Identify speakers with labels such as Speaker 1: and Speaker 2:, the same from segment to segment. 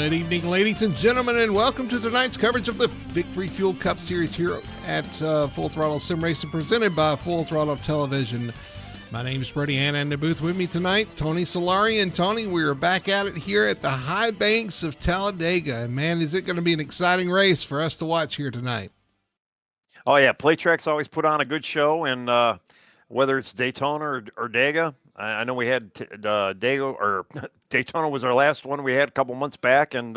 Speaker 1: Good evening, ladies and gentlemen, and welcome to tonight's coverage of the Victory Fuel Cup Series here at Full Throttle Sim Racing, presented by Full Throttle Television. My name is Brady Hanna, and in the booth with me tonight, Tony Solari. And Tony, we are back at it here at the high banks of Talladega. And man, is it going to be an exciting race for us to watch here tonight.
Speaker 2: Oh, yeah. PlayTrack's always put on a good show, and whether it's Daytona or Dega, I know we had Daytona was our last one we had a couple months back, and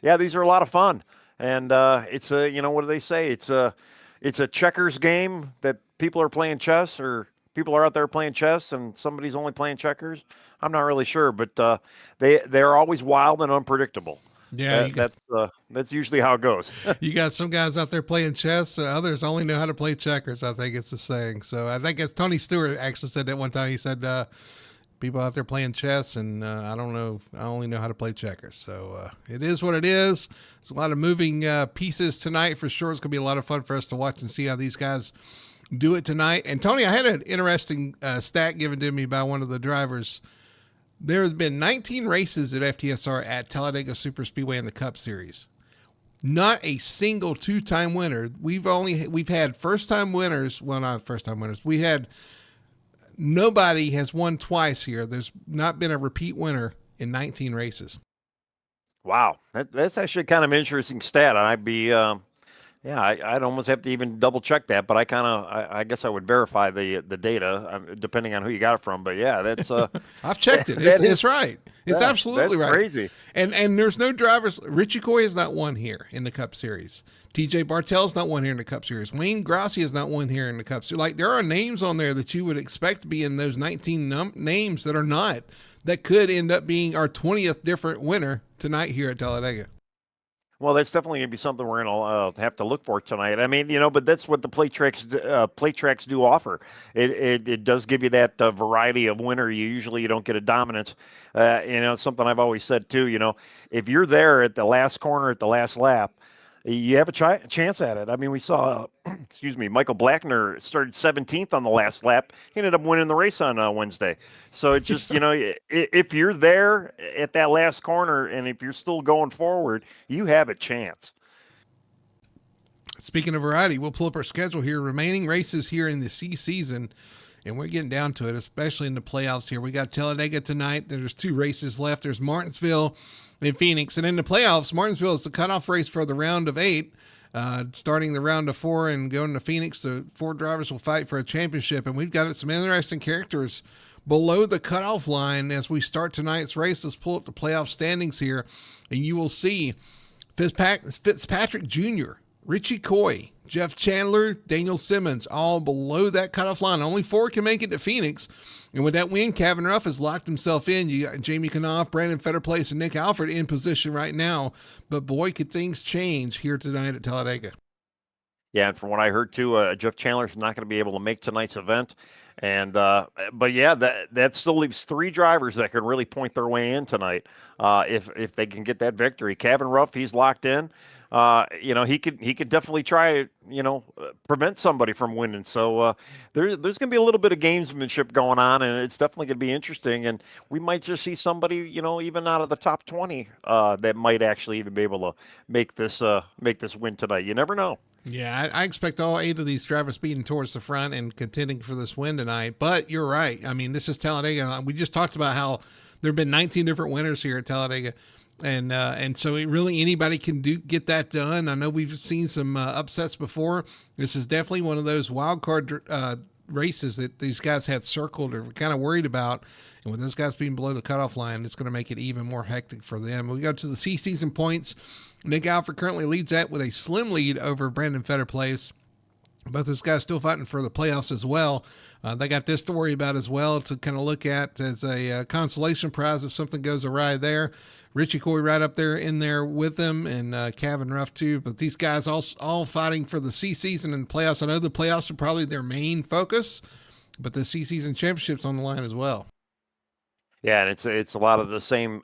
Speaker 2: yeah, these are a lot of fun. And it's a, what do they say? It's a checkers game that people are playing chess, or people are out there playing chess, and somebody's only playing checkers. I'm not really sure, but they're always wild and unpredictable.
Speaker 1: Yeah,
Speaker 2: that's usually how it goes.
Speaker 1: You got some guys out there playing chess, others only know how to play checkers. I think it's the saying. So I think it's Tony Stewart actually said that one time. He said people out there playing chess, and I don't know, I only know how to play checkers. So it is what it is. There's a lot of moving pieces tonight for sure. It's gonna be a lot of fun for us to watch and see how these guys do it tonight. And Tony, I had an interesting stat given to me by one of the drivers. There has been 19 races at FTSR at Talladega Superspeedway in the Cup Series. Not a single two-time winner. We've had first-time winners. Well, not first-time winners. Nobody has won twice here. There's not been a repeat winner in 19 races.
Speaker 2: Wow, that's actually kind of an interesting stat. I'd be I'd almost have to even double check that, but I guess I would verify the data depending on who you got it from. But yeah, that's
Speaker 1: I've checked it. It's right. It's absolutely right.
Speaker 2: Crazy.
Speaker 1: And there's no drivers. Richie Coy has not won here in the Cup Series. TJ Bartell's not won here in the Cup Series. Wayne Grassi has not won here in the Cup Series. Like, there are names on there that you would expect to be in those 19 names that are not, that could end up being our 20th different winner tonight here at Talladega.
Speaker 2: Well, that's definitely going to be something we're going to have to look for tonight. I mean, but that's what the PlayTracks do offer. It does give you that variety of winner. You don't get a dominance. Something I've always said too. If you're there at the last corner at the last lap, you have a chance at it. I mean, we saw, Michael Blackner started 17th on the last lap. He ended up winning the race on Wednesday. So it just, if you're there at that last corner and if you're still going forward, you have a chance.
Speaker 1: Speaking of variety, we'll pull up our schedule here. Remaining races here in the C season, and we're getting down to it, especially in the playoffs here. We got Talladega tonight. There's 2 races left. There's Martinsville and Phoenix. And in the playoffs, Martinsville is the cutoff race for the round of 8. Starting the round of 4 and going to Phoenix, the 4 drivers will fight for a championship. And we've got some interesting characters below the cutoff line as we start tonight's race. Let's pull up the playoff standings here, and you will see Fitzpatrick Jr., Richie Coy, Jeff Chandler, Daniel Simmons, all below that cutoff line. Only 4 can make it to Phoenix. And with that win, Kevin Ruff has locked himself in. You got Jamie Knopf, Brandon Fetterplace, and Nick Alford in position right now. But boy, could things change here tonight at Talladega.
Speaker 2: Yeah, and from what I heard too, Jeff Chandler's not going to be able to make tonight's event. And but yeah, that still leaves 3 drivers that could really point their way in tonight if they can get that victory. Kevin Ruff, he's locked in. He could definitely try, prevent somebody from winning. So there's going to be a little bit of gamesmanship going on, and it's definitely going to be interesting. And we might just see somebody, even out of the top 20 that might actually even be able to make this win tonight. You never know.
Speaker 1: Yeah, I expect all 8 of these drivers being towards the front and contending for this win tonight. But you're right. I mean, this is Talladega. We just talked about how there have been 19 different winners here at Talladega. And so really anybody can get that done. I know we've seen some upsets before. This is definitely one of those wild card races that these guys had circled or were kind of worried about. And with those guys being below the cutoff line, it's going to make it even more hectic for them. We go to the C season points. Nick Alford currently leads that with a slim lead over Brandon Fetterplace. Both those guys still fighting for the playoffs as well. They got this to worry about as well to kind of look at as a consolation prize if something goes awry there. Richie Coy right up there in there with them, and Kevin Ruff too. But these guys all fighting for the C season and playoffs. I know the playoffs are probably their main focus, but the C season championship's on the line as well.
Speaker 2: Yeah, and it's a lot of the same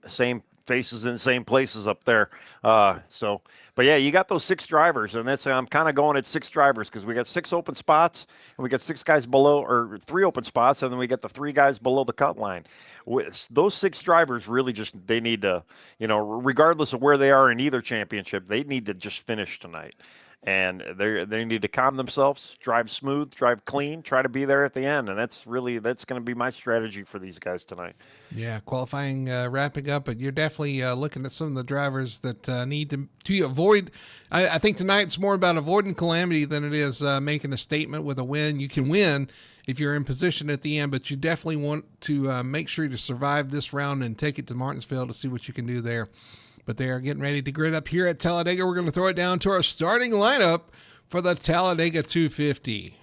Speaker 2: faces in the same places up there. But yeah, you got those 6 drivers, and I'm kind of going at 6 drivers because we got 6 open spots, and we got 6 guys below, or 3 open spots, and then we got the 3 guys below the cut line. Those 6 drivers really they need to, regardless of where they are in either championship, they need to just finish tonight. And they need to calm themselves, drive smooth, drive clean, try to be there at the end, and that's going to be my strategy for these guys tonight.
Speaker 1: Yeah, qualifying wrapping up, but you're definitely looking at some of the drivers that need to avoid. I think tonight's more about avoiding calamity than it is making a statement with a win. You can win if you're in position at the end, but you definitely want to make sure to survive this round and take it to Martinsville to see what you can do there. But they are getting ready to grid up here at Talladega. We're going to throw it down to our starting lineup for the Talladega 250.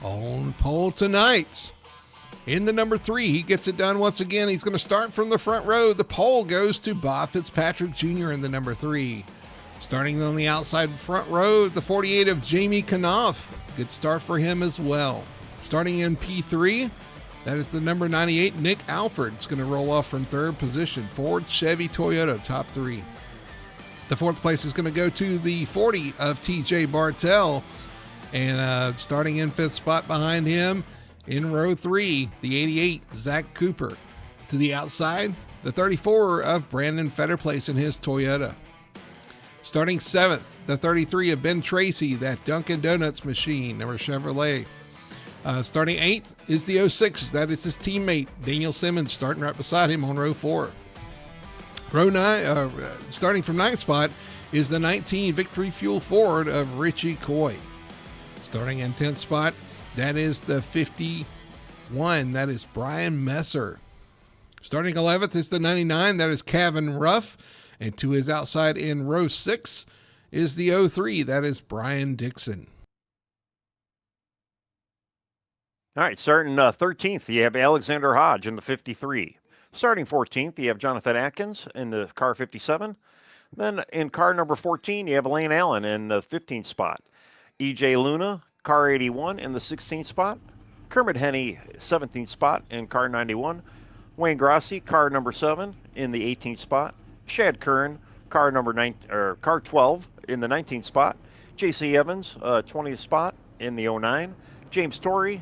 Speaker 1: On pole tonight, in the number 3, he gets it done once again. He's going to start from the front row. The pole goes to Bob Fitzpatrick Jr. in the number 3. Starting on the outside front row, the 48 of Jamie Knopf. Good start for him as well. Starting in P3, that is the number 98, Nick Alford. It's going to roll off from 3rd position. Ford, Chevy, Toyota, top 3. The 4th place is going to go to the 40 of TJ Bartell. And starting in 5th spot behind him, in row 3, the 88, Zach Cooper. To the outside, the 34 of Brandon Fetterplace in his Toyota. Starting 7th, the 33 of Ben Tracy, that Dunkin' Donuts machine, number Chevrolet. Starting 8th is the 06, that is his teammate, Daniel Simmons, starting right beside him on row 4. Row 9, starting from 9th spot, is the 19 Victory Fuel Ford of Richie Coy. Starting in 10th spot, that is the 51, that is Brian Messer. Starting 11th is the 99, that is Kevin Ruff. And to his outside in row 6 is the 03, that is Brian Dixon.
Speaker 2: All right, starting 13th, you have Alexander Hodge in the 53. Starting 14th, you have Jonathan Atkins in the car 57. Then in car number 14, you have Elaine Allen in the 15th spot. EJ Luna, car 81 in the 16th spot. Kermit Henney, 17th spot in car 91. Wayne Grossi, car number 7 in the 18th spot. Shad Curran, car 12 in the 19th spot. J.C. Evans, 20th spot in the 09. James Torrey,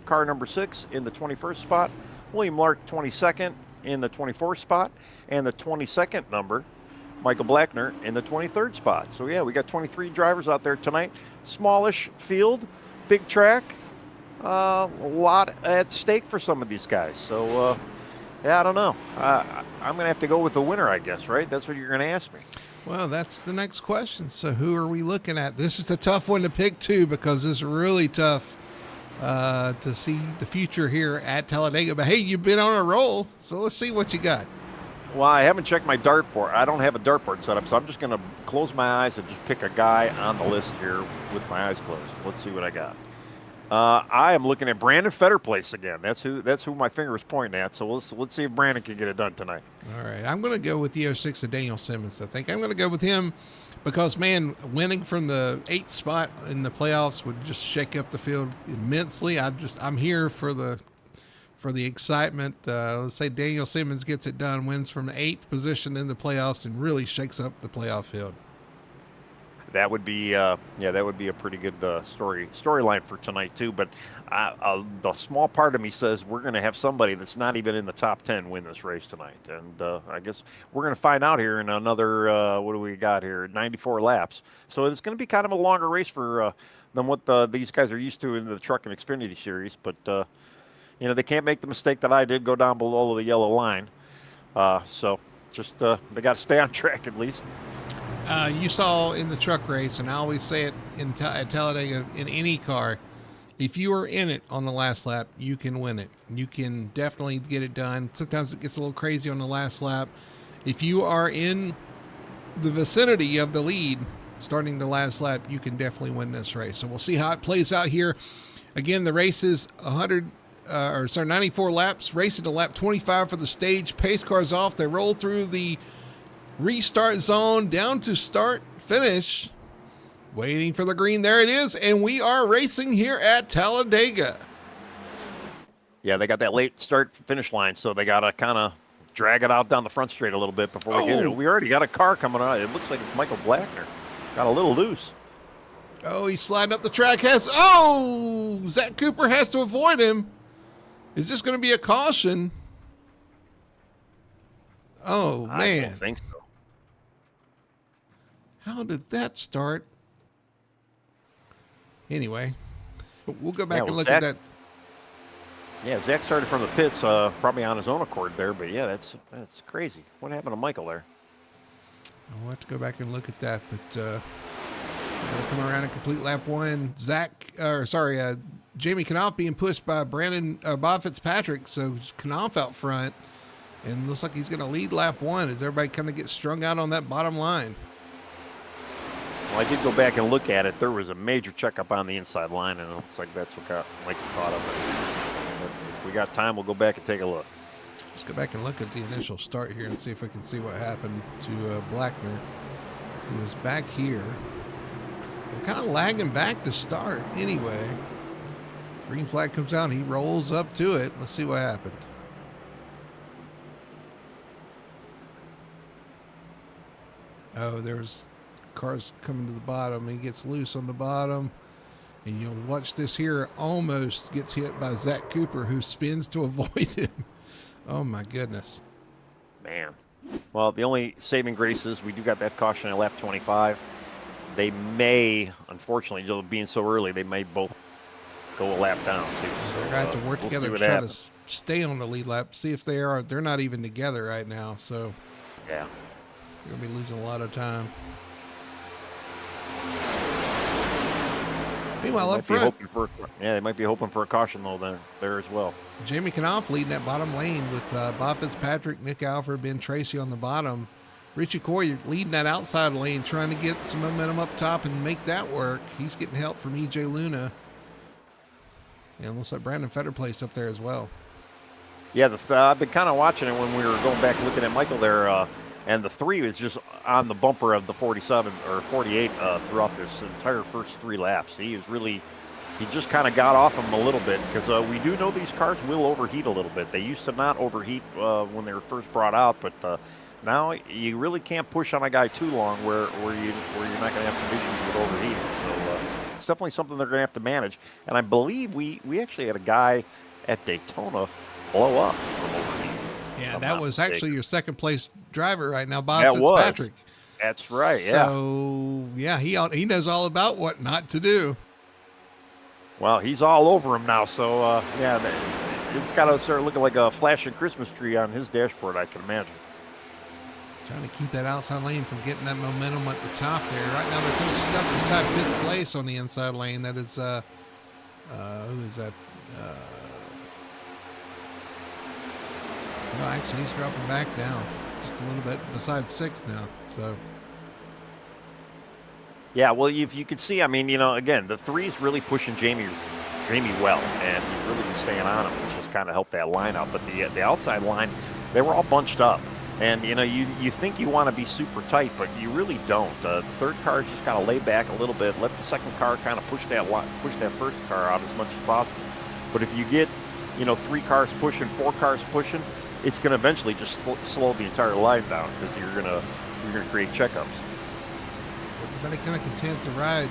Speaker 2: car number 6 in the 21st spot. William Lark, 22nd in the 24th spot. And the 22nd number, Michael Blackner, in the 23rd spot. So, yeah, we got 23 drivers out there tonight. Smallish field, big track. A lot at stake for some of these guys. So, yeah, I don't know. I'm going to have to go with the winner, I guess, right? That's what you're going to ask me.
Speaker 1: Well, that's the next question. So who are we looking at? This is a tough one to pick, too, because it's really tough to see the future here at Talladega. But, hey, you've been on a roll, so let's see what you got.
Speaker 2: Well, I haven't checked my dartboard. I don't have a dartboard set up, so I'm just going to close my eyes and just pick a guy on the list here with my eyes closed. Let's see what I got. I am looking at Brandon Fetterplace again. That's who my finger is pointing at. So let's see if Brandon can get it done tonight.
Speaker 1: All right, I'm going to go with the 06 of Daniel Simmons. I think I'm going to go with him because, man, winning from the 8th spot in the playoffs would just shake up the field immensely. I'm here for the excitement. Let's say Daniel Simmons gets it done, wins from the 8th position in the playoffs, and really shakes up the playoff field.
Speaker 2: That would be a pretty good storyline for tonight too. But the small part of me says we're going to have somebody that's not even in the top 10 win this race tonight, and I guess we're going to find out here in another what do we got here? 94 laps. So it's going to be kind of a longer race for than what these guys are used to in the Truck and Xfinity series. But they can't make the mistake that I did, go down below the yellow line. So just they got to stay on track at least.
Speaker 1: You saw in the truck race, and I always say it at Talladega, in any car, if you are in it on the last lap, you can win it. You can definitely get it done. Sometimes it gets a little crazy on the last lap. If you are in the vicinity of the lead starting the last lap, you can definitely win this race. So we'll see how it plays out here. Again, the race is 94 laps, racing to lap 25 for the stage. Pace cars off. They roll through the restart zone down to start finish Waiting for the green. There it is. And we are racing here at Talladega.
Speaker 2: Yeah, they got that late start finish line, so they got to kind of drag it out down the front straight a little bit before we get it. We already got a car coming on. It looks like it's Michael Blackner. Got a little loose.
Speaker 1: Oh, he's sliding up the track. Zach Cooper has to avoid him. Is this going to be a caution? Oh, man.
Speaker 2: I don't think so.
Speaker 1: How did that start? Anyway, we'll go back and look at that.
Speaker 2: Yeah, Zach started from the pits, probably on his own accord there. But, yeah, that's crazy. What happened to Michael there?
Speaker 1: I'll have to go back and look at that. But gotta come around and complete lap one. Jamie Knopf being pushed by Bob Fitzpatrick. So Knopf out front. And looks like he's going to lead lap one as everybody kind of gets strung out on that bottom line.
Speaker 2: Well, I did go back and look at it. There was a major checkup on the inside line, and it looks like that's what got Mike caught up. But if we got time, we'll go back and take a look.
Speaker 1: Let's go back and look at the initial start here and see if we can see what happened to Blackner, who was back here. They're kind of lagging back to start anyway. Green flag comes out, he rolls up to it. Let's see what happened. Oh, there's cars coming to the bottom. He gets loose on the bottom. And you'll watch this here. Almost gets hit by Zach Cooper, who spins to avoid him. Oh, my goodness.
Speaker 2: Man. Well, the only saving grace is we do got that caution at lap 25. They may, unfortunately, just being so early, they may both go a lap down, too.
Speaker 1: So they're going to have to work together to try to stay on the lead lap. See if they are. They're not even together right now, so.
Speaker 2: Yeah.
Speaker 1: You're going to be losing a lot of time. Meanwhile, up front.
Speaker 2: They might be hoping for a caution, though, there as well.
Speaker 1: Jamie Knopf leading that bottom lane with Bob Fitzpatrick, Nick Alford, Ben Tracy on the bottom. Richie Coy leading that outside lane, trying to get some momentum up top and make that work. He's getting help from E.J. Luna. And looks like Brandon Fetterplace up there as well.
Speaker 2: Yeah, I've been kind of watching it when we were going back looking at Michael there. And the 3 is just on the bumper of the 47 or 48 throughout this entire first 3 laps. He just kind of got off him a little bit because we do know these cars will overheat a little bit. They used to not overheat when they were first brought out, but now you really can't push on a guy too long where you're not going to have some issues with overheating. So it's definitely something they're going to have to manage. And I believe we actually had a guy at Daytona blow up from overheating.
Speaker 1: Yeah, that was actually your second place driver right now, Bob Fitzpatrick.
Speaker 2: That's right, yeah.
Speaker 1: So, yeah, he knows all about what not to do.
Speaker 2: Well, he's all over him now, so, it's got to start looking like a flashing Christmas tree on his dashboard, I can imagine.
Speaker 1: Trying to keep that outside lane from getting that momentum at the top there. Right now, they're kind of stuck beside 5th place on the inside lane. That is, who is that? No, actually, he's dropping back down just a little bit, besides 6th now. So,
Speaker 2: yeah, well, if you could see, I mean, again, the 3 is really pushing Jamie well, and he's really been staying on him, which has kind of helped that line out. But the outside line, they were all bunched up, and you think you want to be super tight, but you really don't. The third car just got to lay back a little bit, let the second car kind of push that first car out as much as possible. But if you get 3 cars pushing, 4 cars pushing, it's going to eventually just slow the entire line down because you're going to create checkups.
Speaker 1: Everybody kind of content to ride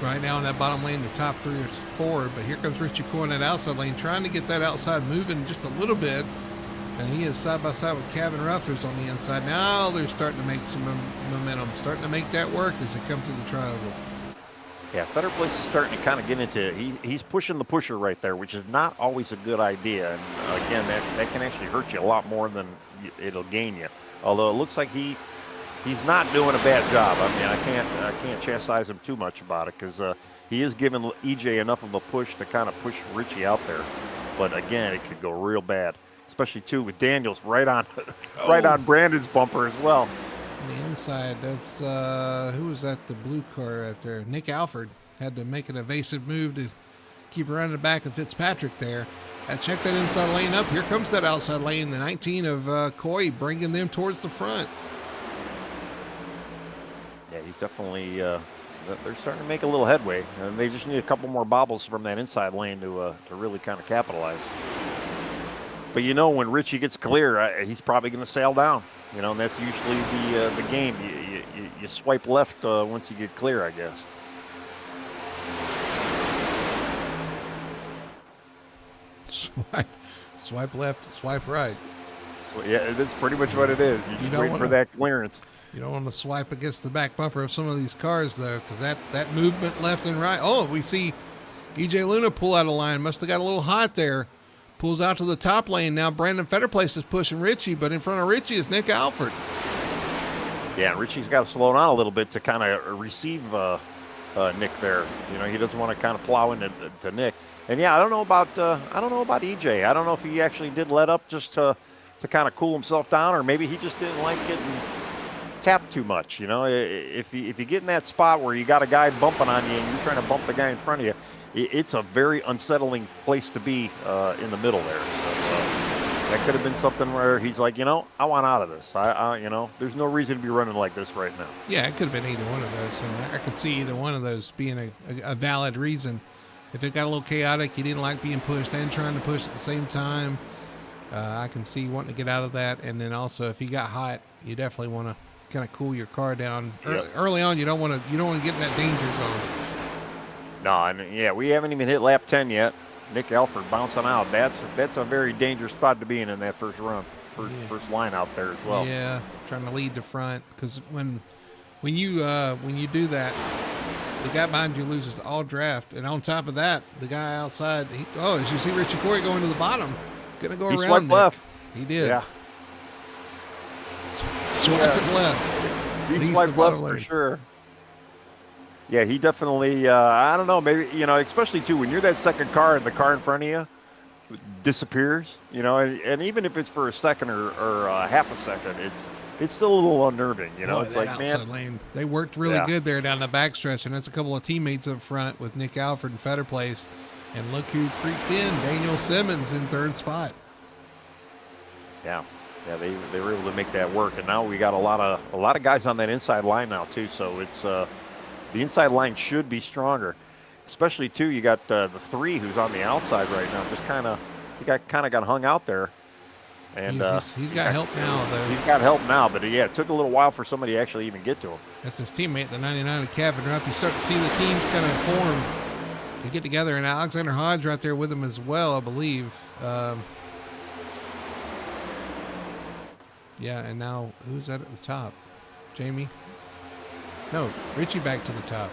Speaker 1: right now in that bottom lane, the top 3 or 4. But here comes Richie Coy in that outside lane, trying to get that outside moving just a little bit. And he is side by side with Kevin Ruffers on the inside. Now they're starting to make some momentum, starting to make that work as they come to the tri-oval.
Speaker 2: Yeah, Fetterplace is starting to kind of get into he's pushing the pusher right there, which is not always a good idea. And again, that can actually hurt you a lot more than it'll gain you. Although it looks like he's not doing a bad job. I mean, I can't chastise him too much about it because he is giving EJ enough of a push to kind of push Richie out there. But again, it could go real bad, especially too with Daniels right on Brandon's bumper as well.
Speaker 1: On the inside, that's who was that? The blue car right there. Nick Alford had to make an evasive move to keep running the back of Fitzpatrick there. Check that inside lane up. Here comes that outside lane. The 19 of Coy bringing them towards the front.
Speaker 2: Yeah, he's definitely. They're starting to make a little headway, and they just need a couple more bobbles from that inside lane to really kind of capitalize. But when Richie gets clear, he's probably going to sail down. And that's usually the game. You swipe left once you get clear, I guess.
Speaker 1: Swipe left, swipe right.
Speaker 2: Yeah, that's pretty much what it is. You just wait for that clearance.
Speaker 1: You don't want to swipe against the back bumper of some of these cars, though, because that movement left and right. Oh, we see EJ Luna pull out of line. Must have got a little hot there. Pulls out to the top lane. Now Brandon Fetterplace is pushing Richie, but in front of Richie is Nick Alford.
Speaker 2: Yeah, Richie's got to slow down a little bit to kind of receive Nick there. He doesn't want to kind of plow into Nick. And yeah, I don't know about EJ. I don't know if he actually did let up just to kind of cool himself down, or maybe he just didn't like getting tapped too much. If you get in that spot where you got a guy bumping on you and you're trying to bump the guy in front of you, it's a very unsettling place to be in the middle there. So that could have been something where he's like, I want out of this. There's no reason to be running like this right now.
Speaker 1: Yeah, it could have been either one of those. And I could see either one of those being a valid reason. If it got a little chaotic, you didn't like being pushed and trying to push at the same time, I can see wanting to get out of that. And then also, if you got hot, you definitely want to kind of cool your car down.
Speaker 2: Yep.
Speaker 1: Early on, you don't want to get in that danger zone.
Speaker 2: No, and yeah, we haven't even hit lap 10 yet. Nick Alford bouncing out. That's a very dangerous spot to be in that first run, first line out there as well.
Speaker 1: Yeah, trying to lead the front, because when you do that, the guy behind you loses all draft, and on top of that, the guy outside. As you see Richie Corey going to the bottom, gonna go around.
Speaker 2: He swiped left.
Speaker 1: He did.
Speaker 2: Yeah.
Speaker 1: Swiping left.
Speaker 2: He swiped left for sure. Yeah, he definitely, I don't know, maybe, especially too, when you're that second car and the car in front of you disappears, and even if it's for a second or half a second, it's still a little unnerving, it's like, man.
Speaker 1: Lane, they worked really good there down the backstretch, and that's a couple of teammates up front with Nick Alford and Fetterplace. And look who creeped in, Daniel Simmons in third spot.
Speaker 2: Yeah, they were able to make that work, and now we got a lot of guys on that inside line now too, so it's the inside line should be stronger, especially too. You got the three who's on the outside right now. Just kind of got hung out there, and
Speaker 1: he's got help now though.
Speaker 2: He's got help now, but yeah, it took a little while for somebody to actually even get to him.
Speaker 1: That's his teammate, the 99 of Kevin Ruff. You start to see the teams kind of form to get together, and Alexander Hodge right there with him as well, I believe. Yeah, and now who's at the top? Jamie? No, Richie back to the top.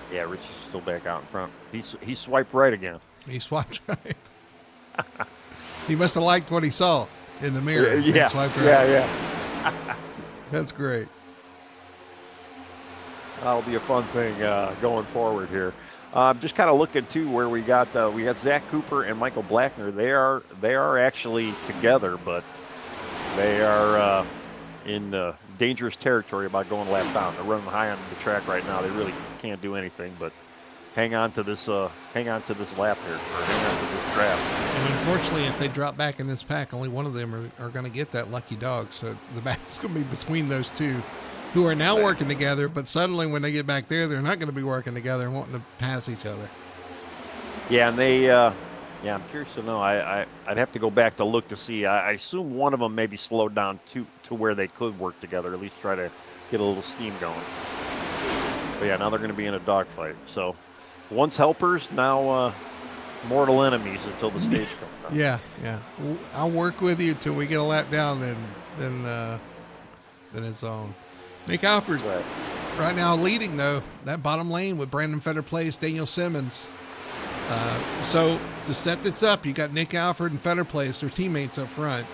Speaker 2: Yeah, Richie's still back out in front. He swiped right again.
Speaker 1: He swiped right. He must have liked what he saw in the mirror.
Speaker 2: Yeah,
Speaker 1: swiped right.
Speaker 2: Yeah.
Speaker 1: That's great.
Speaker 2: That'll be a fun thing going forward here. Just kind of looking too where we got Zach Cooper and Michael Blackner. They are actually together, but they are in dangerous territory about going lap down. They're running high on the track right now. They really can't do anything but hang on to this lap here, or hang on to this draft.
Speaker 1: And unfortunately, if they drop back in this pack, only one of them are going to get that lucky dog. So the back's going to be between those two, who are now working together. But suddenly, when they get back there, they're not going to be working together and wanting to pass each other.
Speaker 2: Yeah, and they. I'm curious to know. I'd have to go back to look to see. I assume one of them maybe slowed down to where they could work together, at least try to get a little steam going. But yeah, now they're going to be in a dogfight. So once helpers, now mortal enemies until the stage comes down.
Speaker 1: Yeah. I'll work with you till we get a lap down, then it's on. Nick Alford right now leading, though, that bottom lane with Brandon Fetterplace, Daniel Simmons. So to set this up, you got Nick Alford and Fetterplace, their teammates up front.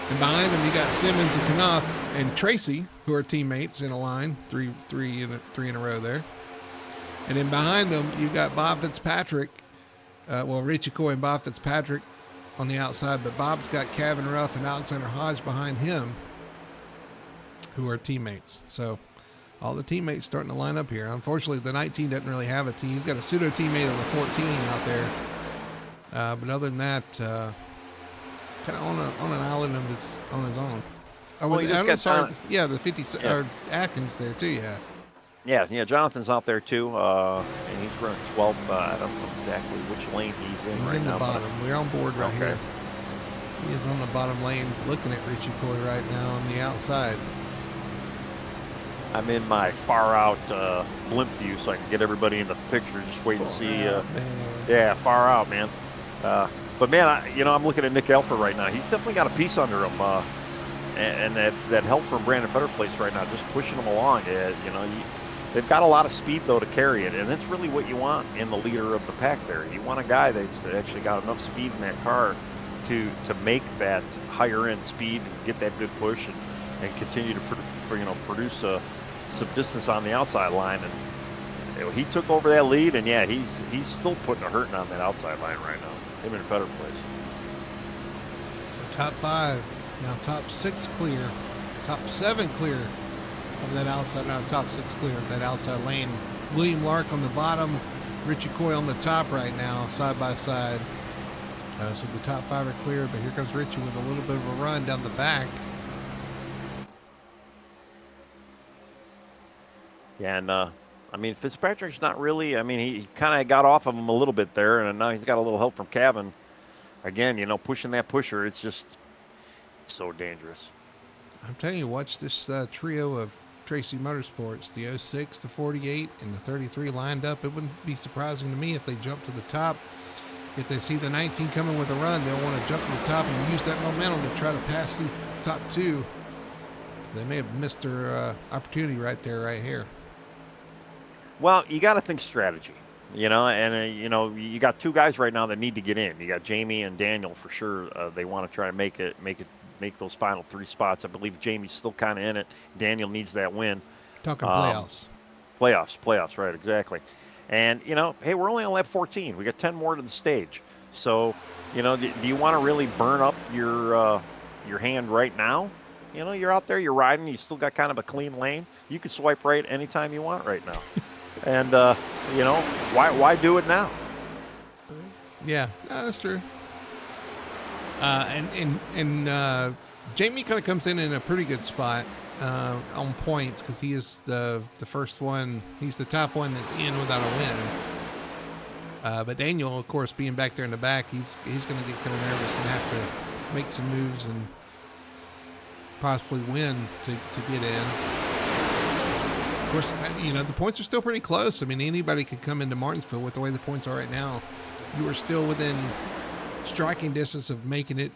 Speaker 1: And behind them, you got Simmons and Knopf and Tracy, who are teammates in a line, three in a row there. And then behind them, you got Bob Fitzpatrick, Richie Coy and Bob Fitzpatrick on the outside, but Bob's got Kevin Ruff and Alexander Hodge behind him, who are teammates. So all the teammates starting to line up here. Unfortunately, the 19 doesn't really have a team. He's got a pseudo teammate on the 14 out there. But other than that, kind of on an island of his on his own.
Speaker 2: Well, he just got
Speaker 1: the 50 or Atkins there too. Yeah.
Speaker 2: Yeah. Jonathan's out there too, and he's running 12th. I don't know exactly which lane he's in
Speaker 1: He's
Speaker 2: right
Speaker 1: in the
Speaker 2: now.
Speaker 1: bottom. We're on board right
Speaker 2: Okay.
Speaker 1: here. He is on the bottom lane looking at Richie Coy right now on the outside.
Speaker 2: I'm in my far out blimp view so I can get everybody in the picture. Just wait and see. Yeah, far out, man. But man, I'm looking at Nick Elfer right now. He's definitely got a piece under him, and that help from Brandon Fetterplace right now, just pushing him along. They've got a lot of speed though to carry it, and that's really what you want in the leader of the pack. There, you want a guy that's actually got enough speed in that car to make that higher end speed and get that good push and continue to produce some distance on the outside line. And he took over that lead, and yeah, he's still putting a hurting on that outside line right now. Him in Fetterplace.
Speaker 1: So top 5, now top 6 clear, top 7 clear of that outside. Now top 6 clear of that outside lane. William Lark on the bottom, Richie Coy on the top right now, side by side. So the top 5 are clear, but here comes Richie with a little bit of a run down the back.
Speaker 2: Yeah, and Fitzpatrick's not really. He kind of got off of him a little bit there, and now he's got a little help from Cavan. Again, pushing that pusher, it's so dangerous.
Speaker 1: I'm telling you, watch this trio of Tracy Motorsports, the 06, the 48, and the 33 lined up. It wouldn't be surprising to me if they jump to the top. If they see the 19 coming with a run, they'll want to jump to the top and use that momentum to try to pass these top 2. They may have missed their opportunity right here.
Speaker 2: Well, you got to think strategy, and you got 2 guys right now that need to get in. You got Jamie and Daniel for sure. They want to try to make those final 3 spots. I believe Jamie's still kind of in it. Daniel needs that win.
Speaker 1: Talking playoffs.
Speaker 2: Playoffs, right, exactly. And, hey, we're only on lap 14. We got 10 more to the stage. So, do you want to really burn up your hand right now? You're out there, you're riding, you still got kind of a clean lane. You can swipe right anytime you want right now. And, why do it now?
Speaker 1: Yeah, that's true. And Jamie kind of comes in a pretty good spot on points because he is the first one. He's the top one that's in without a win. But Daniel, of course, being back there in the back, he's going to get kind of nervous and have to make some moves and possibly win to get in. Of course, the points are still pretty close. Anybody could come into Martinsville with the way the points are right now. You are still within striking distance of making it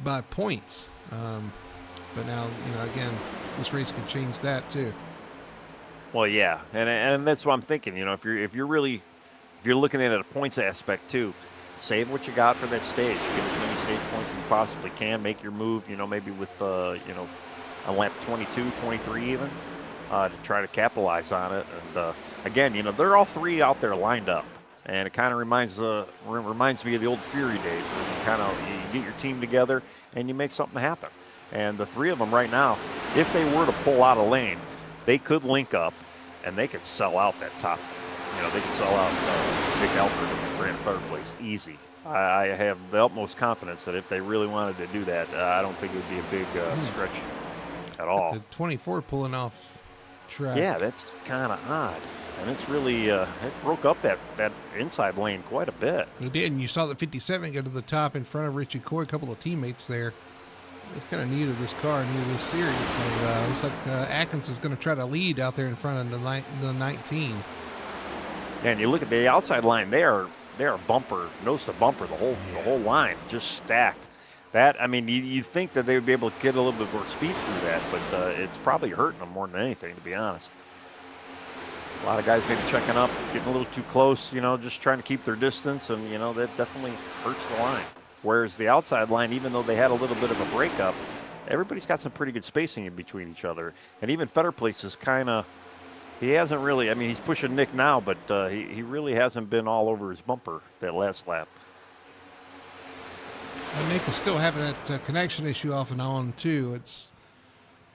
Speaker 1: by points. But now, again, this race could change that too.
Speaker 2: Well, yeah, and that's what I'm thinking. If you're looking at it a points aspect too, save what you got for that stage. Get as many stage points as you possibly can. Make your move. Maybe with a lap 22, 23 even, to try to capitalize on it. And again, they're all 3 out there lined up. And it kind of reminds me of the old Fury days when you get your team together and you make something happen. And the 3 of them right now, if they were to pull out a lane, they could link up and they could sell out that top. They could sell out Nick Alford and Brandon Fetterplace easy. I have the utmost confidence that if they really wanted to do that, I don't think it would be a big stretch at all.
Speaker 1: The 24 pulling off track.
Speaker 2: Yeah, that's kind of odd. And it's really, it broke up that inside lane quite a bit.
Speaker 1: It did, and you saw the 57 go to the top in front of Richie Coy, a couple of teammates there. It's kind of new to this car, new to this series. So looks like Atkins is going to try to lead out there in front of the 19.
Speaker 2: And you look at the outside line, they are bumper, nose to bumper, the whole line, just stacked. That, you think that they would be able to get a little bit more speed through that, but it's probably hurting them more than anything, to be honest. A lot of guys maybe checking up, getting a little too close, just trying to keep their distance, and, that definitely hurts the line. Whereas the outside line, even though they had a little bit of a breakup, everybody's got some pretty good spacing in between each other. And even Fetterplace is he hasn't really, he's pushing Nick now, but he really hasn't been all over his bumper that last lap.
Speaker 1: And Nick is still having that connection issue off and on, too. It's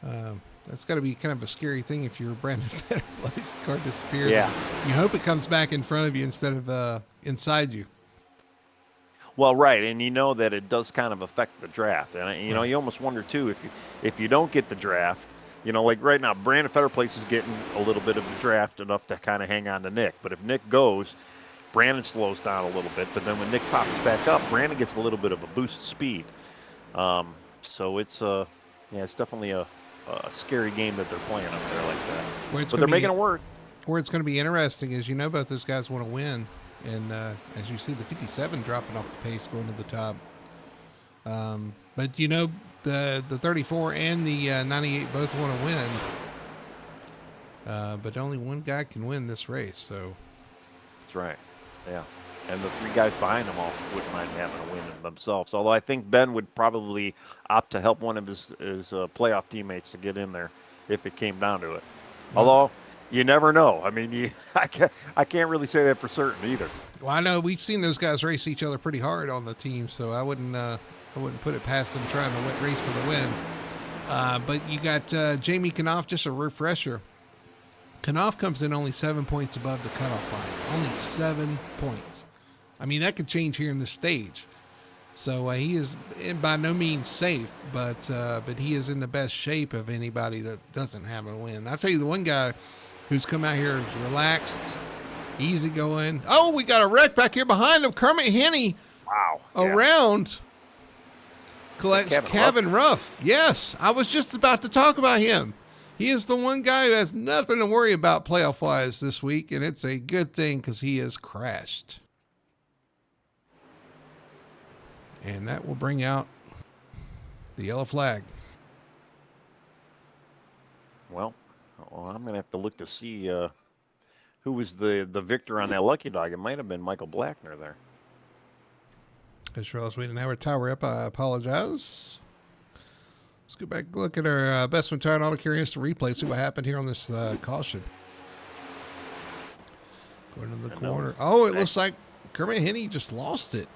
Speaker 1: that's got to be kind of a scary thing if you're Brandon Fetterplace. The car disappears.
Speaker 2: Yeah.
Speaker 1: You hope it comes back in front of you instead of inside you.
Speaker 2: Well, right, and that it does kind of affect the draft. And, you almost wonder, too, if you don't get the draft, Like right now, Brandon Fetterplace is getting a little bit of the draft enough to kind of hang on to Nick. But if Nick goes, Brandon slows down a little bit. But then when Nick pops back up, Brandon gets a little bit of a boost of speed. So it's it's definitely a scary game that they're playing up there like that. But they're making it work.
Speaker 1: Where it's going to be interesting is, both those guys want to win. And as you see, the 57 dropping off the pace going to the top. But, the 34 and the 98 both want to win. But only one guy can win this race. So
Speaker 2: that's right. Yeah. And the three guys behind them all wouldn't mind having a win themselves. Although I think Ben would probably opt to help one of his playoff teammates to get in there if it came down to it. Although you never know. I mean, I can't really say that for certain either.
Speaker 1: Well, I know we've seen those guys race each other pretty hard on the team, so I wouldn't put it past them trying to race for the win. But you got Jamie Knopf, just a refresher. Knopf comes in only 7 points above the cutoff line. Only 7 points. I mean, that could change here in the stage. So he is by no means safe, but he is in the best shape of anybody that doesn't have a win. I'll tell you, the one guy who's come out here is relaxed, easy going. Oh, we got a wreck back here behind him. Kermit Henney.
Speaker 2: Wow.
Speaker 1: Around. Collects Kevin Ruff. Yes, I was just about to talk about him. He is the one guy who has nothing to worry about playoff-wise this week, and it's a good thing because he has crashed. And that will bring out the yellow flag.
Speaker 2: Well, I'm going to have to look to see who was the victor on that lucky dog. It might have been Michael Blackner there.
Speaker 1: As sure as we didn't have our tower up, I apologize. Let's go back and look at our best one tire auto carry history replay, see what happened here on this caution. Going to the corner. Oh, it looks like Kermit Henney just lost it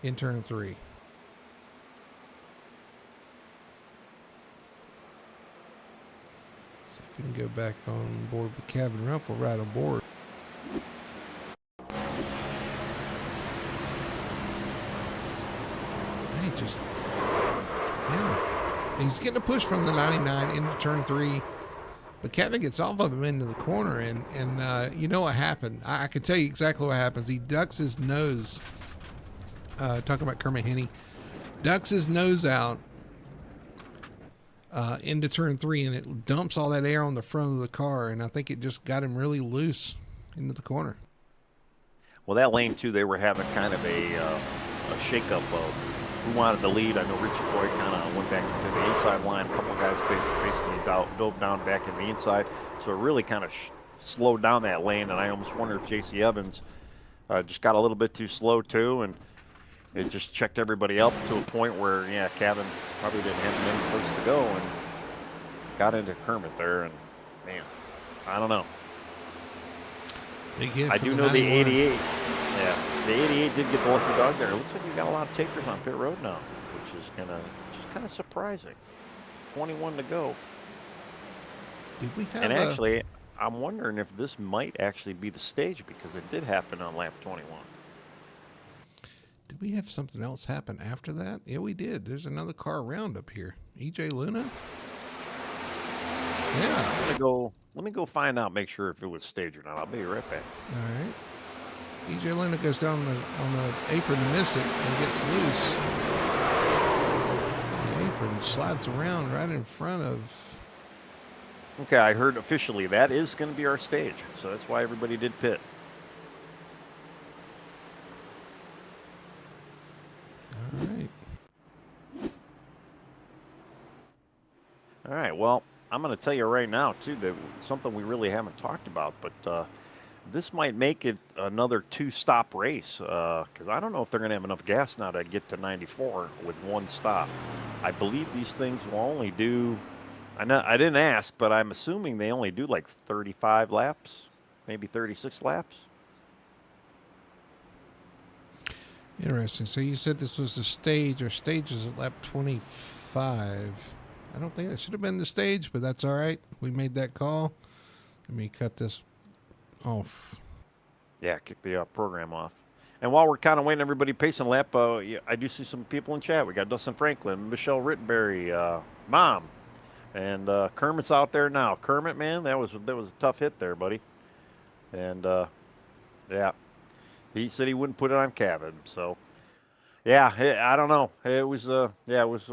Speaker 1: in turn 3. So if we can go back on board with Kevin Ruff, we'll ride on board. He's getting a push from the 99 into turn 3, but Kevin gets off of him into the corner, and you know what happened? I can tell you exactly what happens. He ducks his nose. Talking about Kermit Henney, ducks his nose out into turn 3, and it dumps all that air on the front of the car, and I think it just got him really loose into the corner.
Speaker 2: Well, that lane too, they were having kind of a shakeup of who wanted the lead. I know Richie Boyd kind of went back to the inside line. A couple of guys basically dove down back in the inside, so it really kind of slowed down that lane. And I almost wonder if J.C. Evans just got a little bit too slow too, and it just checked everybody up to a point where, Kevin probably didn't have many places to go and got into Kermit there. And man, I don't know. I do know the 88. Yeah, the 88 did get the lucky dog there. It looks like we got a lot of takers on pit road now, which is kind of surprising. 21 to go.
Speaker 1: Did we have?
Speaker 2: And actually, I'm wondering if this might actually be the stage, because it did happen on lap 21.
Speaker 1: Did we have something else happen after that? Yeah, we did. There's another car around up here. EJ Luna. Yeah.
Speaker 2: Let me go find out, make sure if it was staged or not. I'll be right back.
Speaker 1: All right. EJ Luna goes down on the apron to miss it and gets loose. The apron slides around right in front of.
Speaker 2: Okay, I heard officially that is going to be our stage, so that's why everybody did pit.
Speaker 1: All right.
Speaker 2: All right, well, I'm going to tell you right now, too, that something we really haven't talked about, but this might make it another 2-stop race, because I don't know if they're going to have enough gas now to get to 94 with one stop. I believe these things will only do, I didn't ask, but I'm assuming they only do like 35 laps, maybe 36 laps.
Speaker 1: Interesting. So you said this was the stage. Our stage is at lap 25. I don't think that should have been the stage, but that's all right. We made that call. Let me cut this off.
Speaker 2: Yeah, kick the program off. And while we're kind of waiting, everybody pacing lap, I do see some people in chat. We got Dustin Franklin, Michelle Rittenberry, Mom, And Kermit's out there now. Kermit, man, that was a tough hit there, buddy. And yeah, he said he wouldn't put it on Cabot. So yeah, I don't know. It was yeah, it was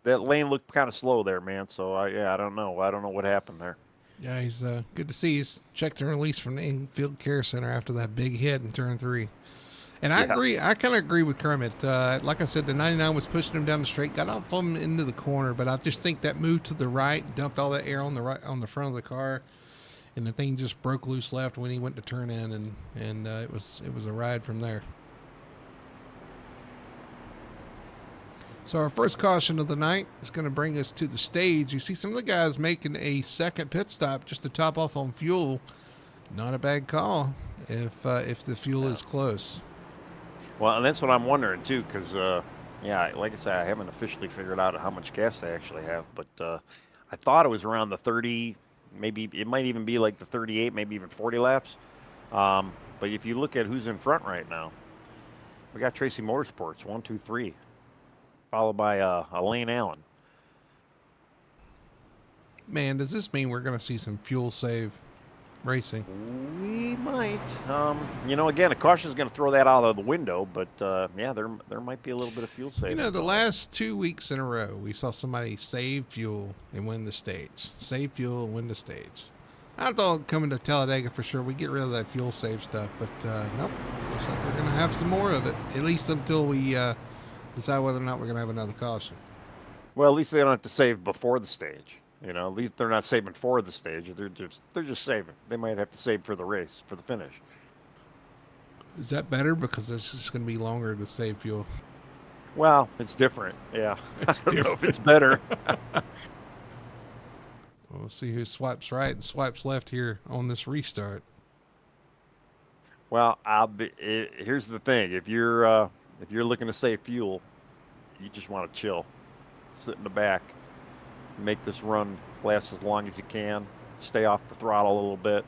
Speaker 2: that lane looked kind of slow there, man. So I don't know. I don't know what happened there.
Speaker 1: Yeah, he's good to see. He's checked and released from the infield care center after that big hit in turn 3. And I agree. I kind of agree with Kermit. Like I said, the 99 was pushing him down the straight, got off him into the corner, but I just think that move to the right dumped all that air on the right on the front of the car, and the thing just broke loose left when he went to turn in, and it was a ride from there. So our first caution of the night is going to bring us to the stage. You see some of the guys making a second pit stop just to top off on fuel. Not a bad call if the fuel is close.
Speaker 2: Well, and that's what I'm wondering too, because yeah, like I said, I haven't officially figured out how much gas they actually have, but I thought it was around the 30, maybe it might even be like the 38, maybe even 40 laps. But if you look at who's in front right now, we got Tracy Motorsports 1, 2, 3, followed by Elaine Allen.
Speaker 1: Man, does this mean we're going to see some fuel save racing?
Speaker 2: We might. You know, again, a caution is going to throw that out of the window, but yeah, there might be a little bit of fuel saving.
Speaker 1: You know, the last 2 weeks in a row, we saw somebody save fuel and win the stage. Save fuel and win the stage. I thought coming to Talladega for sure, we get rid of that fuel save stuff, but nope. Looks like we're going to have some more of it, at least until we decide whether or not we're going to have another caution.
Speaker 2: Well, at least they don't have to save before the stage. You know, at least they're not saving for the stage. They're just saving. They might have to save for the race, for the finish.
Speaker 1: Is that better because it's just going to be longer to save fuel?
Speaker 2: Well, it's different. Yeah,
Speaker 1: It's
Speaker 2: I don't know if
Speaker 1: different.
Speaker 2: it's better.
Speaker 1: We'll see who swipes right and swipes left here on this restart.
Speaker 2: Well, here's the thing: if you're looking to save fuel, you just want to chill, sit in the back, make this run last as long as you can, stay off the throttle a little bit,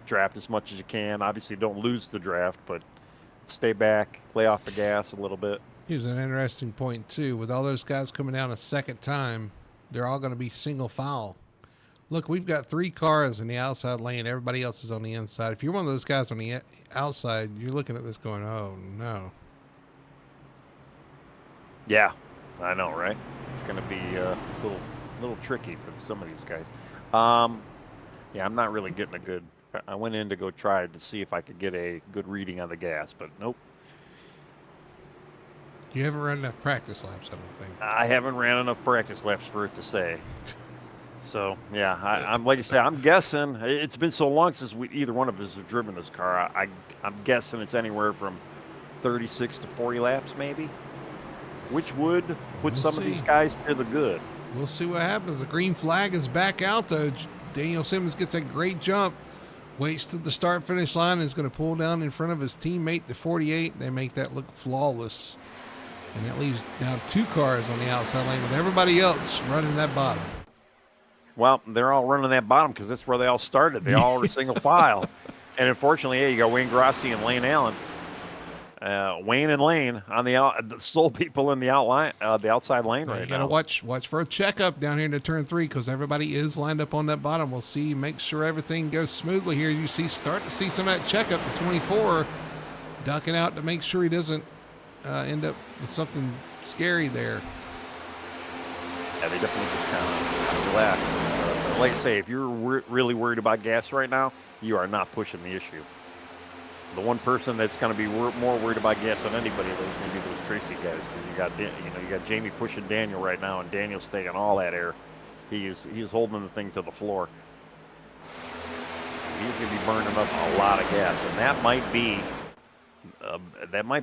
Speaker 2: draft as much as you can. Obviously, don't lose the draft, but stay back, lay off the gas a little bit.
Speaker 1: Here's an interesting point, too. With all those guys coming down a second time, they're all going to be single file. Look, we've got 3 cars in the outside lane. Everybody else is on the inside. If you're one of those guys on the outside, you're looking at this going, oh, no.
Speaker 2: Yeah, I know, right? It's going to be a little tricky for some of these guys. Yeah, I'm not really getting a good... I went in to go try to see if I could get a good reading on the gas, but nope.
Speaker 1: You haven't run enough practice laps, I don't think.
Speaker 2: I haven't ran enough practice laps for it to say. So, yeah, I'm like I say, I'm guessing. It's been so long since either one of us have driven this car. I'm guessing it's anywhere from 36 to 40 laps, maybe, which would put some of these guys to the good.
Speaker 1: We'll see what happens. The green flag is back out, though. Daniel Simmons gets a great jump, waits to the start-finish line, and is going to pull down in front of his teammate, the 48. They make that look flawless. And that leaves now 2 cars on the outside lane with everybody else running that bottom.
Speaker 2: Well, they're all running that bottom because that's where they all started. They all were single file. And unfortunately, yeah, you got Wayne Grossi and Lane Allen. Wayne and Lane on the sole people in the outside lane right now.
Speaker 1: You got to watch for a checkup down here into turn 3 because everybody is lined up on that bottom. We'll see, make sure everything goes smoothly here. You start to see some of that checkup. The 24 ducking out to make sure he doesn't end up with something scary there.
Speaker 2: Yeah, they definitely just kind of relax. Like I say, if you're really worried about gas right now, you are not pushing the issue. The one person that's going to be more worried about gas than anybody is going to be those Tracy guys. Because you got Jamie pushing Daniel right now, and Daniel's taking all that air. He is holding the thing to the floor. He's going to be burning up a lot of gas, and that might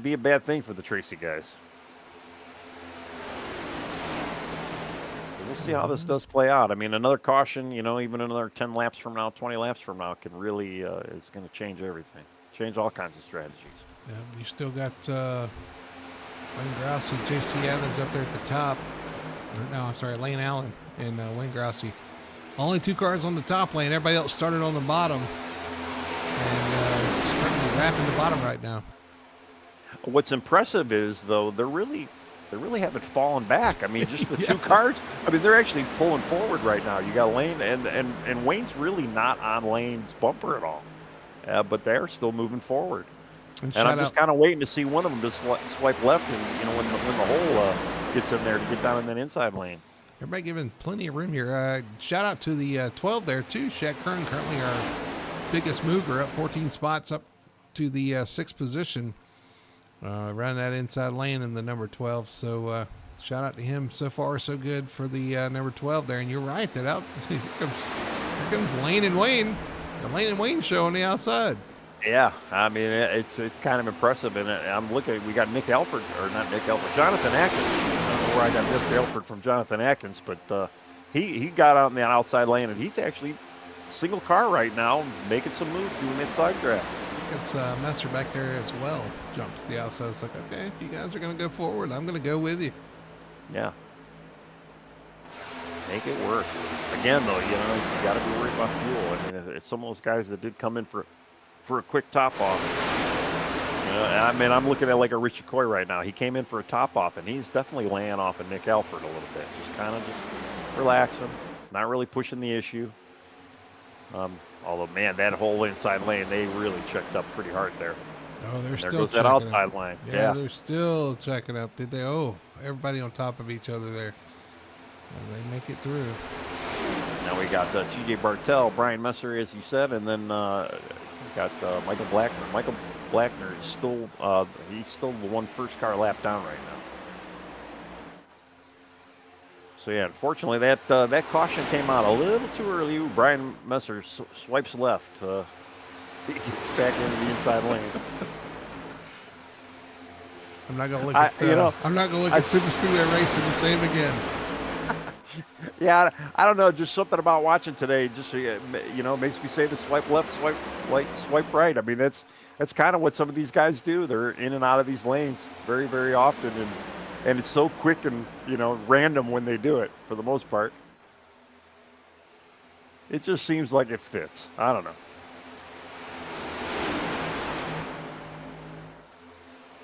Speaker 2: be a bad thing for the Tracy guys. We'll see how this does play out. I mean, another caution, even another 10 laps from now, 20 laps from now can really is going to change everything. Change all kinds of strategies.
Speaker 1: Yeah, you still got Wayne Grossi, J.C. Evans up there at the top. No, I'm sorry, Lane Allen and Wayne Grossi. Only 2 cars on the top lane. Everybody else started on the bottom. And starting to wrap in the bottom right now.
Speaker 2: What's impressive is, though, they're really they really haven't fallen back. I mean, just the
Speaker 1: Yeah.
Speaker 2: two cars. I mean, they're actually pulling forward right now. You got Lane and Wayne's really not on Lane's bumper at all, but they're still moving forward.
Speaker 1: And
Speaker 2: And I'm
Speaker 1: shout
Speaker 2: just
Speaker 1: out,
Speaker 2: kind of waiting to see one of them just swipe left, and when the hole gets in there to get down in that inside lane.
Speaker 1: everybody giving plenty of room here. Shout out to the 12 there too. Shaq Kern currently our biggest mover, up 14 spots up to the 6th position. Running that inside lane in the number 12. So shout out to him. So far, so good for the number 12 there. And you're right, that out here comes Lane and Wayne. The Lane and Wayne show on the outside.
Speaker 2: Yeah, I mean it's kind of impressive, and I'm looking. We got Nick Elford, or not Nick Elford, Jonathan Atkins. I don't know where I got Nick Elford from Jonathan Atkins, but he got out in the outside lane, and he's actually single car right now, making some moves, doing that side draft.
Speaker 1: It's Messer back there as well. Jumped to the outside. It's like, okay, if you guys are going to go forward, I'm going to go with you.
Speaker 2: Yeah. Make it work. Again, though, you got to be worried about fuel. I mean, it's some of those guys that did come in for a quick top off. I mean, I'm looking at like a Richie Coy right now. He came in for a top off, and he's definitely laying off of Nick Elford a little bit. Just kind of just relaxing, not really pushing the issue. Although, man, that whole inside lane, they really checked up pretty hard there.
Speaker 1: Oh, they're
Speaker 2: There
Speaker 1: still
Speaker 2: goes that
Speaker 1: checking
Speaker 2: outside
Speaker 1: up.
Speaker 2: line.
Speaker 1: Yeah, they're still checking up. Did they? Oh, everybody on top of each other there. And they make it through.
Speaker 2: Now we got T.J. Bartell, Brian Messer, as you said, and then got Michael Blackner. Michael Blackner is still he's still the one first car lap down right now. So yeah, unfortunately that caution came out a little too early. Brian Messer swipes left. He gets back into the inside lane.
Speaker 1: I'm not gonna look at I'm not gonna look at Super Speedway Racing the same again.
Speaker 2: Yeah, I don't know. Just something about watching today. Just makes me say the swipe left, swipe right. I mean, that's kind of what some of these guys do. They're in and out of these lanes very, very often, and it's so quick and random when they do it. For the most part, it just seems like it fits. I don't know.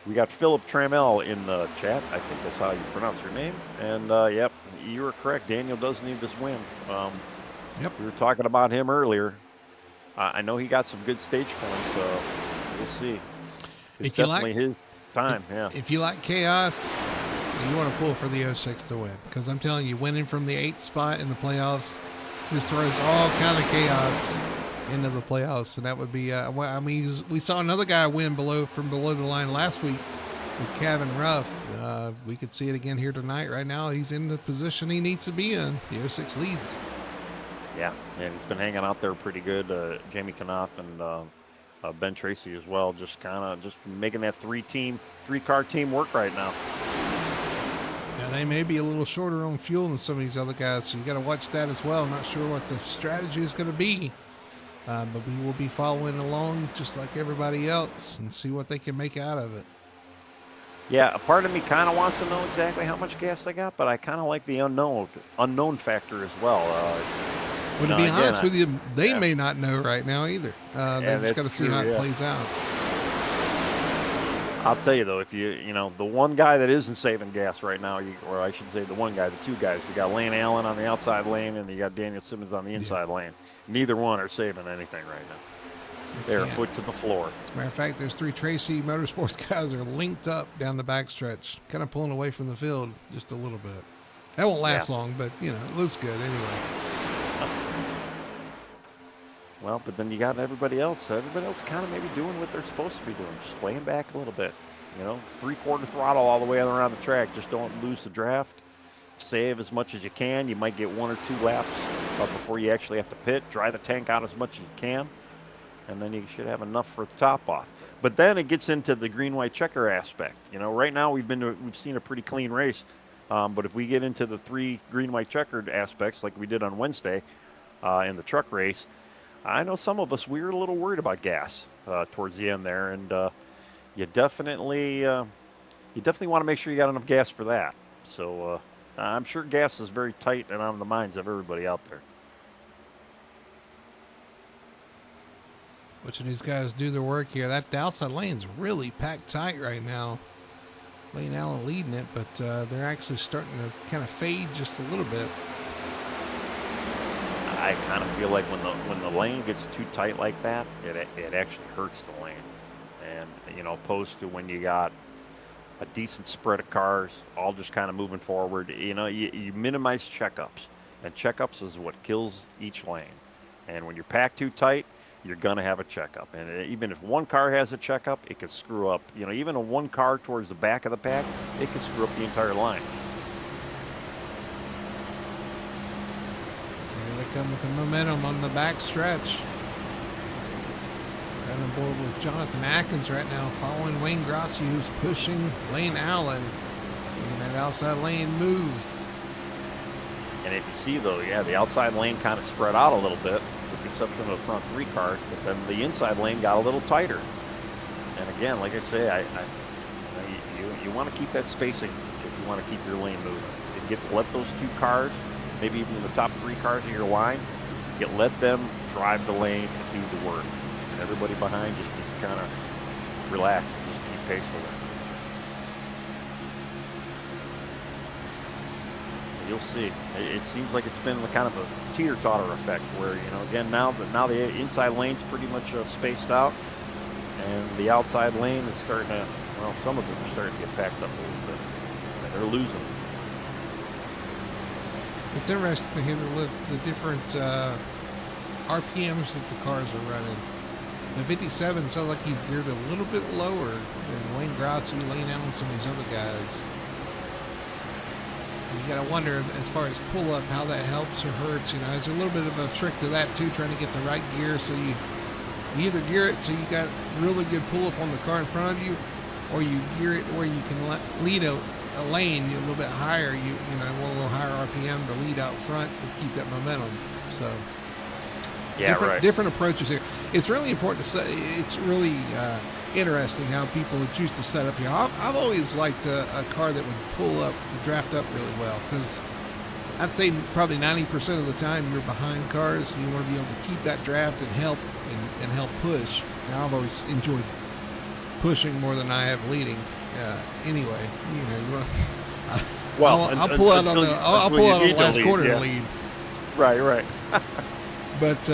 Speaker 2: We got Philip Trammell in the chat. I think that's how you pronounce your name. And, yep, you were correct. Daniel does need this win.
Speaker 1: Yep.
Speaker 2: We were talking about him earlier. I know he got some good stage points. We'll see. It's definitely his time, yeah.
Speaker 1: If you like chaos, you want to pull for the 06 to win. Because I'm telling you, winning from the 8th spot in the playoffs just throws all kind of chaos into the playoffs, and that would be I mean, we saw another guy win from below the line last week with Kevin Ruff. We could see it again here tonight. Right now he's in the position he needs to be in. The 06 leads.
Speaker 2: Yeah, and he's been hanging out there pretty good. Jamie Knopf and Ben Tracy as well, just making that three-car team work right now.
Speaker 1: Now they may be a little shorter on fuel than some of these other guys, so you got to watch that as well. I'm not sure what the strategy is going to be. But we will be following along just like everybody else and see what they can make out of it.
Speaker 2: Yeah, a part of me kind of wants to know exactly how much gas they got, but I kind of like the unknown factor as well.
Speaker 1: Well, to be honest with you, they may not know right now either. They just got to see how it plays out.
Speaker 2: I'll tell you though, if the one guy that isn't saving gas right now, or I should say the two guys, you got Lane Allen on the outside lane and you got Daniel Simmons on the inside lane. Neither one are saving anything right now. They're a foot to the floor.
Speaker 1: As a matter of fact, there's 3 Tracy Motorsports guys are linked up down the backstretch, kind of pulling away from the field just a little bit. That won't last long, but it looks good anyway.
Speaker 2: Well, but then you got everybody else. Everybody else kind of maybe doing what they're supposed to be doing, just laying back a little bit. 3/4 throttle all the way around the track. Just don't lose the draft. Save as much as you can. You might get 1 or 2 laps before you actually have to pit. Dry the tank out as much as you can, and then you should have enough for the top off. But then it gets into the green-white checker aspect. Right now we've seen a pretty clean race, but if we get into the 3 green-white checkered aspects like we did on Wednesday in the truck race, I know some of us, we were a little worried about gas towards the end there, and you definitely want to make sure you got enough gas for that. So I'm sure gas is very tight and on the minds of everybody out there.
Speaker 1: Watching these guys do their work here. That outside lane's really packed tight right now. Lane Allen leading it, but they're actually starting to kind of fade just a little bit.
Speaker 2: I kind of feel like when the lane gets too tight like that, it actually hurts the lane, and opposed to when you got a decent spread of cars, all just kind of moving forward. You minimize checkups, and checkups is what kills each lane. And when you're packed too tight, you're gonna have a checkup. And even if one car has a checkup, it could screw up. Even a one car towards the back of the pack, it could screw up the entire line.
Speaker 1: Here they come with the momentum on the back stretch. Right on board with Jonathan Atkins right now, following Wayne Grossi, who's pushing Lane Allen in that outside lane move.
Speaker 2: And if you see, though, the outside lane kind of spread out a little bit, with the exception of the front three cars, but then the inside lane got a little tighter. And again, like I say, you want to keep that spacing if you want to keep your lane moving. You get to let those two cars, maybe even the top three cars of your line, let them drive the lane and do the work. And everybody behind just needs to kind of relax and just keep pace with it. You'll see. It seems like it's been kind of a teeter-totter effect where, again, now the inside lane's pretty much spaced out, and the outside lane is starting to, some of them are starting to get packed up a little bit, and they're losing.
Speaker 1: It's interesting to hear the different RPMs that the cars are running. The 57 sounds like he's geared a little bit lower than Wayne Grossi, Lane Allen, some of these other guys. You got to wonder, as far as pull-up, how that helps or hurts. Is there a little bit of a trick to that, too, trying to get the right gear so you either gear it so you got really good pull-up on the car in front of you, or you gear it where you can lead a lane a little bit higher, want a little higher RPM to lead out front to keep that momentum. So, different approaches here. It's really important to say, it's really interesting how people choose to set up here. I've always liked a car that would pull up, draft up really well, because I'd say probably 90% of the time you're behind cars, and you want to be able to keep that draft and help push. Now, I've always enjoyed pushing more than I have leading. Anyway, you want to, I'll pull out on the last quarter to lead.
Speaker 2: Right.
Speaker 1: But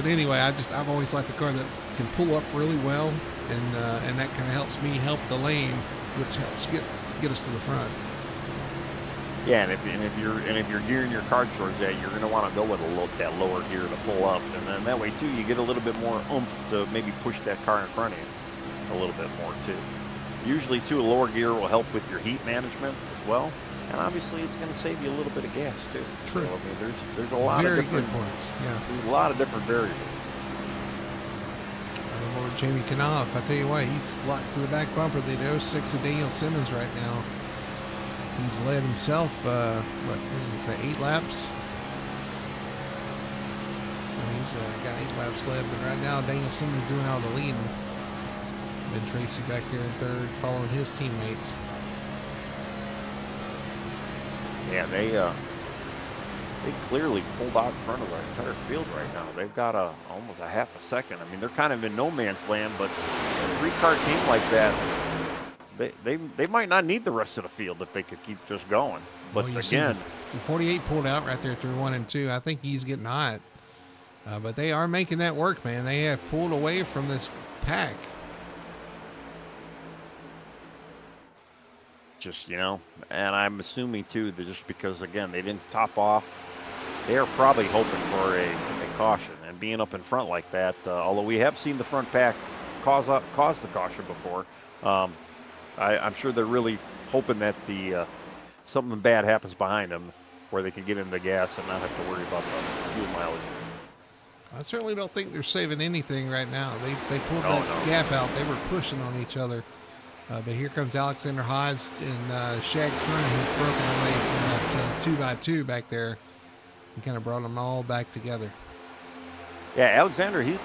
Speaker 1: anyway, I've always liked a car that can pull up really well, and that kind of helps me help the lane, which helps get us to the front.
Speaker 2: Yeah, and if you're gearing your car towards that, you're going to want to go with that lower gear to pull up, and then that way too you get a little bit more oomph to maybe push that car in front of you a little bit more too. Usually too, a lower gear will help with your heat management as well, and obviously it's going to save you a little bit of gas too.
Speaker 1: True.
Speaker 2: So, I mean, there's a lot
Speaker 1: very
Speaker 2: of different
Speaker 1: good points. Yeah.
Speaker 2: There's a lot of different variables.
Speaker 1: Lord Jamie Knopf, I tell you what, he's locked to the back bumper. The 06 of Daniel Simmons right now. He's led himself, 8 laps? So he's got 8 laps led, but right now Daniel Simmons doing all the leading. Ben Tracy back there in third, following his teammates.
Speaker 2: Yeah, they clearly pulled out in front of the entire field right now. They've got almost a half a second. I mean, they're kind of in no man's land, but a 3-car team like that, they might not need the rest of the field if they could keep just going. But again,
Speaker 1: the 48 pulled out right there through 1 and 2. I think he's getting hot, but they are making that work, man. They have pulled away from this pack.
Speaker 2: Just, and I'm assuming too that just because again they didn't top off, they are probably hoping for a caution, and being up in front like that, although we have seen the front pack cause the caution before, I'm sure they're really hoping that something bad happens behind them where they can get in the gas and not have to worry about the fuel mileage.
Speaker 1: I certainly don't think they're saving anything right now. They pulled that gap out. They were pushing on each other. But here comes Alexander Hodge and Shag Kern, who's broken away from that 2x2 back there and kind of brought them all back together.
Speaker 2: Yeah, Alexander, he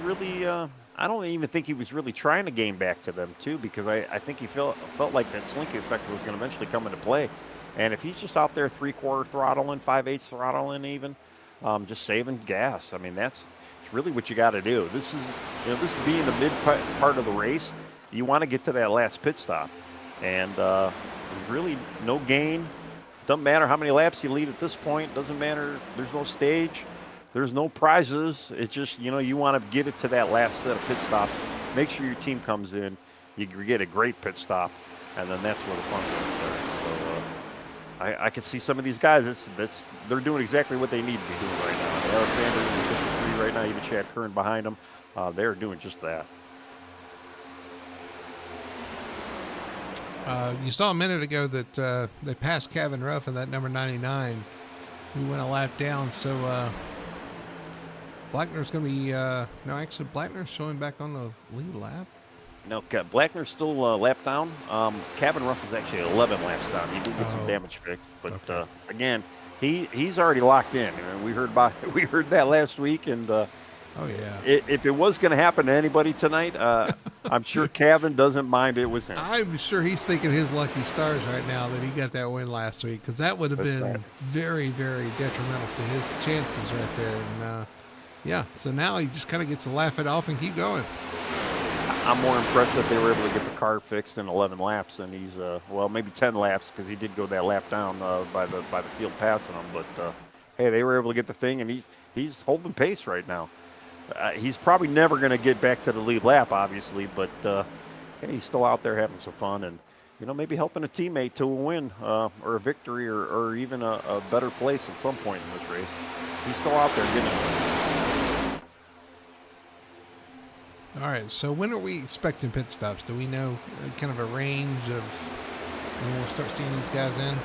Speaker 2: really, I don't even think he was really trying to gain back to them too, because I think he felt like that slinky effect was going to eventually come into play. And if he's just out there 3/4 throttling, 5/8 throttling even, just saving gas, I mean, it's really what you got to do. This is, this being the mid part of the race, you want to get to that last pit stop. and there's really no gain. Doesn't matter how many laps you lead at this point. Doesn't matter. There's no stage. There's no prizes. It's just, you want to get it to that last set of pit stops. Make sure your team comes in. You get a great pit stop, and then that's where the fun goes there. So I can see some of these guys. They're doing exactly what they need to be doing right now. Alexander is 53 right now. Even Chad Kern behind them. They're doing just that.
Speaker 1: You saw a minute ago that they passed Kevin Ruff in that number 99, who went a lap down. So Blackner's going to be no, actually Blackner's showing back on the lead lap.
Speaker 2: No, Blackner's still lap down. Kevin Ruff is actually 11 laps down. He did get some damage fixed, but okay. Again, he's already locked in. I mean, we heard that last week, and oh
Speaker 1: yeah,
Speaker 2: if it was going to happen to anybody tonight, I'm sure Kevin doesn't mind it was him.
Speaker 1: I'm sure he's thinking his lucky stars right now that he got that win last week, because that would have been very, very detrimental to his chances right there. And yeah, so now he just kind of gets to laugh it off and keep going.
Speaker 2: I'm more impressed that they were able to get the car fixed in 11 laps, and he's maybe 10 laps, because he did go that lap down by the field passing him. But hey, they were able to get the thing, and he's holding pace right now. He's probably never going to get back to the lead lap, obviously, but hey, he's still out there having some fun, and maybe helping a teammate to a win or a victory or even a better place at some point in this race. He's still out there getting it.
Speaker 1: All right, so when are we expecting pit stops? Do we know kind of a range of when we'll start seeing these guys in?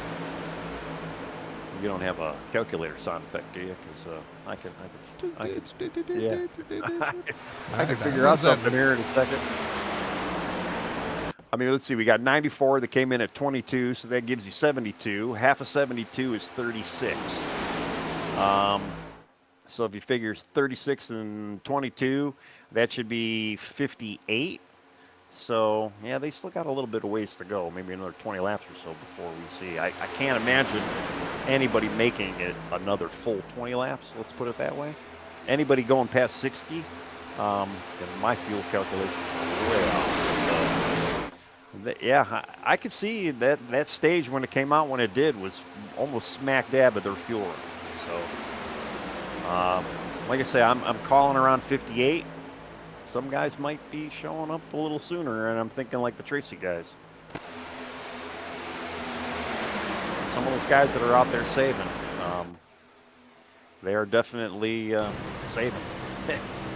Speaker 2: You don't have a calculator sound effect, do you? Because I can figure out something here in a second. I mean, let's see. We got 94 that came in at 22, so that gives you 72. Half of 72 is 36. So if you figure 36 and 22, that should be 58. So, yeah, they still got a little bit of ways to go, maybe another 20 laps or so before we see. I can't imagine anybody making it another full 20 laps, let's put it that way. Anybody going past 60, in my fuel calculation, way off. Yeah, I could see that stage when it came out when it did was almost smack dab of their fuel run. So, like I say, I'm calling around 58. Some guys might be showing up a little sooner, and I'm thinking like the Tracy guys. Some of those guys that are out there saving, they are definitely saving,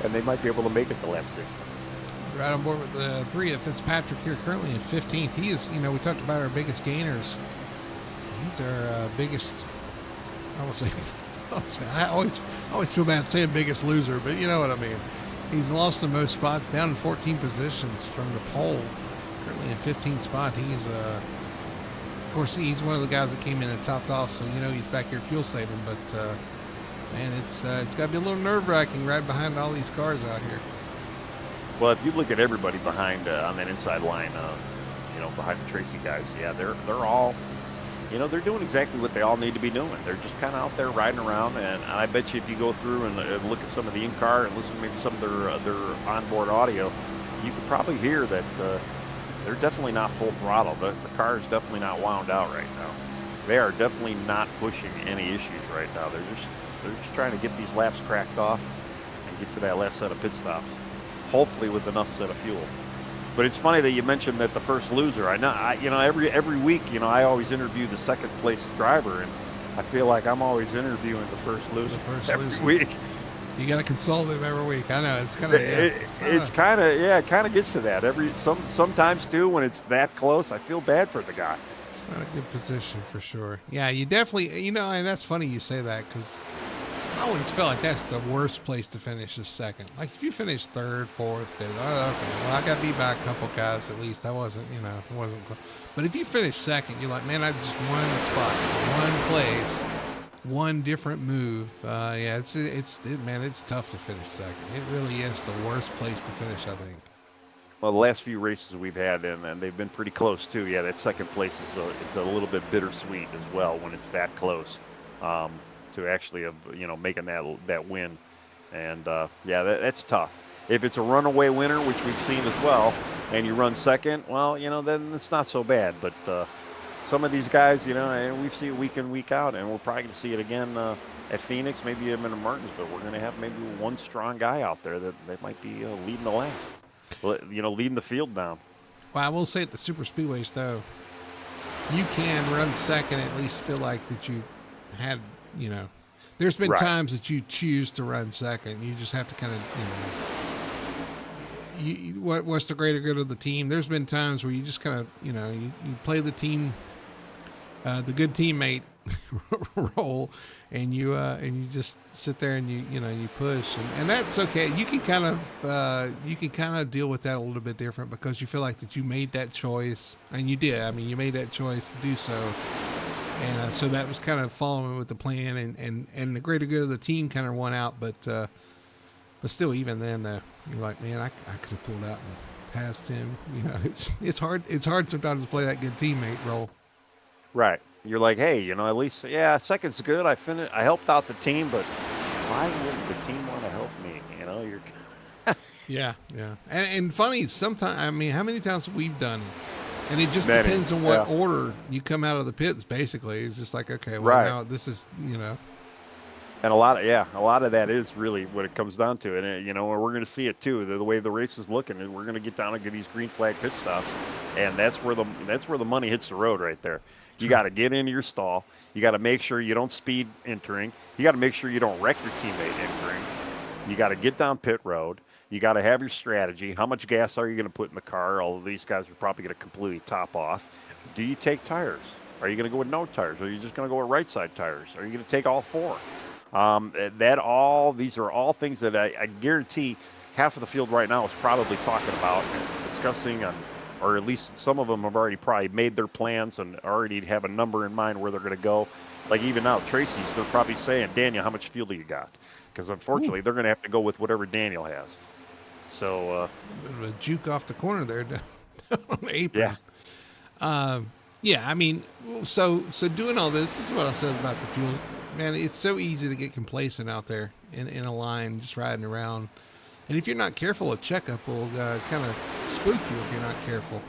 Speaker 2: and they might be able to make it to lap 6.
Speaker 1: Right on board with the 3 of Fitzpatrick here, currently in 15th. He is, we talked about our biggest gainers. He's our biggest, I always feel bad saying biggest loser, but you know what I mean. He's lost the most spots, down in 14 positions from the pole. Currently in 15th spot. He's, of course, he's one of the guys that came in and topped off, so he's back here fuel saving. But man, it's got to be a little nerve-wracking right behind all these cars out here.
Speaker 2: Well, if you look at everybody behind on that inside line, behind the Tracy guys, yeah, they're all. They're doing exactly what they all need to be doing. They're just kind of out there riding around, and I bet you if you go through and look at some of the in-car and listen to maybe some of their onboard audio, you could probably hear that they're definitely not full throttle. The car is definitely not wound out right now. They are definitely not pushing any issues right now. They're just trying to get these laps cracked off and get to that last set of pit stops, hopefully with enough set of fuel. But it's funny that you mentioned that the first loser. I know, every week, I always interview the second place driver, and I feel like I'm always interviewing the first loser every week.
Speaker 1: You got to consult him every week. I know it's kind of.
Speaker 2: It kind of gets to that. Sometimes too when it's that close, I feel bad for the guy.
Speaker 1: It's not a good position for sure. Yeah, you definitely, and that's funny you say that because I always felt like that's the worst place to finish is second. Like if you finish third, fourth, fifth, okay, well I got beat by a couple guys at least. I wasn't, it wasn't close. But if you finish second, you're like, man, I just one spot, one place, one different move. Yeah, it's tough to finish second. It really is the worst place to finish, I think.
Speaker 2: Well, the last few races we've had, and they've been pretty close too. Yeah, that second place is a little bit bittersweet as well when it's that close. To actually, making that win, and that's tough. If it's a runaway winner, which we've seen as well, and you run second, well, then it's not so bad. But some of these guys, and we see it week in, week out, and we're probably going to see it again at Phoenix, maybe even in Martinsville. We're going to have maybe one strong guy out there that might be leading the lane, leading the field down.
Speaker 1: Well, I will say at the super speedways though, you can run second, at least feel like that you had, there's been
Speaker 2: Right.
Speaker 1: times that you choose to run second. You just have to kind of, what's the greater good of the team? There's been times where you just kind of, you play the team, the good teammate role, and you just sit there and you push, and that's okay. You can kind of deal with that a little bit different because you feel like that you made that choice, and you did. I mean, you made that choice to do so, and so that was kind of following with the plan, and the greater good of the team kind of won out, but still, even then, you're like, man, I could have pulled out and passed him. It's hard sometimes to play that good teammate role.
Speaker 2: Right. You're like, hey, at least, yeah, second's good. I helped out the team, but why wouldn't the team want to help me? You're.
Speaker 1: Yeah. And funny, sometimes, I mean, how many times have we done it? And it just
Speaker 2: Many,
Speaker 1: depends on what
Speaker 2: yeah.
Speaker 1: order you come out of the pits, basically. It's just like, okay, well,
Speaker 2: Right.
Speaker 1: now this is,
Speaker 2: And a lot of that is really what it comes down to. And, and we're going to see it too, the way the race is looking. And we're going to get down and get these green flag pit stops. And that's where the money hits the road right there. You got to get into your stall. You got to make sure you don't speed entering. You got to make sure you don't wreck your teammate entering. You got to get down pit road. You got to have your strategy. How much gas are you going to put in the car? All of these guys are probably going to completely top off. Do you take tires? Are you going to go with no tires? Or are you just going to go with right side tires? Are you going to take all four? These are all things that I guarantee half of the field right now is probably talking about and discussing, or at least some of them have already probably made their plans and already have a number in mind where they're going to go. Like even now, Tracy's, they're probably saying, Daniel, how much fuel do you got? Because unfortunately, they're going to have to go with whatever Daniel has. So,
Speaker 1: a juke off the corner there on the apron.
Speaker 2: Yeah.
Speaker 1: Yeah, I mean, so doing all this is what I said about the fuel. Man, it's so easy to get complacent out there in a line, just riding around. And if you're not careful, a checkup will kind of spook you if you're not careful.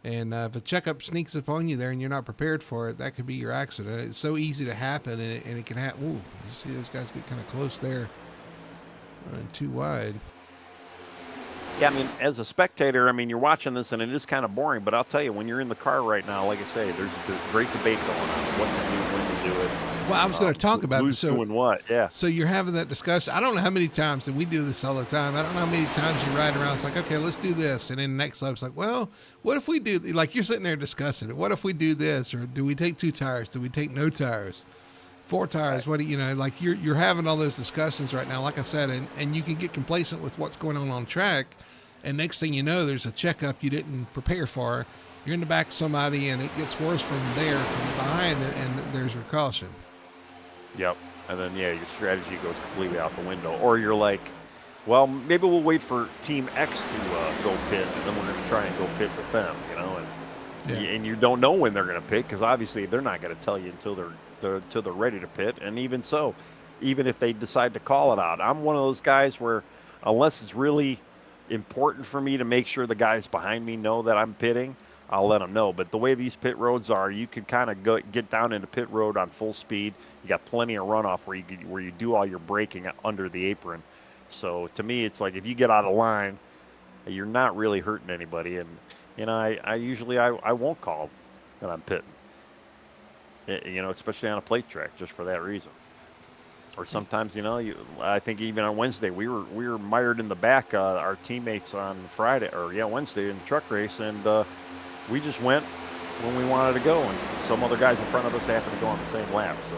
Speaker 1: And if a checkup sneaks up on you there and you're not prepared for it, that could be your accident. It's so easy to happen, and it can happen. Ooh, you see those guys get kind of close there. Running too wide.
Speaker 2: Yeah, I mean, as a spectator, I mean, you're watching this and it is kind of boring, but I'll tell you, when you're in the car right now, like I say, there's great debate going on. What to do, when to do it.
Speaker 1: Well, I was going to talk about
Speaker 2: who's
Speaker 1: this.
Speaker 2: doing what, yeah.
Speaker 1: So you're having that discussion. I don't know how many times, and we do this all the time. I don't know how many times you ride around. It's like, okay, let's do this. And then the next lap, it's like, well, what if we do, like you're sitting there discussing it. What if we do this? Or do we take 2 tires? Do we take no tires? 4 tires? What do like you're having all those discussions right now, like I said, and you can get complacent with what's going on track. And next thing you know, there's a checkup you didn't prepare for. You're in the back of somebody, and it gets worse from there, from behind, and there's your caution.
Speaker 2: Yep. And then, yeah, your strategy goes completely out the window. Or you're like, well, maybe we'll wait for Team X to go pit, and then we're going to try and go pit with them, And you don't know when they're going to pit, because obviously they're not going to tell you until they're ready to pit. And even so, even if they decide to call it out, I'm one of those guys where unless it's really important for me to make sure the guys behind me know that I'm pitting, I'll let them know. But the way these pit roads are, you can kind of get down into pit road on full speed. You got plenty of runoff where you do all your braking under the apron. So to me, it's like if you get out of line, you're not really hurting anybody. And I usually won't call that I'm pitting. Especially on a plate track, just for that reason. Or sometimes, I think even on Wednesday we were mired in the back, our teammates on Wednesday in the truck race, and we just went when we wanted to go, and some other guys in front of us happened to go on the same lap. So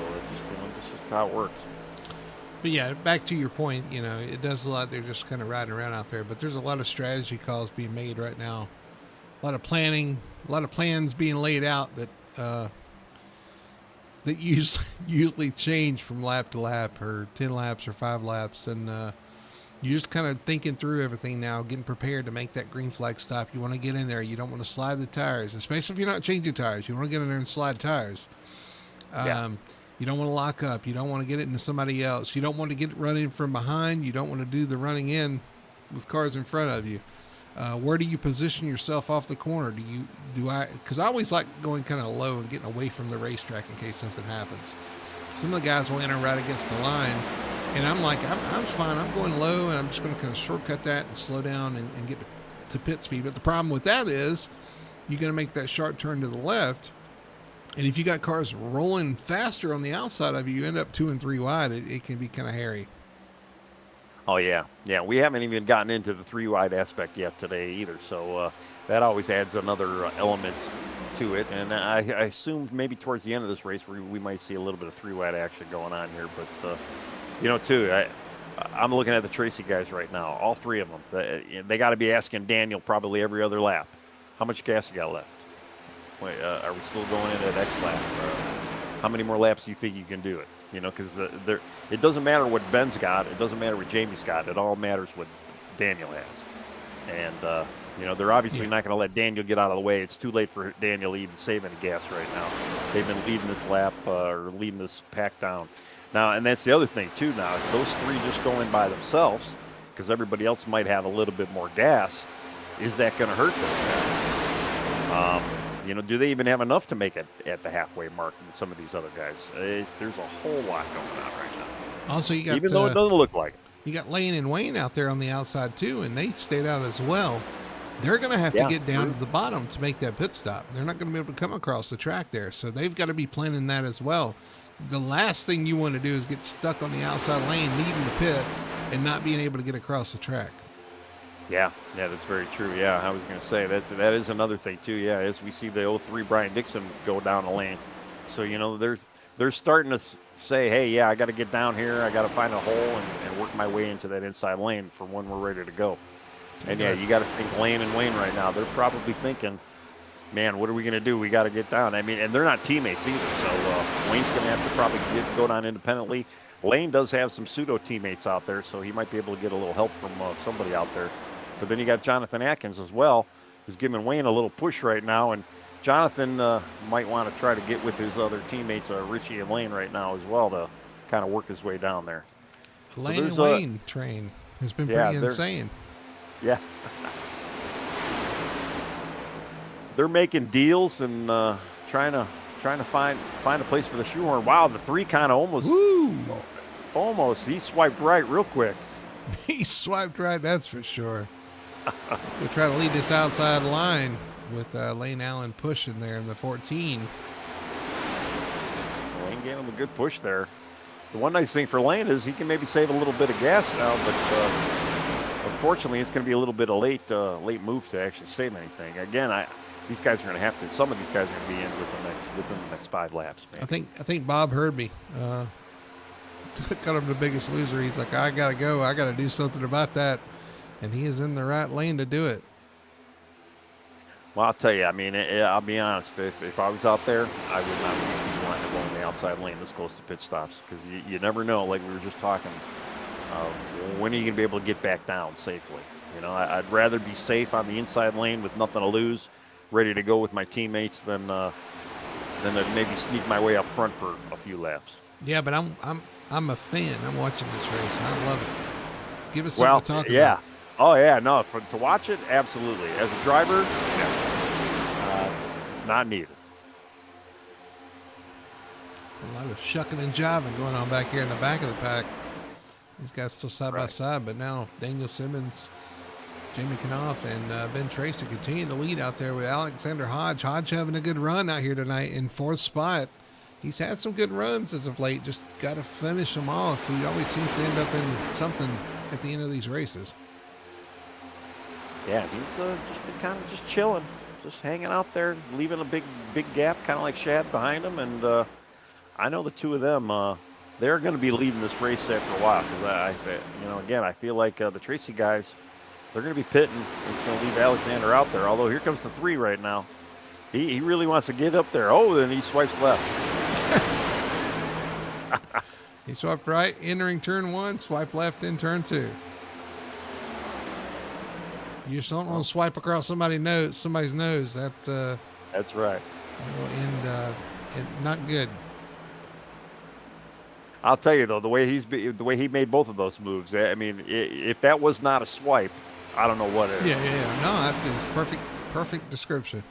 Speaker 2: it's just how it works.
Speaker 1: But yeah, back to your point, it does a lot. They're just kind of riding around out there, but there's a lot of strategy calls being made right now, a lot of planning, a lot of plans being laid out that usually change from lap to lap, or 10 laps or 5 laps. And you're just kind of thinking through everything now, getting prepared to make that green flag stop. You want to get in there. You don't want to slide the tires, especially if you're not changing tires. You want to get in there and slide tires. You don't want to lock up. You don't want to get it into somebody else. You don't want to get running from behind. You don't want to do the running in with cars in front of you. Where do you position yourself off the corner? Because I always like going kind of low and getting away from the racetrack in case something happens. Some of the guys will enter right against the line, and I'm like, I'm fine. I'm going low, and I'm just going to kind of shortcut that and slow down and get to pit speed. But the problem with that is you're going to make that sharp turn to the left, and if you got cars rolling faster on the outside of you, you end up 2 and 3 wide. It can be kind of hairy.
Speaker 2: Oh yeah, we haven't even gotten into the 3 wide aspect yet today either. So that always adds another element to it. And I assumed maybe towards the end of this race we might see a little bit of 3 wide action going on here. But too, I'm looking at the Tracy guys right now. All 3 of them. They got to be asking Daniel probably every other lap, how much gas you got left? Wait, are we still going into that next lap? How many more laps do you think you can do it? Because it doesn't matter what Ben's got. It doesn't matter what Jamie's got. It all matters what Daniel has. And, they're obviously not going to let Daniel get out of the way. It's too late for Daniel to even save any gas right now. They've been leading this lap or leading this pack down. Now, and that's the other thing, too, now. If those 3 just go in by themselves, because everybody else might have a little bit more gas, is that going to hurt those guys? Do they even have enough to make it at the halfway mark in some of these other guys? There's a whole lot going on right now.
Speaker 1: Also, you got
Speaker 2: even though it doesn't look like it.
Speaker 1: You got Lane and Wayne out there on the outside too, and they stayed out as well. They're going to have to get down to the bottom to make that pit stop. They're not going to be able to come across the track there, so they've got to be planning that as well. The last thing you want to do is get stuck on the outside lane, needing the pit, and not being able to get across the track.
Speaker 2: Yeah, that's very true. Yeah, I was going to say that is another thing too. Yeah, as we see the 03 Brian Dixon go down the lane, so they're starting to say, hey, yeah, I got to get down here. I got to find a hole and work my way into that inside lane for when we're ready to go. And yeah, you got to think Lane and Wayne right now. They're probably thinking, man, what are we going to do? We got to get down. I mean, and they're not teammates either. So Wayne's going to have to probably go down independently. Lane does have some pseudo teammates out there, so he might be able to get a little help from somebody out there. But then you got Jonathan Atkins as well, who's giving Wayne a little push right now. And Jonathan might want to try to get with his other teammates, Richie and Lane, right now as well to kind of work his way down there.
Speaker 1: Lane and Wayne train has been pretty insane.
Speaker 2: Yeah. They're making deals and trying to find a place for the shoehorn. Wow, the 3 kind of almost. He swiped right real quick.
Speaker 1: He swiped right, that's for sure. We'll try to lead this outside line with Lane Allen pushing there in the 14.
Speaker 2: Lane gave him a good push there. The one nice thing for Lane is he can maybe save a little bit of gas now, but unfortunately it's going to be a little bit of late move to actually save anything. Again, these guys are going to have to. Some of these guys are going to be in within the next 5 laps. Maybe.
Speaker 1: I think Bob heard me. Cut him the biggest loser. He's like, I gotta go. I gotta do something about that, and he is in the right lane to do it.
Speaker 2: Well, I'll tell you. I mean, I'll be honest. If I was out there, I would not be wanting to go in the outside lane this close to pit stops because you never know. Like we were just talking, when are you gonna be able to get back down safely? I'd rather be safe on the inside lane with nothing to lose, ready to go with my teammates than to maybe sneak my way up front for a few laps.
Speaker 1: Yeah, but I'm a fan. I'm watching this race. I love it. Give us something to talk about.
Speaker 2: Oh, yeah. No, to watch it, absolutely. As a driver, it's not needed.
Speaker 1: A lot of shucking and jiving going on back here in the back of the pack. These guys still side by side, but now Daniel Simmons, Jamie Knopf, and Ben Tracy continue to lead out there with Alexander Hodge. Hodge having a good run out here tonight in 4th spot. He's had some good runs as of late. Just got to finish them off. He always seems to end up in something at the end of these races.
Speaker 2: Yeah, he's just been kind of just chilling, just hanging out there, leaving a big gap, kind of like Shad behind him. And I know the 2 of them, they're going to be leading this race after a while. Because again, I feel like the Tracy guys, they're going to be pitting. It's going to leave Alexander out there. Although here comes the 3 right now. He really wants to get up there. Oh, then he swipes left.
Speaker 1: He swiped right, entering turn 1, swipe left in turn 2. You just don't want to swipe across somebody's nose. That's
Speaker 2: right.
Speaker 1: And not good.
Speaker 2: I'll tell you though, the way he made both of those moves. I mean, if that was not a swipe, I don't know what it is.
Speaker 1: Yeah. No, that's perfect description.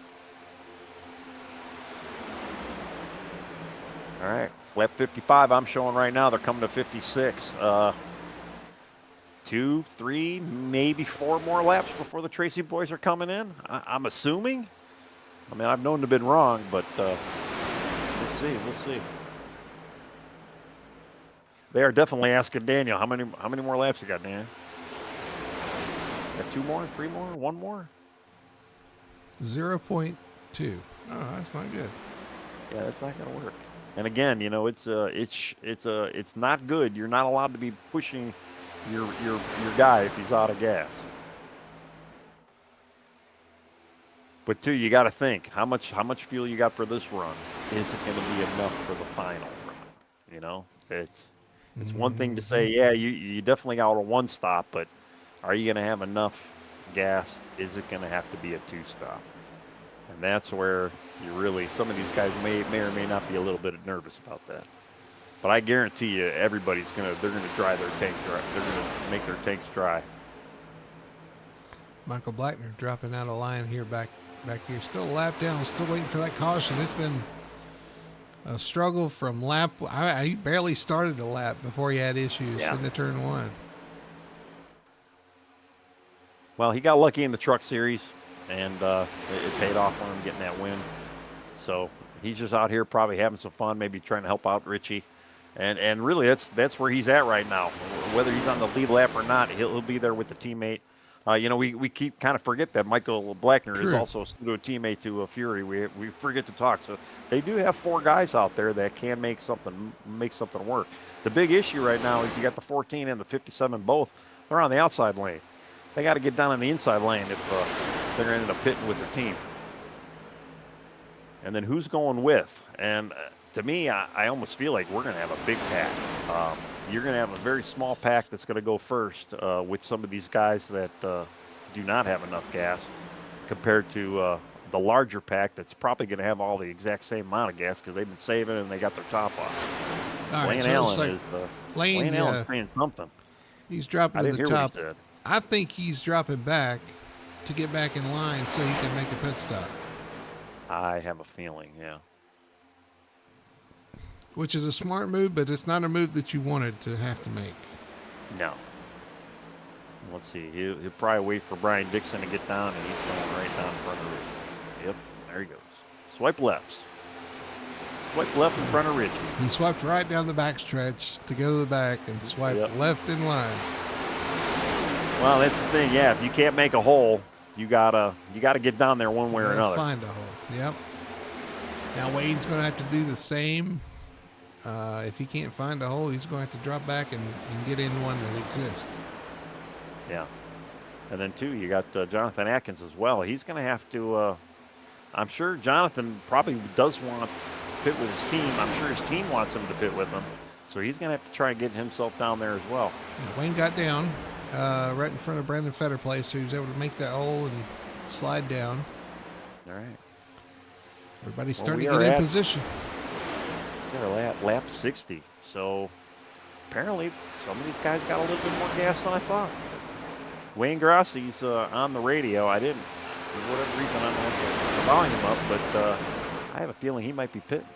Speaker 2: All right, lap 55. I'm showing right now. They're coming to 56. 2, 3, maybe 4 more laps before the Tracy boys are coming in. I'm assuming. I mean, I've known to been wrong, but we'll see. We'll see. They are definitely asking Daniel, how many more laps you got, Dan? Got 2 more, 3 more, 1 more?
Speaker 1: 0.2. Oh, that's not good.
Speaker 2: Yeah, that's not going to work. And again, you know, it's not good. You're not allowed to be pushing your guy if he's out of gas. But two, you got to think how much fuel you got for this run. Is it going to be enough for the final run? You know, it's one thing to say, yeah, you definitely got a 1 stop, but are you going to have enough gas? Is it going to have to be a 2 stop? And that's where some of these guys may or may not be a little bit nervous about that. But I guarantee you, they're going to dry their tank dry. They're going to make their tanks dry.
Speaker 1: Michael Blackner dropping out of line here back here. Still a lap down, still waiting for that caution. It's been a struggle from lap. He barely started the lap before he had issues into turn 1.
Speaker 2: Well, he got lucky in the Truck Series, and it paid off for him getting that win. So he's just out here probably having some fun, maybe trying to help out Richie. And really, that's where he's at right now. Whether he's on the lead lap or not, he'll be there with the teammate. You know, we keep kind of forget that Michael Blackner is also a pseudo teammate to Fury. We forget to talk. So they do have 4 guys out there that can make something work. The big issue right now is you got the 14 and the 57 both. They're on the outside lane. They got to get down on the inside lane if they're going to end up pitting with their team. And then who's going with? And to me, I almost feel like we're going to have a big pack. You're going to have a very small pack that's going to go first with some of these guys that do not have enough gas compared to the larger pack that's probably going to have all the exact same amount of gas because they've been saving and they got their top off.
Speaker 1: All right,
Speaker 2: Lane
Speaker 1: so
Speaker 2: Allen
Speaker 1: Lane
Speaker 2: Allen's saying something.
Speaker 1: He's dropping to the top.
Speaker 2: What he said.
Speaker 1: I think he's dropping back to get back in line so he can make a pit stop.
Speaker 2: I have a feeling, yeah.
Speaker 1: Which is a smart move, but it's not a move that you wanted to have to make.
Speaker 2: No. Let's see. He'll probably wait for Brian Dixon to get down, and he's going right down in front of Richie. Yep, there he goes. Swipe lefts. Swipe left in front of Richie.
Speaker 1: He swiped right down the backstretch to go to the back and swipe left in line.
Speaker 2: Well, that's the thing. Yeah, if you can't make a hole, you gotta get down there one way or another.
Speaker 1: Find a hole. Yep. Now Wayne's going to have to do the same. If he can't find a hole, he's going to have to drop back and get in one that exists.
Speaker 2: Yeah. And then, too, you got Jonathan Atkins as well. He's going to have to I'm sure Jonathan probably does want to pit with his team. I'm sure his team wants him to pit with him. So he's going to have to try and get himself down there as well.
Speaker 1: Yeah, Wayne got down right in front of Brandon Fetterplace, so he was able to make that hole and slide down.
Speaker 2: All right.
Speaker 1: Everybody's starting to get in position.
Speaker 2: We're at lap 60. So apparently some of these guys got a little bit more gas than I thought. Wayne Grassi's on the radio. I didn't, for whatever reason, I don't have the volume up, but I have a feeling he might be pitting.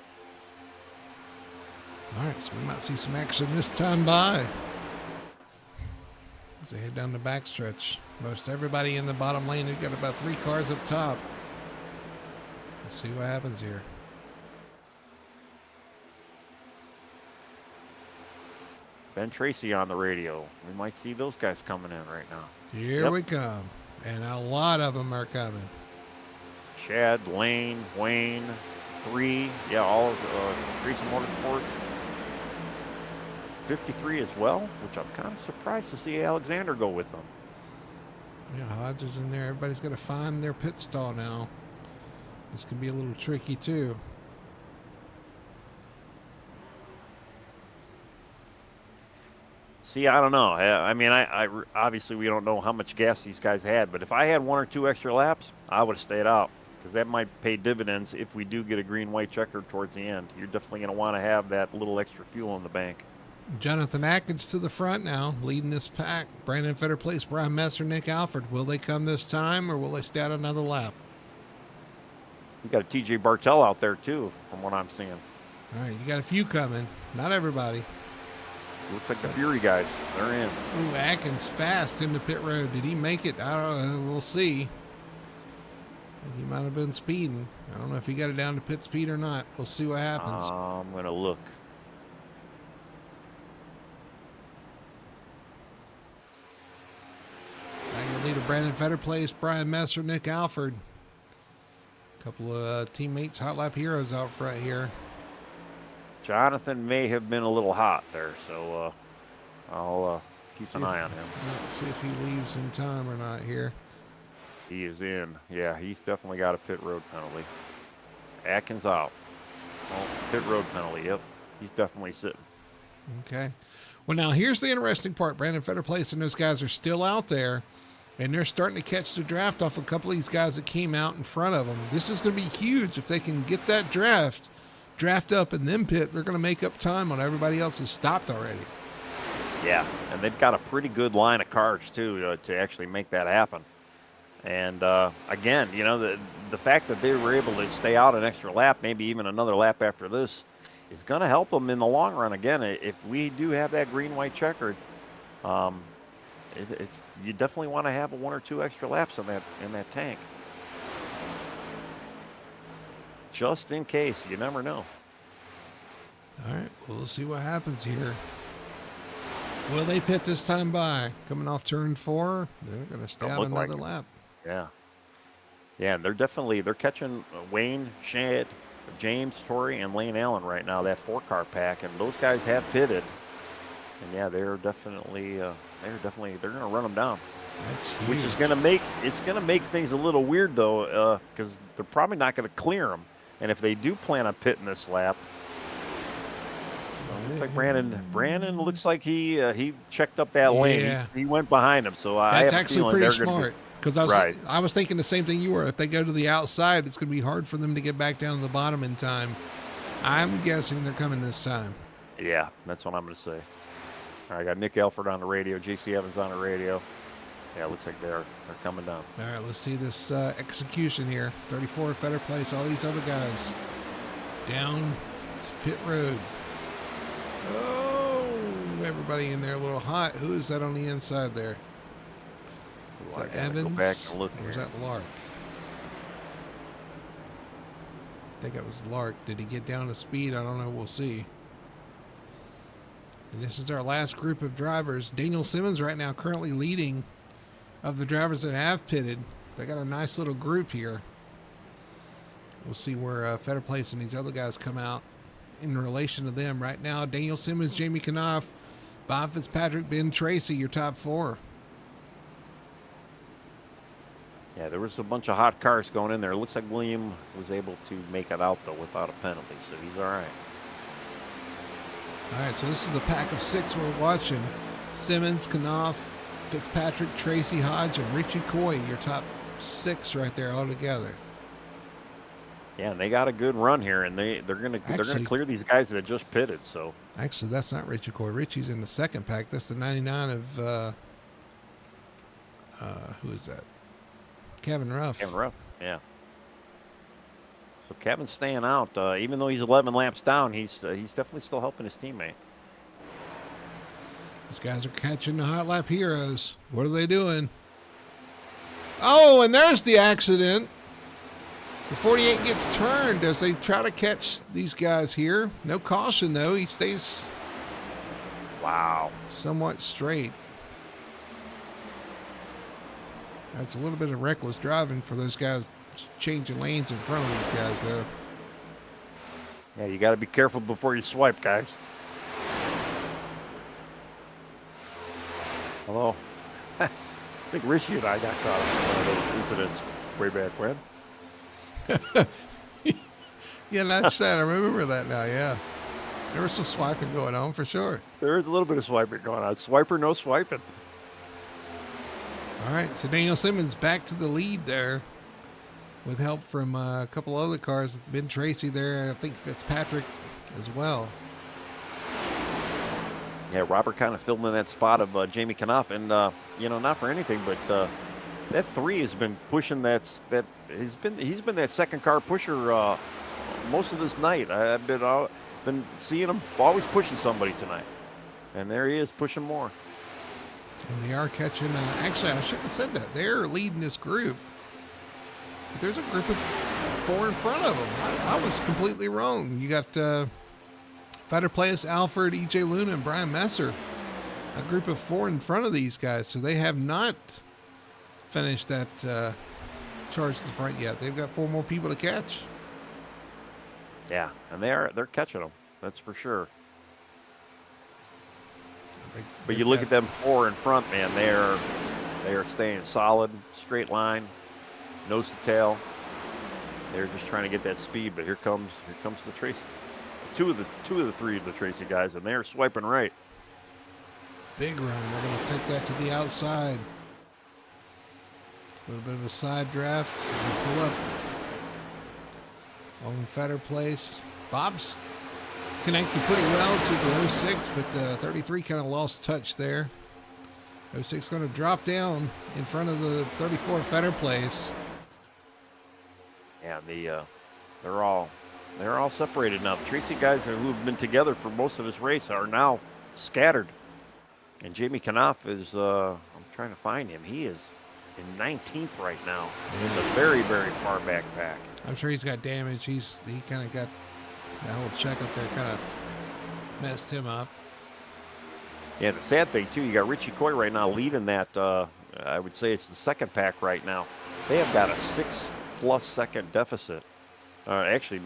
Speaker 1: All right, so we might see some action this time by. As they head down the backstretch. Most everybody in the bottom lane, they've got about 3 cars up top. Let's see what happens here.
Speaker 2: Ben Tracy on the radio. We might see those guys coming in right now.
Speaker 1: Here we come. And a lot of them are coming.
Speaker 2: Chad, Lane, Wayne, 3. Yeah, all of Tracy Motorsports. 53 as well, which I'm kind of surprised to see Alexander go with them.
Speaker 1: Yeah, Hodge is in there. Everybody's got to find their pit stall now. This can be a little tricky, too.
Speaker 2: See, I don't know. I mean, I obviously we don't know how much gas these guys had, but if I had 1 or 2 extra laps, I would have stayed out because that might pay dividends if we do get a green-white checker towards the end. You're definitely going to want to have that little extra fuel in the bank.
Speaker 1: Jonathan Atkins to the front now, leading this pack. Brandon Fetterplace, Brian Messer, Nick Alford. Will they come this time, or will they stay out another lap?
Speaker 2: You got a TJ Bartell out there too, from what I'm seeing.
Speaker 1: All right, you got a few coming. Not everybody.
Speaker 2: Looks like the Fury guys. They're in.
Speaker 1: Ooh, Atkins fast into pit road. Did he make it? I don't know. We'll see. He might have been speeding. I don't know if he got it down to pit speed or not. We'll see what happens.
Speaker 2: I'm going to look.
Speaker 1: Now your leader, Brandon Fetterplace, Brian Messer, Nick Alford. A couple of teammates, hot lap heroes out front here.
Speaker 2: Jonathan may have been a little hot there, so I'll keep an eye on him.
Speaker 1: Let's see if he leaves in time or not here.
Speaker 2: He is in. Yeah, he's definitely got a pit road penalty. Atkins out. Oh, pit road penalty. Yep, he's definitely sitting.
Speaker 1: Okay. Well, now here's the interesting part. Brandon Fetterplace and those guys are still out there, and they're starting to catch the draft off a couple of these guys that came out in front of them. This is going to be huge. If they can get that draft up and then pit, they're going to make up time on everybody else who's stopped already.
Speaker 2: Yeah, and they've got a pretty good line of cars, too, to actually make that happen. And, again, you know, the fact that they were able to stay out an extra lap, maybe even another lap after this, is going to help them in the long run. Again, if we do have that green-white checkered, you definitely want to have one or two extra laps in that tank. Just in case. You never know.
Speaker 1: All right, well, we'll see what happens here. Will they pit this time by? Coming off turn 4, they're going to stay out another lap.
Speaker 2: Yeah. Yeah, and they're catching Wayne, Shad, James, Torrey, and Lane Allen right now, that 4-car pack, and those guys have pitted. And yeah, they're definitely they're going to run them down.
Speaker 1: That's huge.
Speaker 2: Which is going to make things a little weird though, because they're probably not going to clear them. And if they do plan on pitting this lap, looks like Brandon looks like he checked up that lane.
Speaker 1: Yeah.
Speaker 2: He went behind him, so
Speaker 1: that's
Speaker 2: I have
Speaker 1: actually
Speaker 2: a
Speaker 1: pretty
Speaker 2: feeling
Speaker 1: smart. Because I was thinking the same thing you were. If they go to the outside, it's going to be hard for them to get back down to the bottom in time. I'm guessing they're coming this time.
Speaker 2: Yeah, that's what I'm going to say. All right, I got Nick Alford on the radio, JC Evans on the radio. Yeah, it looks like they're coming down.
Speaker 1: All right, let's see this execution here. 34 Fetterplace, all these other guys down to pit road. Oh, everybody in there a little hot. Who is that on the inside there? Is that Evans?
Speaker 2: Go back and look
Speaker 1: or is that Lark? I think it was Lark. Did he get down to speed? I don't know. We'll see. And this is our last group of drivers. Daniel Simmons right now currently leading of the drivers that have pitted. They got a nice little group here. We'll see where Fetterplace and these other guys come out in relation to them. Right now, Daniel Simmons, Jamie Knopf, Bob Fitzpatrick, Ben Tracy, your top 4.
Speaker 2: Yeah, there was a bunch of hot cars going in there. It looks like William was able to make it out, though, without a penalty, so he's all right.
Speaker 1: All right, so this is a pack of 6 we're watching. Simmons, Knopf, Fitzpatrick, Tracy, Hodge, and Richie Coy, your top 6 right there all together.
Speaker 2: Yeah, and they got a good run here, and they're gonna clear these guys that just pitted. So
Speaker 1: actually, that's not Richie Coy. Richie's in the second pack. That's the 99 of who is that? Kevin Ruff.
Speaker 2: Kevin Ruff, yeah. So Kevin's staying out, even though he's 11 laps down. He's definitely still helping his teammate.
Speaker 1: These guys are catching the hot lap heroes. What are they doing? Oh, and there's the accident. The 48 gets turned as they try to catch these guys here. No caution, though. He stays somewhat straight. That's a little bit of reckless driving for those guys changing lanes in front of these guys, though.
Speaker 2: Yeah, you got to be careful before you swipe, guys. Hello. I think Rishi and I got caught up in one of those incidents way back when.
Speaker 1: Yeah, that's that. I remember that now, yeah. There was some swiping going on for sure.
Speaker 2: There is a little bit of swiping going on. Swiper, no swiping.
Speaker 1: All right, so Daniel Simmons back to the lead there with help from a couple other cars. Ben Tracy there, I think Fitzpatrick as well.
Speaker 2: Yeah, Robert kind of filled in that spot of Jamie Knopf, and not for anything, but that 3 has been pushing that he's been that second car pusher most of this night. I've been seeing him always pushing somebody tonight, and there he is pushing more.
Speaker 1: And they are catching. Actually, I shouldn't have said that. They're leading this group. But there's a group of 4 in front of them. I was completely wrong. You got Fighter Place, Alfred, EJ Luna, and Brian Messer. A group of 4 in front of these guys. So they have not finished that charge to the front yet. They've got 4 more people to catch.
Speaker 2: Yeah, and they're catching them. That's for sure. But you look at them 4 in front, man. They are staying solid, straight line, nose to tail. They're just trying to get that speed. But here comes the Tracy. Two of the 3 of the Tracy guys, and they're swiping right.
Speaker 1: Big run. They're going to take that to the outside. A little bit of a side draft. Pull up. On Fetter Place. Bob's connected pretty well to the 06, but 33 kind of lost touch there. 06 going to drop down in front of the 34 Fetter Place.
Speaker 2: Yeah, they're all separated now. The Tracy guys who have been together for most of this race are now scattered. And Jamie Knopf is, I'm trying to find him. He is in 19th right now in the very, very far back pack.
Speaker 1: I'm sure he's got damage. He kind of got that whole check up there kind of messed him up.
Speaker 2: Yeah, the sad thing, too, you got Richie Coy right now leading that. I would say it's the second pack right now. They have got a 6+ second deficit. Actually,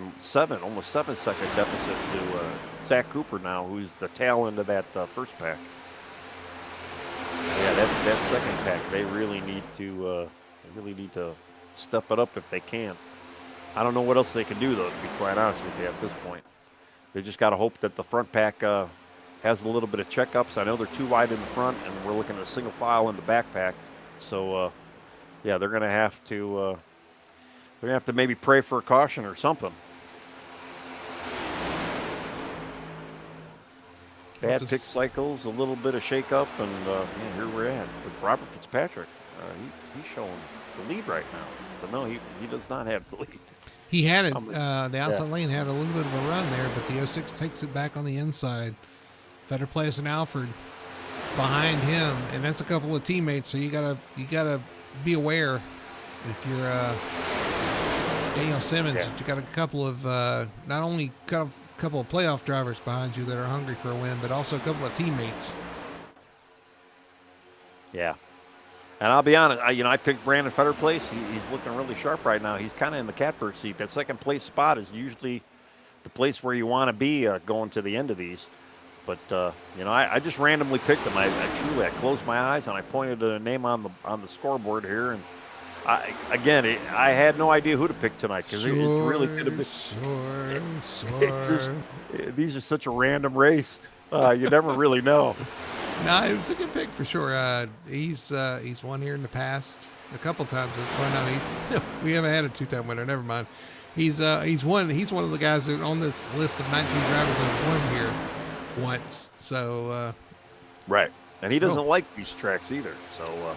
Speaker 2: almost 7 second deficit to Zach Cooper now, who's the tail end of that first pack. Yeah, that second pack, they really need to step it up if they can. I don't know what else they can do, though, to be quite honest with you at this point. They just got to hope that the front pack has a little bit of checkups. I know they're too wide in the front, and we're looking at a single file in the back pack. So, yeah, they're going to have to maybe pray for a caution or something. Bad pick cycles, a little bit of shake-up, and here we're at. But Robert Fitzpatrick, he's showing the lead right now. But no, he does not have the lead.
Speaker 1: He had it. The outside lane had a little bit of a run there, but the 06 takes it back on the inside. Fetter Place and Alfred behind him, and that's a couple of teammates. So you gotta be aware if you're Daniel Simmons.
Speaker 2: Yeah.
Speaker 1: You got a couple of not only a couple of playoff drivers behind you that are hungry for a win, but also a couple of teammates.
Speaker 2: Yeah. And I'll be honest, I picked Brandon Fetter Place. He's looking really sharp right now. He's kind of in the catbird seat. That second place spot is usually the place where you want to be going to the end of these. But I just randomly picked him. I closed my eyes and I pointed to a name on the scoreboard here, and I had no idea who to pick tonight because it's really could have been. These are such a random race. You never really know.
Speaker 1: No, it was a good pick for sure. He's won here in the past a couple times. We haven't had a 2-time winner. Never mind. He's one of the guys that on this list of 19 drivers that have won here once. So
Speaker 2: right, and he doesn't like these tracks either. So,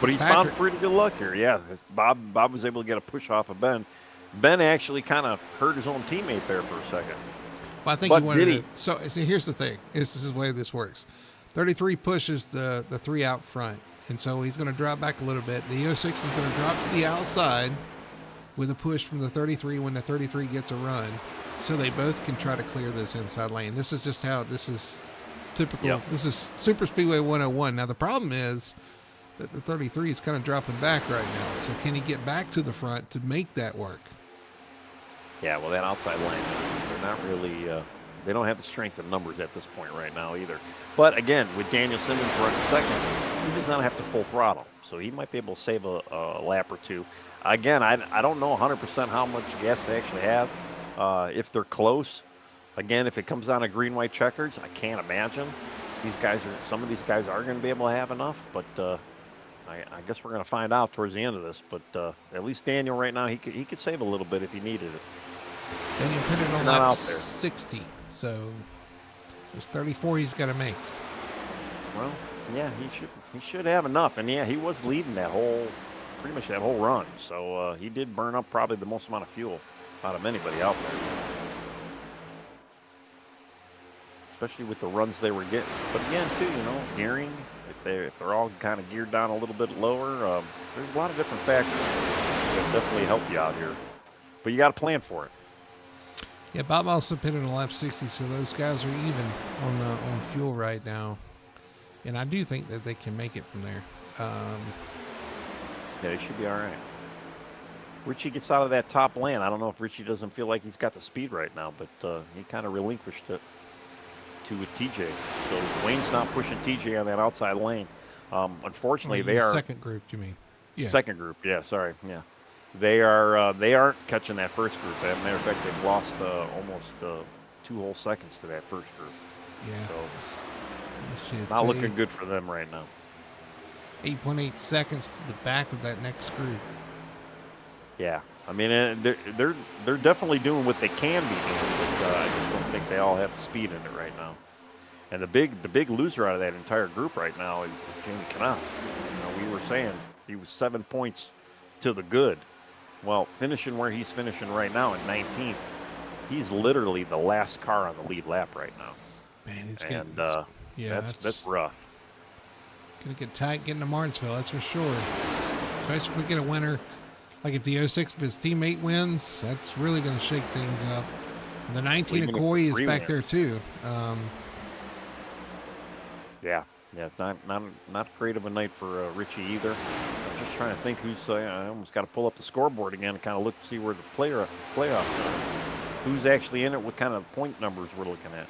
Speaker 2: but he's
Speaker 1: Patrick.
Speaker 2: found pretty good luck here. Yeah, Bob was able to get a push off of Ben. Ben actually kind of hurt his own teammate there for a second.
Speaker 1: Well, I think he wanted to. So here's the thing. This is the way this works. 33 pushes the 3 out front, and so he's going to drop back a little bit. The 06 is going to drop to the outside with a push from the 33 when the 33 gets a run, so they both can try to clear this inside lane. This is just how this is typical. Yep. This is Super Speedway 101. Now, the problem is that the 33 is kind of dropping back right now, so can he get back to the front to make that work?
Speaker 2: Yeah, well, that outside lane, they're not really they don't have the strength of numbers at this point right now either. But again, with Daniel Simmons running second, he does not have to full throttle, so he might be able to save a lap or two. Again, I don't know 100% how much gas they actually have. If they're close, again, if it comes down to green-white checkers, I can't imagine. Some of these guys are going to be able to have enough, but I guess we're going to find out towards the end of this. But at least Daniel right now, he could save a little bit if he needed it.
Speaker 1: Daniel put it on lap 60, so There's 34 he's got to make.
Speaker 2: Well, yeah, he should have enough, and yeah, he was leading pretty much that whole run. So he did burn up probably the most amount of fuel out of anybody out there, especially with the runs they were getting. But again, too, gearing, if they're all kind of geared down a little bit lower, there's a lot of different factors that definitely help you out here. But you got to plan for it.
Speaker 1: Yeah, Bob also pitted on lap 60, so those guys are even on fuel right now. And I do think that they can make it from there.
Speaker 2: Yeah, they should be all right. Richie gets out of that top lane. I don't know if Richie doesn't feel like he's got the speed right now, but he kind of relinquished it to TJ. So Wayne's not pushing TJ on that outside lane. Unfortunately, they are
Speaker 1: second group. You mean?
Speaker 2: Yeah. Second group. Yeah. Sorry. Yeah. They aren't catching that first group. As a matter of fact, they've lost almost 2 whole seconds to that first group.
Speaker 1: Yeah.
Speaker 2: So not looking good for them right now.
Speaker 1: 8.8 seconds to the back of that next group.
Speaker 2: Yeah, I mean they're definitely doing what they can be doing, but I just don't think they all have the speed in it right now. And the big loser out of that entire group right now is Jamie Knopf. We were saying he was 7 points to the good. Well, finishing where he's finishing right now in 19th, he's literally the last car on the lead lap right now.
Speaker 1: Man,
Speaker 2: that's rough.
Speaker 1: Gonna get tight getting to Martinsville, that's for sure. Especially if we get a winner. Like if the 06 of his teammate wins, that's really gonna shake things up. And the 19 of Coy is back there too.
Speaker 2: Yeah, not great of a night for Richie either. I'm just trying to think I almost got to pull up the scoreboard again and kind of look to see where the playoffs are. Who's actually in it? What kind of point numbers we're looking at?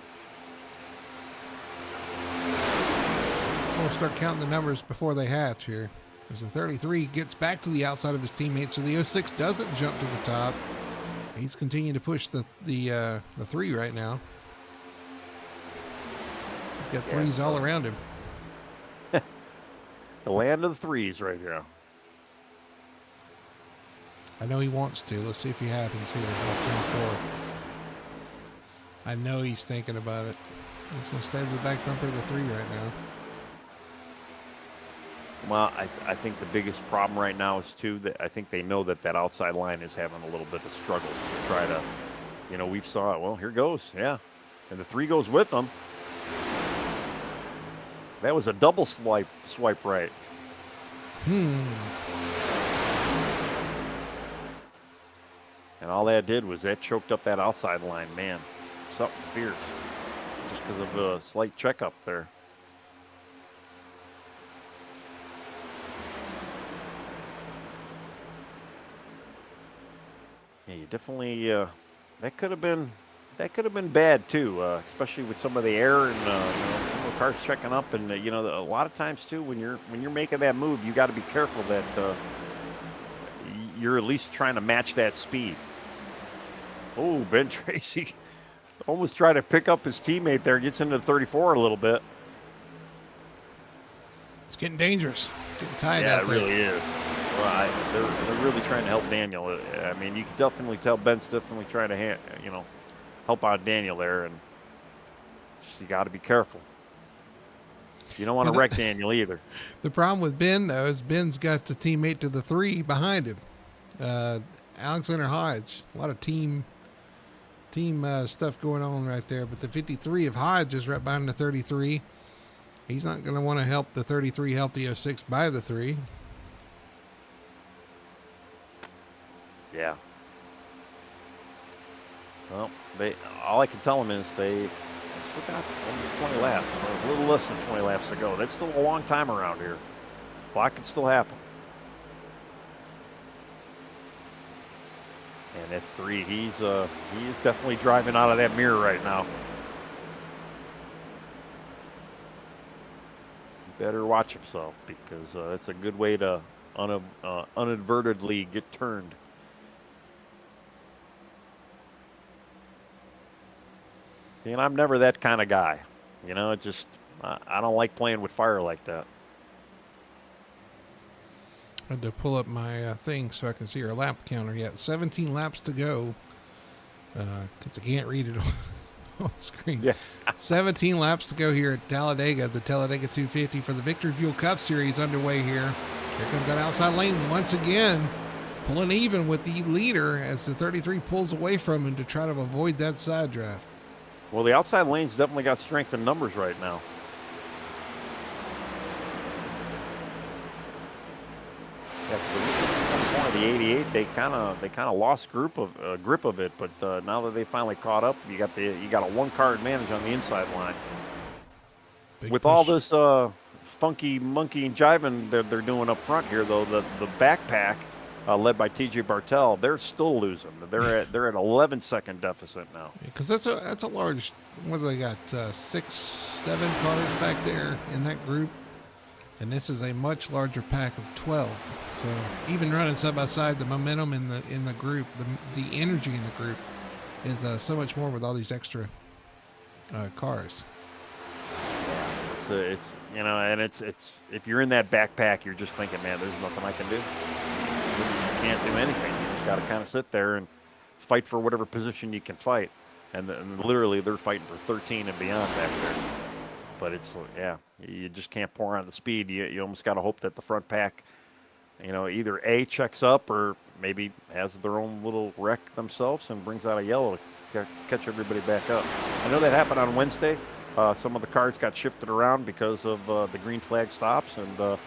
Speaker 1: We'll start counting the numbers before they hatch here. As the 33 gets back to the outside of his teammates, so the 06 doesn't jump to the top. He's continuing to push the 3 right now. He's got threes all around him.
Speaker 2: The land of the threes right here.
Speaker 1: I know he wants to. Let's see if he happens here. Off turn 4. I know he's thinking about it. He's going to stay to the back bumper of the 3 right now.
Speaker 2: Well, I think the biggest problem right now is, too, that I think they know that outside line is having a little bit of struggle to try to, we've saw it. Well, here goes, yeah. And the 3 goes with them. That was a double swipe right. And all that did was that choked up that outside line. Man, something fierce. Just because of a slight checkup there. Yeah, you definitely that could have been bad too, especially with some of the air and some of the cars checking up, and a lot of times too when you're making that move, you got to be careful that you're at least trying to match that speed. Oh, Ben Tracy almost tried to pick up his teammate there, gets into the 34 a little bit.
Speaker 1: It's getting dangerous, getting tight
Speaker 2: out
Speaker 1: there.
Speaker 2: Yeah, it really is. Well, they're really trying to help Daniel. I mean, you can definitely tell Ben's definitely trying to help out Daniel there, and just, you got to be careful. You don't want to wreck Daniel either.
Speaker 1: The problem with Ben, though, is Ben's got the teammate to the 3 behind him, Alexander Hodge. A lot of team stuff going on right there, but the 53 of Hodge is right behind the 33. He's not going to want to help the 33 help the 06 by the 3.
Speaker 2: Yeah. Well, all I can tell them is they still got almost 20 laps, or a little less than 20 laps to go. That's still a long time around here. A lot can still happen. And F3, he is definitely driving out of that mirror right now. He better watch himself, because that's a good way to inadvertently get turned. And I'm never that kind of guy. It just, I don't like playing with fire like that.
Speaker 1: I had to pull up my thing so I can see our lap counter yet. 17 laps to go. Because I can't read it on screen.
Speaker 2: Yeah.
Speaker 1: 17 laps to go here at Talladega, the Talladega 250 for the Victory Fuel Cup Series underway here. Here comes that outside lane once again, pulling even with the leader as the 33 pulls away from him to try to avoid that side draft.
Speaker 2: Well, the outside lane's definitely got strength in numbers right now. Yeah, the 88, they kind of lost grip of it, but now that they finally caught up, you got a one-car advantage on the inside line.
Speaker 1: Big
Speaker 2: With
Speaker 1: push.
Speaker 2: all this funky monkey and jiving that they're doing up front here, though, the backpack led by TJ Bartel, they're still losing. They're at 11-second deficit now.
Speaker 1: Because that's a large. What do they got? 6, 7 cars back there in that group, and this is a much larger pack of 12. So even running side by side, the momentum in the group, the energy in the group is so much more with all these extra cars.
Speaker 2: It's and it's if you're in that backpack, you're just thinking, man, there's nothing I can do. You can't do anything. You just got to kind of sit there and fight for whatever position you can fight. And literally, they're fighting for 13 and beyond back there. But it's, you just can't pour on the speed. You almost got to hope that the front pack, either A, checks up or maybe has their own little wreck themselves and brings out a yellow to catch everybody back up. I know that happened on Wednesday. Some of the cars got shifted around because of the green flag stops, and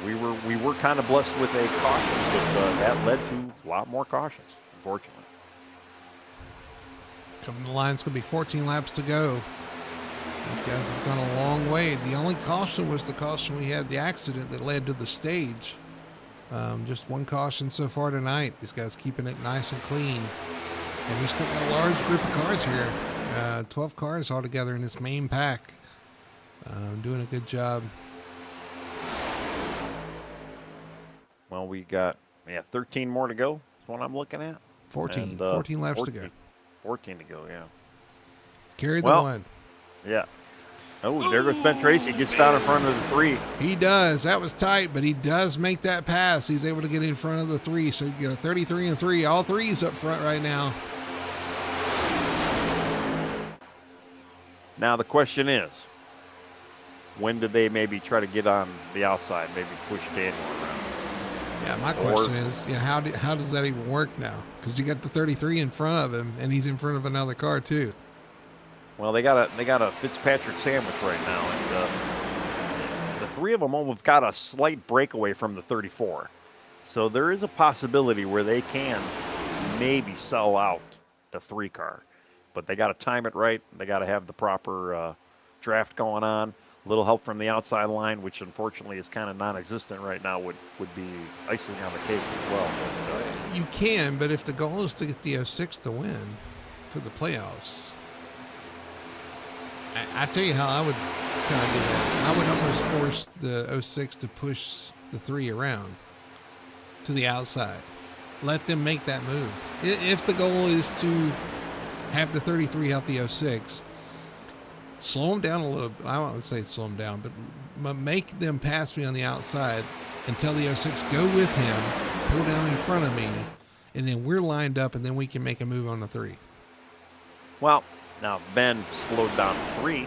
Speaker 2: we were kind of blessed with a caution, but that led to a lot more cautions, unfortunately.
Speaker 1: Coming to the line, it's going to be 14 laps to go. These guys have gone a long way. The only caution was the caution we had, the accident that led to the stage. Just one caution so far tonight. These guys keeping it nice and clean. And we still got a large group of cars here. 12 cars altogether in this main pack. Doing a good job.
Speaker 2: Well, we got 13 more to go. That's what I'm looking at.
Speaker 1: 14 laps
Speaker 2: 14,
Speaker 1: to go.
Speaker 2: 14 to go, yeah.
Speaker 1: Carry the one.
Speaker 2: Yeah. Oh, there goes Ben Tracy. Gets down in front of the 3.
Speaker 1: He does. That was tight, but he does make that pass. He's able to get in front of the 3. So you got 33 and 3. All 3's up front right now.
Speaker 2: Now the question is, when do they maybe try to get on the outside, maybe push Daniel around?
Speaker 1: Yeah, my question is, how does that even work now? Because you got the 33 in front of him, and he's in front of another car too.
Speaker 2: Well, they got a Fitzpatrick sandwich right now, and the 3 of them almost got a slight breakaway from the 34. So there is a possibility where they can maybe sell out the 3 car, but they got to time it right. They got to have the proper draft going on. A little help from the outside line, which unfortunately is kind of non-existent right now, would be icing on the cake as well. But,
Speaker 1: you can, but if the goal is to get the 06 to win for the playoffs, I tell you how I would kind of do that. I would almost force the 06 to push the 3 around to the outside. Let them make that move. If the goal is to have the 33 help the 06, slow them down a little bit. I don't want to say slow them down, but make them pass me on the outside and tell the 06, go with him, pull down in front of me, and then we're lined up, and then we can make a move on the 3.
Speaker 2: well, now Ben slowed down to 3.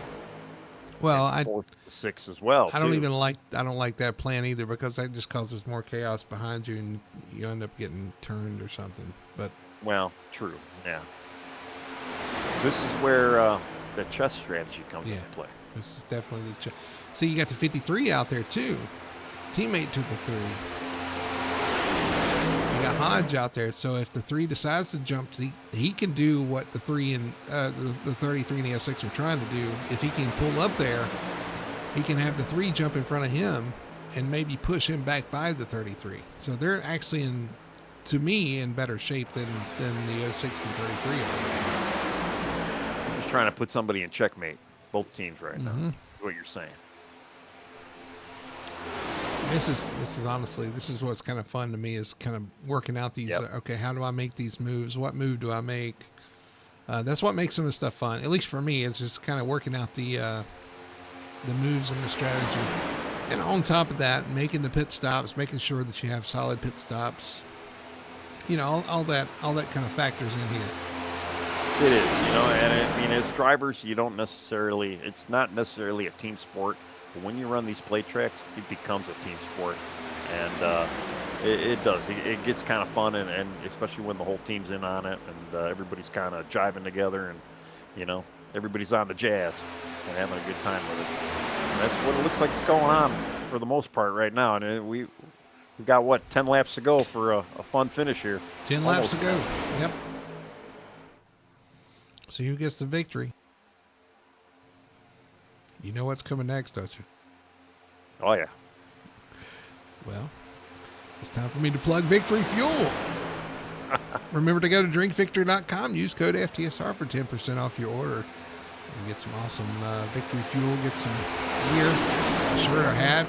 Speaker 1: Well,
Speaker 2: I 6 as well.
Speaker 1: I don't like that plan either, because that just causes more chaos behind you, and you end up getting turned or something. But
Speaker 2: true, yeah. This is where the chess strategy comes into play.
Speaker 1: This is definitely the chess. See, you got the 53 out there too, teammate to the 3. You got Hodge out there, so if the 3 decides to jump, he can do what the 3 and the 33 and the 06 are trying to do. If he can pull up there, he can have the 3 jump in front of him and maybe push him back by the 33. So they're actually to me, in better shape than the 06 and 33 are.
Speaker 2: Just trying to put somebody in checkmate, both teams right now. Is what you're saying.
Speaker 1: This is honestly, this is what's kind of fun to me, is kind of working out these. Okay, how do I make these moves? What move do I make? That's what makes some of the stuff fun. At least for me, it's just kind of working out the moves and the strategy. And on top of that, making the pit stops, making sure that you have solid pit stops. All that kind of factors in here.
Speaker 2: It is, and I mean, as drivers, you don't necessarily, it's not necessarily a team sport, but when you run these plate tracks, it becomes a team sport. And it does. It gets kind of fun, and especially when the whole team's in on it, and everybody's kind of jiving together, and, everybody's on the jazz and having a good time with it. And that's what it looks like is going on for the most part right now. And we've got, 10 laps to go for a fun finish here.
Speaker 1: 10 laps to go. Yep. So who gets the victory? You know what's coming next, don't you?
Speaker 2: Oh, yeah.
Speaker 1: Well, it's time for me to plug Victory Fuel. Remember to go to drinkvictory.com. Use code FTSR for 10% off your order. You get some awesome Victory Fuel. Get some gear, shirt or hat.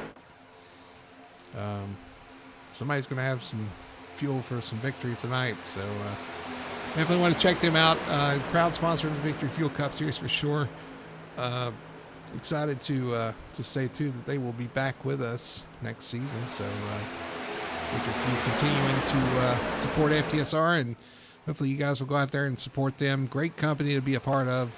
Speaker 1: Somebody's going to have some fuel for some victory tonight. So definitely want to check them out. Proud sponsor of the Victory Fuel Cup Series for sure. Excited to say too that they will be back with us next season. So Victory Fuel continuing to support FTSR, and hopefully you guys will go out there and support them. Great company to be a part of.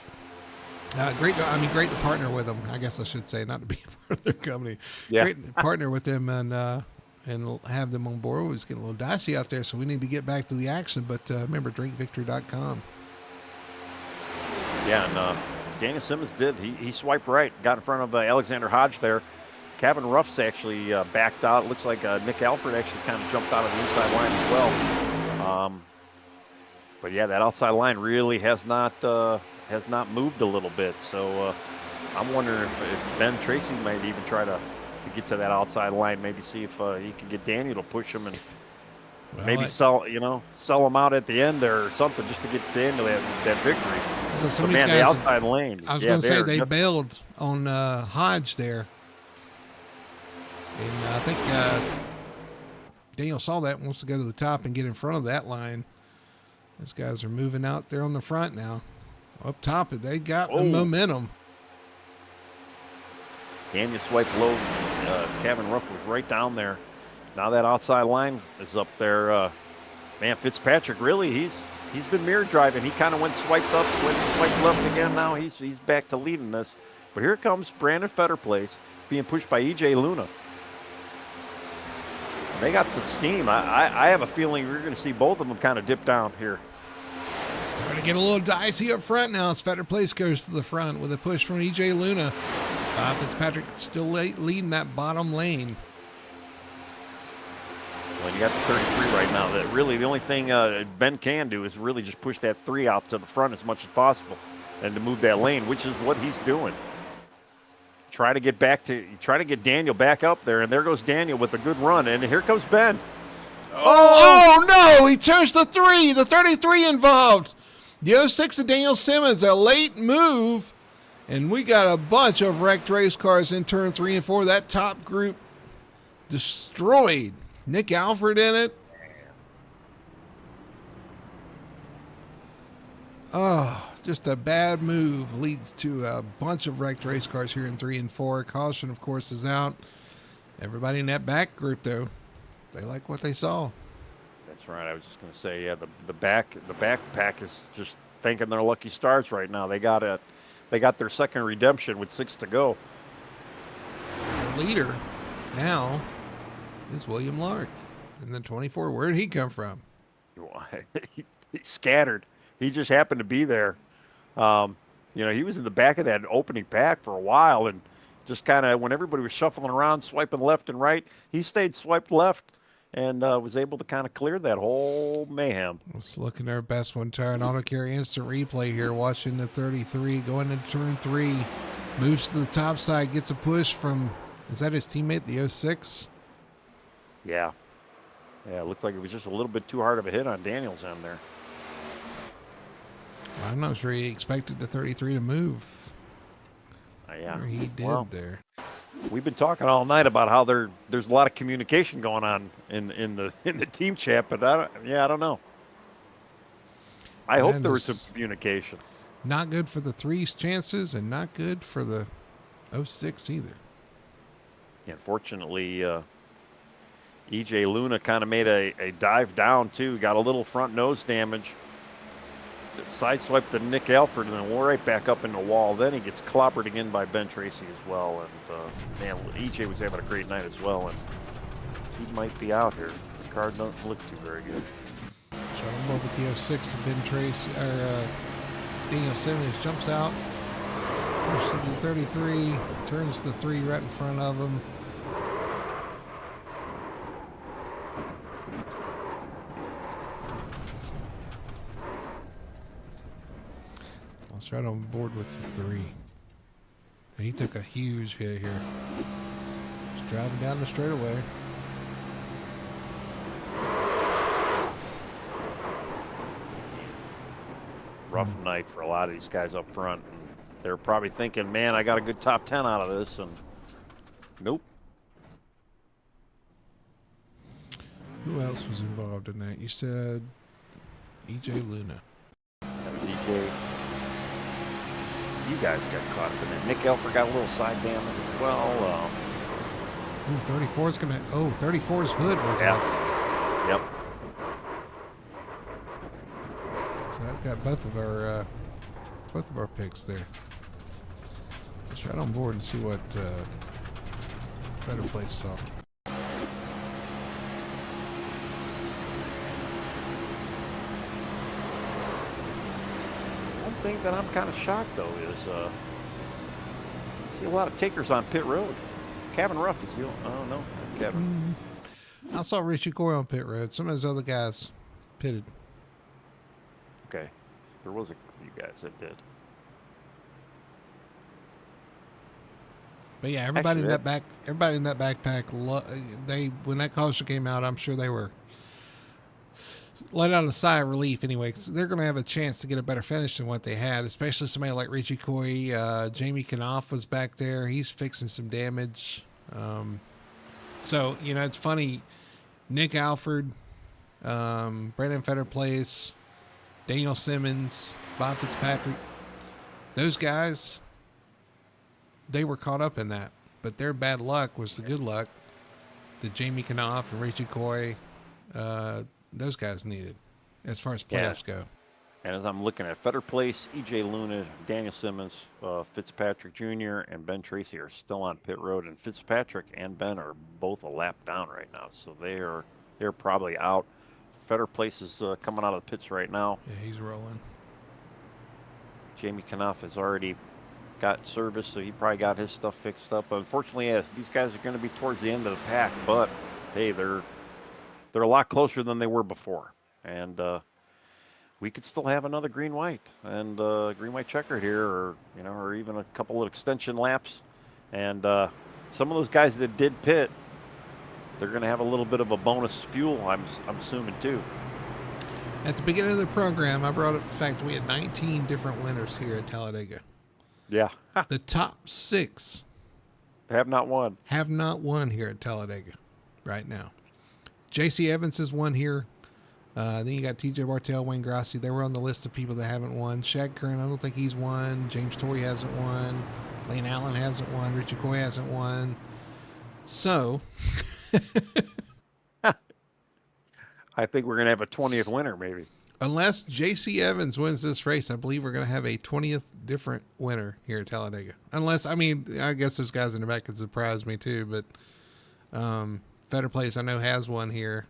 Speaker 1: Great to partner with them. I guess I should say, not to be a part of their company. Yeah. Great to partner with them and have them on board. It's getting a little dicey out there, so we need to get back to the action. But remember, drinkvictory.com.
Speaker 2: Yeah, and Daniel Simmons did. He swiped right, got in front of Alexander Hodge there. Kevin Ruff's actually backed out. It looks like Nick Alford actually kind of jumped out of the inside line as well. But yeah, that outside line really has not moved a little bit. So I'm wondering if Ben Tracy might even try to get to that outside line. Maybe see if he can get Daniel to push him and maybe sell him out at the end there or something just to get Daniel that victory.
Speaker 1: So
Speaker 2: the outside lane.
Speaker 1: I was going to say they bailed on Hodge there. And I think Daniel saw that and wants to go to the top and get in front of that line. Those guys are moving out there on the front now. Up top, they got the momentum.
Speaker 2: Daniel swiped low. Kevin Ruff was right down there. Now that outside line is up there. Fitzpatrick, really, he's been mirror driving. He kind of went swiped up, went swiped left again. Now he's back to leading this. But here comes Brandon Fetterplace being pushed by E.J. Luna. They got some steam. I have a feeling we're going to see both of them kind of dip down here.
Speaker 1: They're going to get a little dicey up front now as Fetterplace goes to the front with a push from E.J. Luna. Fitzpatrick still leading that bottom lane.
Speaker 2: Well, you got the 33 right now. That really the only thing Ben can do is really just push that 3 out to the front as much as possible and to move that lane, which is what he's doing. Try to get Daniel back up there, and there goes Daniel with a good run, and here comes Ben.
Speaker 1: Oh no, he turns the 3, the 33 involved. The 06 of Daniel Simmons, a late move, and we got a bunch of wrecked race cars in turn 3 and 4. That top group destroyed. Nick Alford in it. Oh, just a bad move leads to a bunch of wrecked race cars here in 3 and 4. Caution, of course, is out. Everybody in that back group, though, they like what they saw.
Speaker 2: That's right. I was just going to say, yeah, the back pack is just thanking their lucky stars right now. They got their second redemption with 6 to go.
Speaker 1: The leader now is William Lark in the 24. Where did he come from?
Speaker 2: He scattered. He just happened to be there. He was in the back of that opening pack for a while, and just kind of when everybody was shuffling around, swiping left and right, he stayed swiped left and was able to kind of clear that whole mayhem.
Speaker 1: Let's look at our best one tire and auto carry instant replay here. Watching the 33 going into turn 3, moves to the top side, gets a push from, is that his teammate, the 06?
Speaker 2: Yeah. Yeah, it looked like it was just a little bit too hard of a hit on Daniel's end there.
Speaker 1: I'm not sure he expected the 33 to move.
Speaker 2: Yeah,
Speaker 1: he did there.
Speaker 2: We've been talking all night about how there's a lot of communication going on in the team chat, but I don't know. I hope there was some communication.
Speaker 1: Not good for the 3's chances, and not good for the 06 either.
Speaker 2: Yeah, unfortunately, E.J. Luna kind of made a dive down too. Got a little front nose damage. sideswiped to Nick Alford and then right back up in the wall. Then he gets clobbered again by Ben Tracy as well. And man, EJ was having a great night as well. And he might be out here. The car doesn't look too very good.
Speaker 1: Shuttle over the 06 and Ben Tracy, or Daniel Simmons jumps out, pushes to the 33, turns the 3 right in front of him. Let's right on board with the 3. And he took a huge hit here. He's driving down the straightaway.
Speaker 2: Rough night for a lot of these guys up front. And they're probably thinking, man, I got a good top 10 out of this. And nope.
Speaker 1: Who else was involved in that? You said EJ Luna.
Speaker 2: That was EJ. You guys got caught up in it. Nick Alford got a little side damage as well.
Speaker 1: 34's gonna. 34's hood was up.
Speaker 2: Yep.
Speaker 1: So that got both of our picks there. Let's right on board and see what Better Place saw.
Speaker 2: One thing that I'm kind of shocked though is see a lot of takers on pit road. Kevin Ruff is the only, oh no, Kevin.
Speaker 1: I saw Richie Coy on pit road. Some of those other guys pitted.
Speaker 2: Okay, there was a few guys that did.
Speaker 1: But yeah, everybody in that backpack, when that caution came out, I'm sure they were let out a sigh of relief anyway, 'cause they're going to have a chance to get a better finish than what they had, especially somebody like Richie Coy. Jamie Knopf was back there. He's fixing some damage. So, it's funny. Nick Alford, Brandon Fetterplace, Daniel Simmons, Bob Fitzpatrick, those guys, they were caught up in that. But their bad luck was the good luck that Jamie Knopf and Richie Coy, those guys needed as far as playoffs go.
Speaker 2: And as I'm looking at Fetter Place, EJ Luna, Daniel Simmons, Fitzpatrick Jr., and Ben Tracy are still on pit road, and Fitzpatrick and Ben are both a lap down right now, so they're probably out. Fetter Place is coming out of the pits right now.
Speaker 1: Yeah, he's rolling.
Speaker 2: Jamie Knopf has already got service, so he probably got his stuff fixed up. Unfortunately, yes, these guys are going to be towards the end of the pack, but hey, they're a lot closer than they were before, and we could still have another green-white and green-white checkered here, or even a couple of extension laps. And some of those guys that did pit, they're going to have a little bit of a bonus fuel, I'm assuming, too.
Speaker 1: At the beginning of the program, I brought up the fact that we had 19 different winners here at Talladega.
Speaker 2: Yeah.
Speaker 1: The top 6
Speaker 2: have not won
Speaker 1: here at Talladega right now. J.C. Evans has won here. Then you got T.J. Bartel, Wayne Grassi. They were on the list of people that haven't won. Shag Curran, I don't think he's won. James Torrey hasn't won. Lane Allen hasn't won. Richie Coy hasn't won. So,
Speaker 2: I think we're going to have a 20th winner, maybe.
Speaker 1: Unless J.C. Evans wins this race, I believe we're going to have a 20th different winner here at Talladega. Unless, I guess those guys in the back could surprise me too, but Fetter Place I know has one here.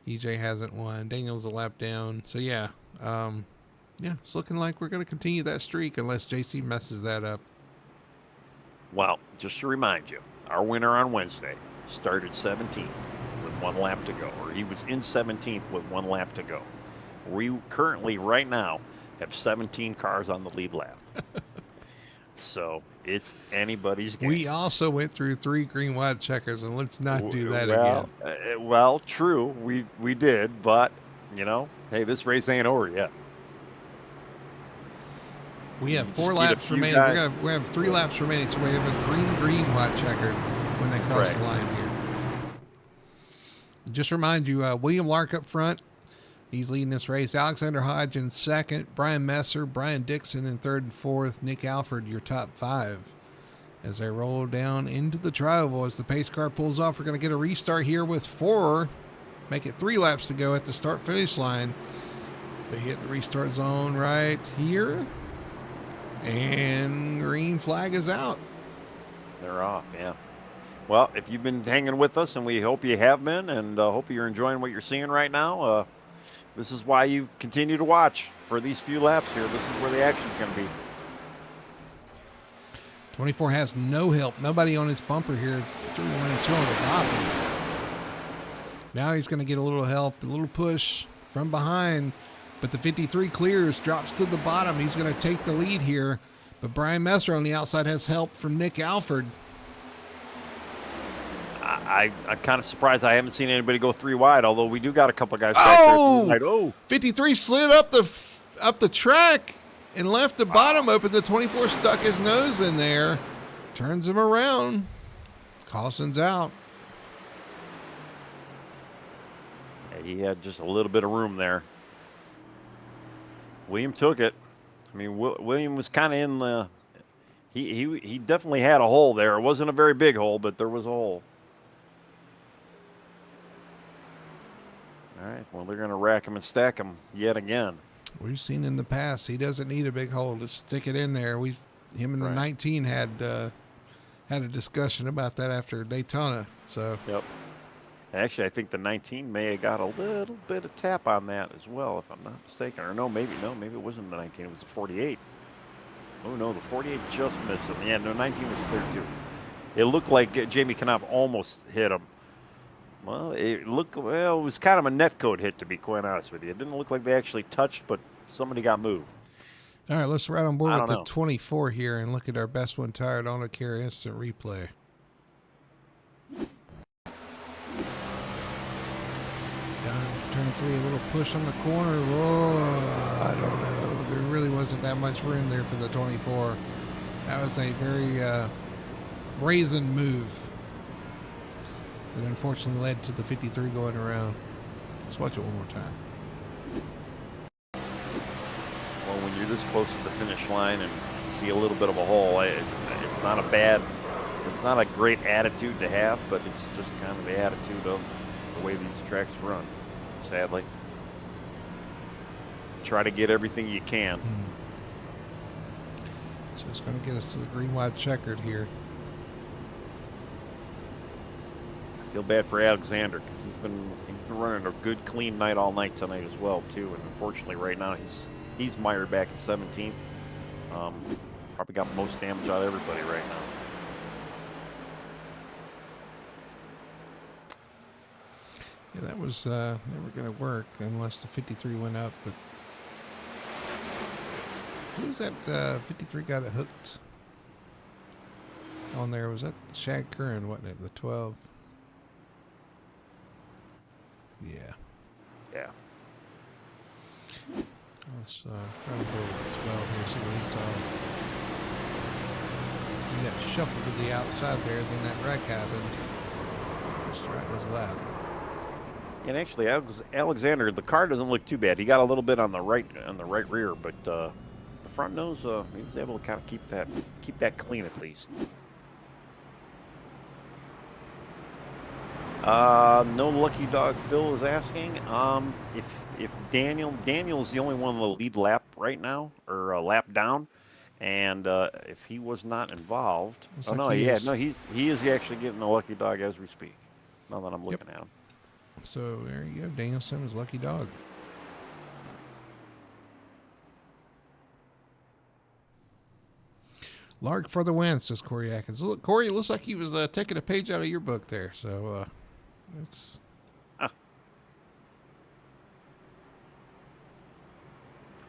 Speaker 1: EJ hasn't won. Daniel's a lap down. So yeah, it's looking like we're going to continue that streak unless JC messes that up.
Speaker 2: Well, just to remind you, our winner on Wednesday started 17th with 1 lap to go, or he was in 17th with 1 lap to go. We currently, right now, have 17 cars on the lead lap. So it's anybody's game.
Speaker 1: We also went through 3 green-white checkers, and let's not do that again.
Speaker 2: Well, true, we did, but, hey, this race ain't over yet.
Speaker 1: We have 4 laps remaining. We have 3 laps remaining, so we have a green-white checkered when they cross the line here. Just remind you, William Lark up front. He's leading this race. Alexander Hodge in second. Brian Messer, Brian Dixon in third and fourth. Nick Alford, your top 5. As they roll down into the tri-oval, as the pace car pulls off, we're going to get a restart here with 4. Make it 3 laps to go at the start-finish line. They hit the restart zone right here. And green flag is out.
Speaker 2: They're off, yeah. Well, if you've been hanging with us, and we hope you have been, and hope you're enjoying what you're seeing right now, this is why you continue to watch for these few laps here. This is where the action's going to be.
Speaker 1: 24 has no help. Nobody on his bumper here. 3, 1, and 2 on the bottom. Now he's going to get a little help, a little push from behind. But the 53 clears, drops to the bottom. He's going to take the lead here. But Brian Messer on the outside has help from Nick Alford.
Speaker 2: I'm kind of surprised I haven't seen anybody go 3 wide, although we do got a couple guys back there. Oh!
Speaker 1: 53 slid up the track and left the bottom open. The 24 stuck his nose in there. Turns him around. Caution's out.
Speaker 2: Yeah, he had just a little bit of room there. William took it. I mean, William was kind of in the... He definitely had a hole there. It wasn't a very big hole, but there was a hole. All right, well, they're going to rack him and stack him yet again.
Speaker 1: We've seen in the past, he doesn't need a big hole to stick it in there. Him and the 19 had a discussion about that after Daytona. So
Speaker 2: yep. Actually, I think the 19 may have got a little bit of tap on that as well, if I'm not mistaken. Or maybe it wasn't the 19. It was the 48. Oh, no, the 48 just missed him. Yeah, no, 19 was clear, too. It looked like Jamie Knopf almost hit him. Well, it was kind of a netcode hit, to be quite honest with you. It didn't look like they actually touched, but somebody got moved.
Speaker 1: All right, let's ride on board with the 24 here and look at our best one tired on a carry instant replay. Turn 3, a little push on the corner. Whoa, I don't know. There really wasn't that much room there for the 24. That was a very brazen move. It unfortunately led to the 53 going around. Let's watch it one more time.
Speaker 2: Well, when you're this close to the finish line and see a little bit of a hole, it's not a great attitude to have, but it's just kind of the attitude of the way these tracks run, sadly. Try to get everything you can.
Speaker 1: So it's going to get us to the green, white, checkered here.
Speaker 2: I feel bad for Alexander because he's been running a good, clean night all night tonight as well, too. And unfortunately, right now he's mired back in 17th. Probably got most damage out of everybody right now.
Speaker 1: Yeah, that was never going to work unless the 53 went up. But who was that 53 got it hooked on there? Was that Shag Curran, wasn't it? The 12. Yeah.
Speaker 2: Yeah.
Speaker 1: Let's try to go with the 12 here, see what he saw. He got shuffled to the outside there, then that wreck happened. Just right in his lap.
Speaker 2: And actually, Alexander, the car doesn't look too bad. He got a little bit on the right rear, but the front nose, he was able to kind of keep that clean at least. No lucky dog. Phil is asking if Daniel's the only one on the lead lap right now, or a lap down, and if he was not involved. He is actually getting the lucky dog as we speak. Now that I'm looking at him.
Speaker 1: So there you go, Daniel Simmons, lucky dog. Lark for the win, says Corey Atkins. Look, Corey, it looks like he was taking a page out of your book there. So it's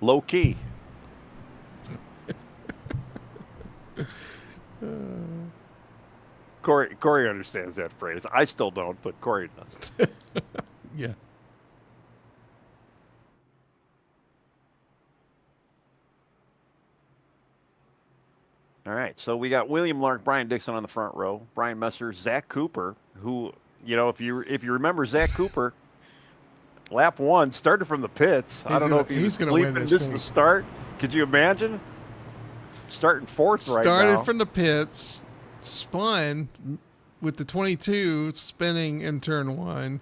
Speaker 2: low key. Corey understands that phrase. I still don't, but Corey does.
Speaker 1: Yeah.
Speaker 2: All right, so we got William Lark, Brian Dixon on the front row, Brian Messer, Zach Cooper, who, if you remember Zach Cooper, lap 1 started from the pits. I don't know if he was sleeping just to start. Could you imagine? Starting 4th right now.
Speaker 1: Started from the pits, spun with the 22 spinning in turn 1,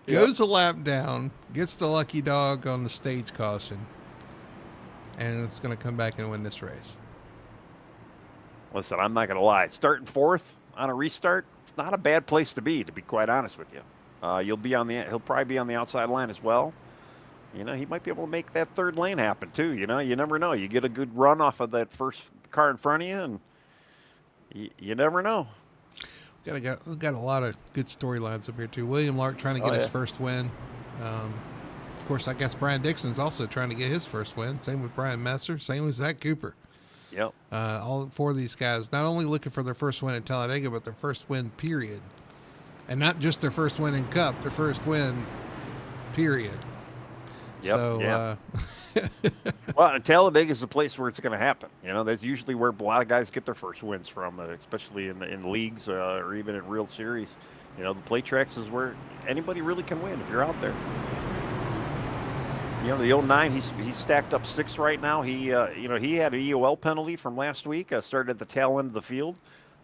Speaker 1: goes a lap down, gets the lucky dog on the stage caution, and it's going to come back and win this race.
Speaker 2: Listen, I'm not going to lie. Starting fourth on a restart, it's not a bad place to be quite honest with you. He'll probably be on the outside line as well. You know, he might be able to make that third lane happen too. You know, you never know. You get a good run off of that first car in front of you, and you never know.
Speaker 1: We've got a lot of good storylines up here too. William Lark trying to get his first win. Of course, I guess Brian Dixon's also trying to get his first win. Same with Brian Messer. Same with Zach Cooper.
Speaker 2: Yep.
Speaker 1: All four of these guys not only looking for their first win at Talladega, but their first win, period. And not just their first win in Cup, their first win, period.
Speaker 2: Yep.
Speaker 1: So,
Speaker 2: well, Talladega is the place where it's going to happen. You know, that's usually where a lot of guys get their first wins from, especially in leagues or even in real series. You know, the plate tracks is where anybody really can win if you're out there. You know, the 09, he's stacked up 6 right now. He had an EOL penalty from last week. Started at the tail end of the field,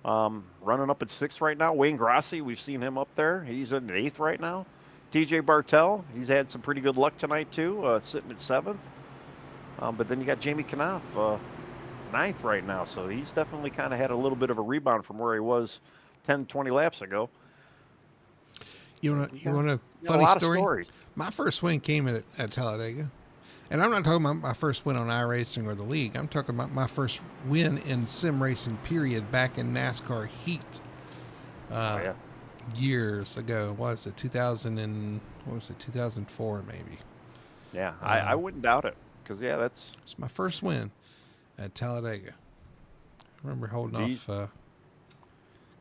Speaker 2: running up at 6 right now. Wayne Grossi, we've seen him up there. He's in 8th right now. TJ Bartel, he's had some pretty good luck tonight too, sitting at 7th. But then you got Jamie Knopf, 9th right now. So he's definitely kind of had a little bit of a rebound from where he was 10, 20 laps ago.
Speaker 1: You want a funny story? My first win came at Talladega. And I'm not talking about my first win on iRacing or the league. I'm talking about my first win in sim racing, period, back in NASCAR heat. Years ago. What was it? 2004 maybe.
Speaker 2: Yeah, I wouldn't doubt it. Because,
Speaker 1: it's my first win at Talladega. I remember holding off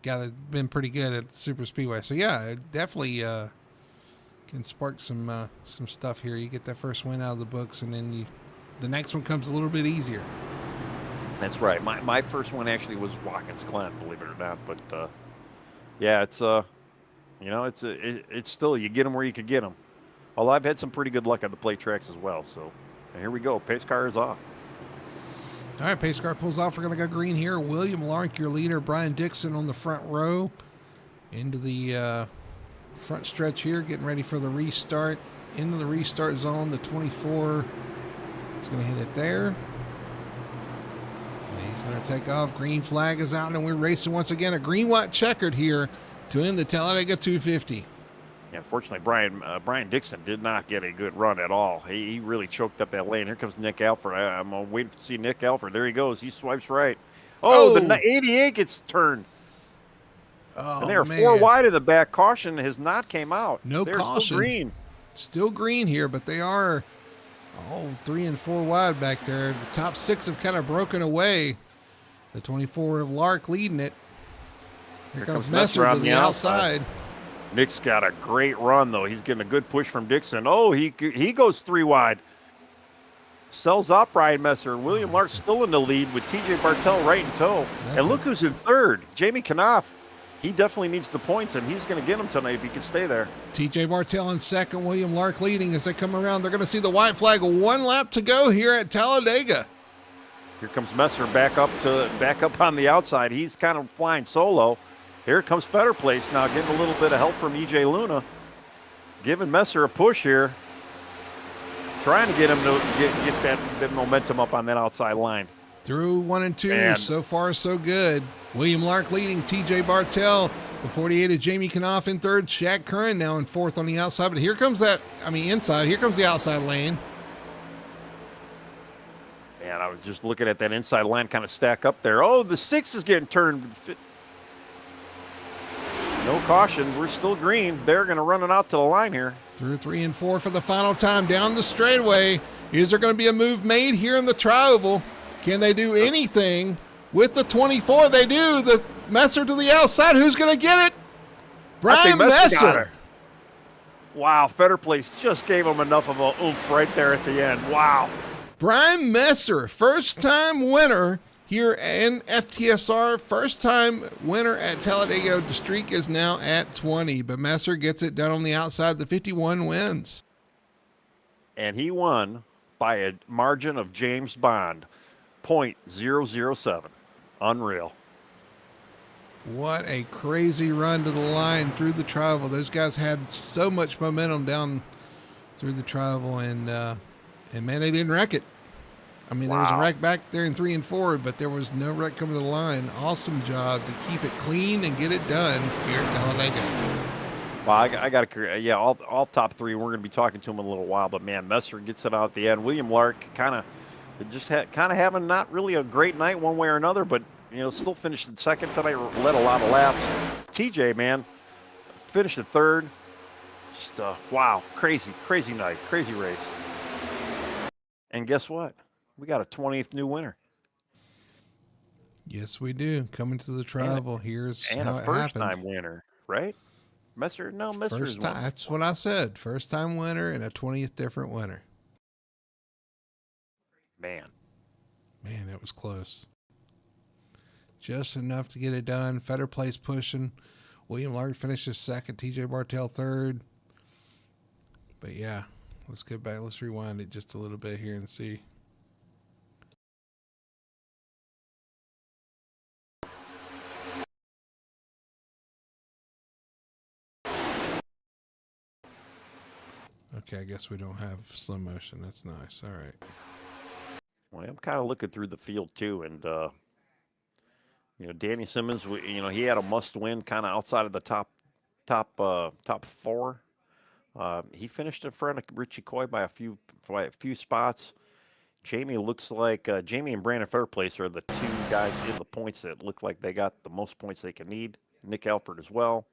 Speaker 1: guy that's been pretty good at Super Speedway. So, yeah, it definitely can spark some stuff here. You get that first win out of the books, and then the next one comes a little bit easier.
Speaker 2: That's right. My first one actually was Watkins Glen, believe it or not. But, it's still, you get them where you could get them. Although I've had some pretty good luck on the plate tracks as well. So, and here we go. Pace car is off.
Speaker 1: All right, pace car pulls off. We're going to go green here. William Lark, your leader. Brian Dixon on the front row. Into the front stretch here, getting ready for the restart. Into the restart zone. The 24 is going to hit it there. And he's going to take off. Green flag is out, and we're racing once again. A green-white checkered here to end the Talladega 250.
Speaker 2: Yeah, unfortunately, Brian Dixon did not get a good run at all. He really choked up that lane. Here comes Nick Alford. I'm waiting to see Nick Alford. There he goes. He swipes right. The 88 gets turned.
Speaker 1: Oh,
Speaker 2: and they're 4 wide in the back. Caution has not came out.
Speaker 1: No caution.
Speaker 2: Still green.
Speaker 1: Still green here, but they are 3 and 4 wide back there. The top 6 have kind of broken away. The 24 of Lark leading it. Here comes Messer to the outside.
Speaker 2: Nick's got a great run, though. He's getting a good push from Dixon. Oh, he goes 3 wide. Sells up Brian Messer. William Lark still in the lead with TJ Bartel right in tow. And look who's in 3rd. Jamie Knopf. He definitely needs the points, and he's going to get them tonight if he can stay there.
Speaker 1: TJ Bartel in 2nd. William Lark leading as they come around. They're going to see the white flag. 1 lap to go here at Talladega.
Speaker 2: Here comes Messer back up on the outside. He's kind of flying solo. Here comes Fetter Place now, getting a little bit of help from EJ Luna. Giving Messer a push here. Trying to get him to get that momentum up on that outside line.
Speaker 1: Through 1 and 2, so far so good. William Lark leading, TJ Bartel. The 48 of Jamie Knopf in 3rd. Shaq Curran now in 4th on the outside. But here comes inside. Here comes the outside lane.
Speaker 2: Man, I was just looking at that inside line kind of stack up there. Oh, the 6 is getting turned. No caution. We're still green. They're going to run it out to the line here.
Speaker 1: Through 3 and 4 for the final time down the straightaway. Is there going to be a move made here in the tri-oval? Can they do anything with the 24? They do. The Messer to the outside. Who's going to get it? Brian Messer.
Speaker 2: Wow, Fetter Place just gave him enough of a oomph right there at the end. Wow.
Speaker 1: Brian Messer, first-time winner here in FTSR, first-time winner at Talladega. The streak is now at 20, but Messer gets it done on the outside. The 51 wins.
Speaker 2: And he won by a margin of James Bond, .007. Unreal.
Speaker 1: What a crazy run to the line through the tribal. Those guys had so much momentum down through the tribal, and man, they didn't wreck it. I mean, there was a wreck back there in 3 and 4, but there was no wreck coming to the line. Awesome job to keep it clean and get it done here at Talladega.
Speaker 2: Well, I got to, yeah, all top three. We're going to be talking to him in a little while, but man, Messer gets it out at the end. William Lark kind of having not really a great night one way or another, but still finished in second tonight. Led a lot of laps. TJ, man, finished in third. Just wow, crazy night, crazy race. And guess what? We got a 20th new winner.
Speaker 1: Yes, we do. Coming to the tribal. Here's
Speaker 2: and
Speaker 1: how
Speaker 2: a
Speaker 1: it
Speaker 2: first-time
Speaker 1: happened.
Speaker 2: winner, right? Messer
Speaker 1: First time. That's what I said. First-time winner and a 20th different winner.
Speaker 2: Man,
Speaker 1: that was close. Just enough to get it done. Fetter place pushing. William Lark finishes second. TJ Bartell third. But yeah, let's get back. Let's rewind it just a little bit here and see. Okay, I guess we don't have slow motion. That's nice. All right.
Speaker 2: Well, I'm kind of looking through the field too, and Danny Simmons. He had a must-win kind of outside of the top four. He finished in front of Richie Coy by a few spots. Jamie looks like Jamie and Brandon Fairplace are the two guys in the points that look like they got the most points they can need. Nick Alford as well.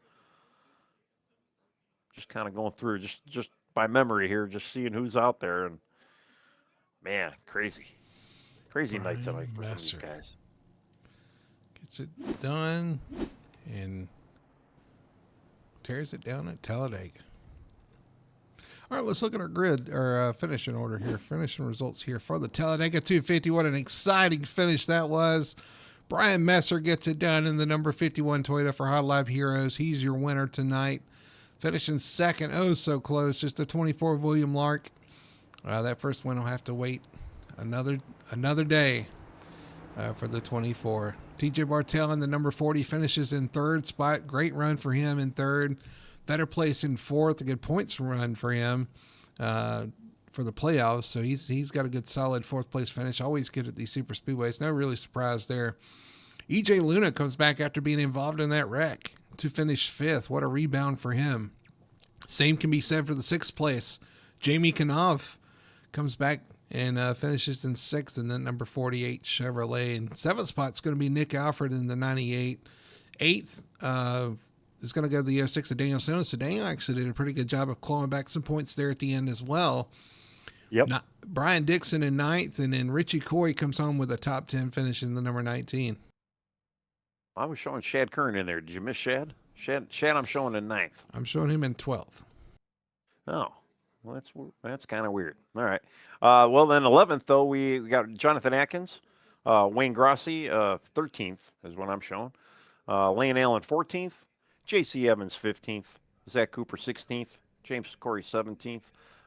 Speaker 2: Just kind of going through just by memory here, just seeing who's out there, and man, crazy night tonight for these guys.
Speaker 1: Gets it done and tears it down at Talladega. All right, let's look at our grid, our finishing order here, finishing results here for the Talladega 250. What an exciting finish that was. Brian Messer gets it done in the number 51 Toyota for Hot Lap Heroes. He's your winner tonight. Finishing second, oh so close, just a 24 William Lark. That first win will have to wait another day for the 24. TJ Bartell in the number 40 finishes in third spot. Great run for him in third. Better place in fourth. A good points run for him for the playoffs. So he's got a good solid fourth place finish. Always good at these super speedways. No really surprise there. EJ Luna comes back after being involved in that wreck to finish fifth. What a rebound for him. Same can be said for the sixth place. Jamie Knopf comes back and finishes in sixth, and then number 48 Chevrolet. And seventh spot's going to be Nick Alford in the 98. Eighth is going to go to the 06 of Daniel Simmons. So Daniel actually did a pretty good job of clawing back some points there at the end as well.
Speaker 2: Yep.
Speaker 1: Now, Brian Dixon in ninth, and then Richie Coy comes home with a top 10 finish in the number 19.
Speaker 2: I was showing Shad Kern in there. Did you miss Shad? Shad, I'm showing in ninth.
Speaker 1: I'm showing him in 12th.
Speaker 2: Oh, well, that's kind of weird. All right. Well, then 11th, though, we got Jonathan Atkins. Wayne Grossi, 13th is what I'm showing. Lane Allen, 14th. J.C. Evans, 15th. Zach Cooper, 16th. James Corey, 17th.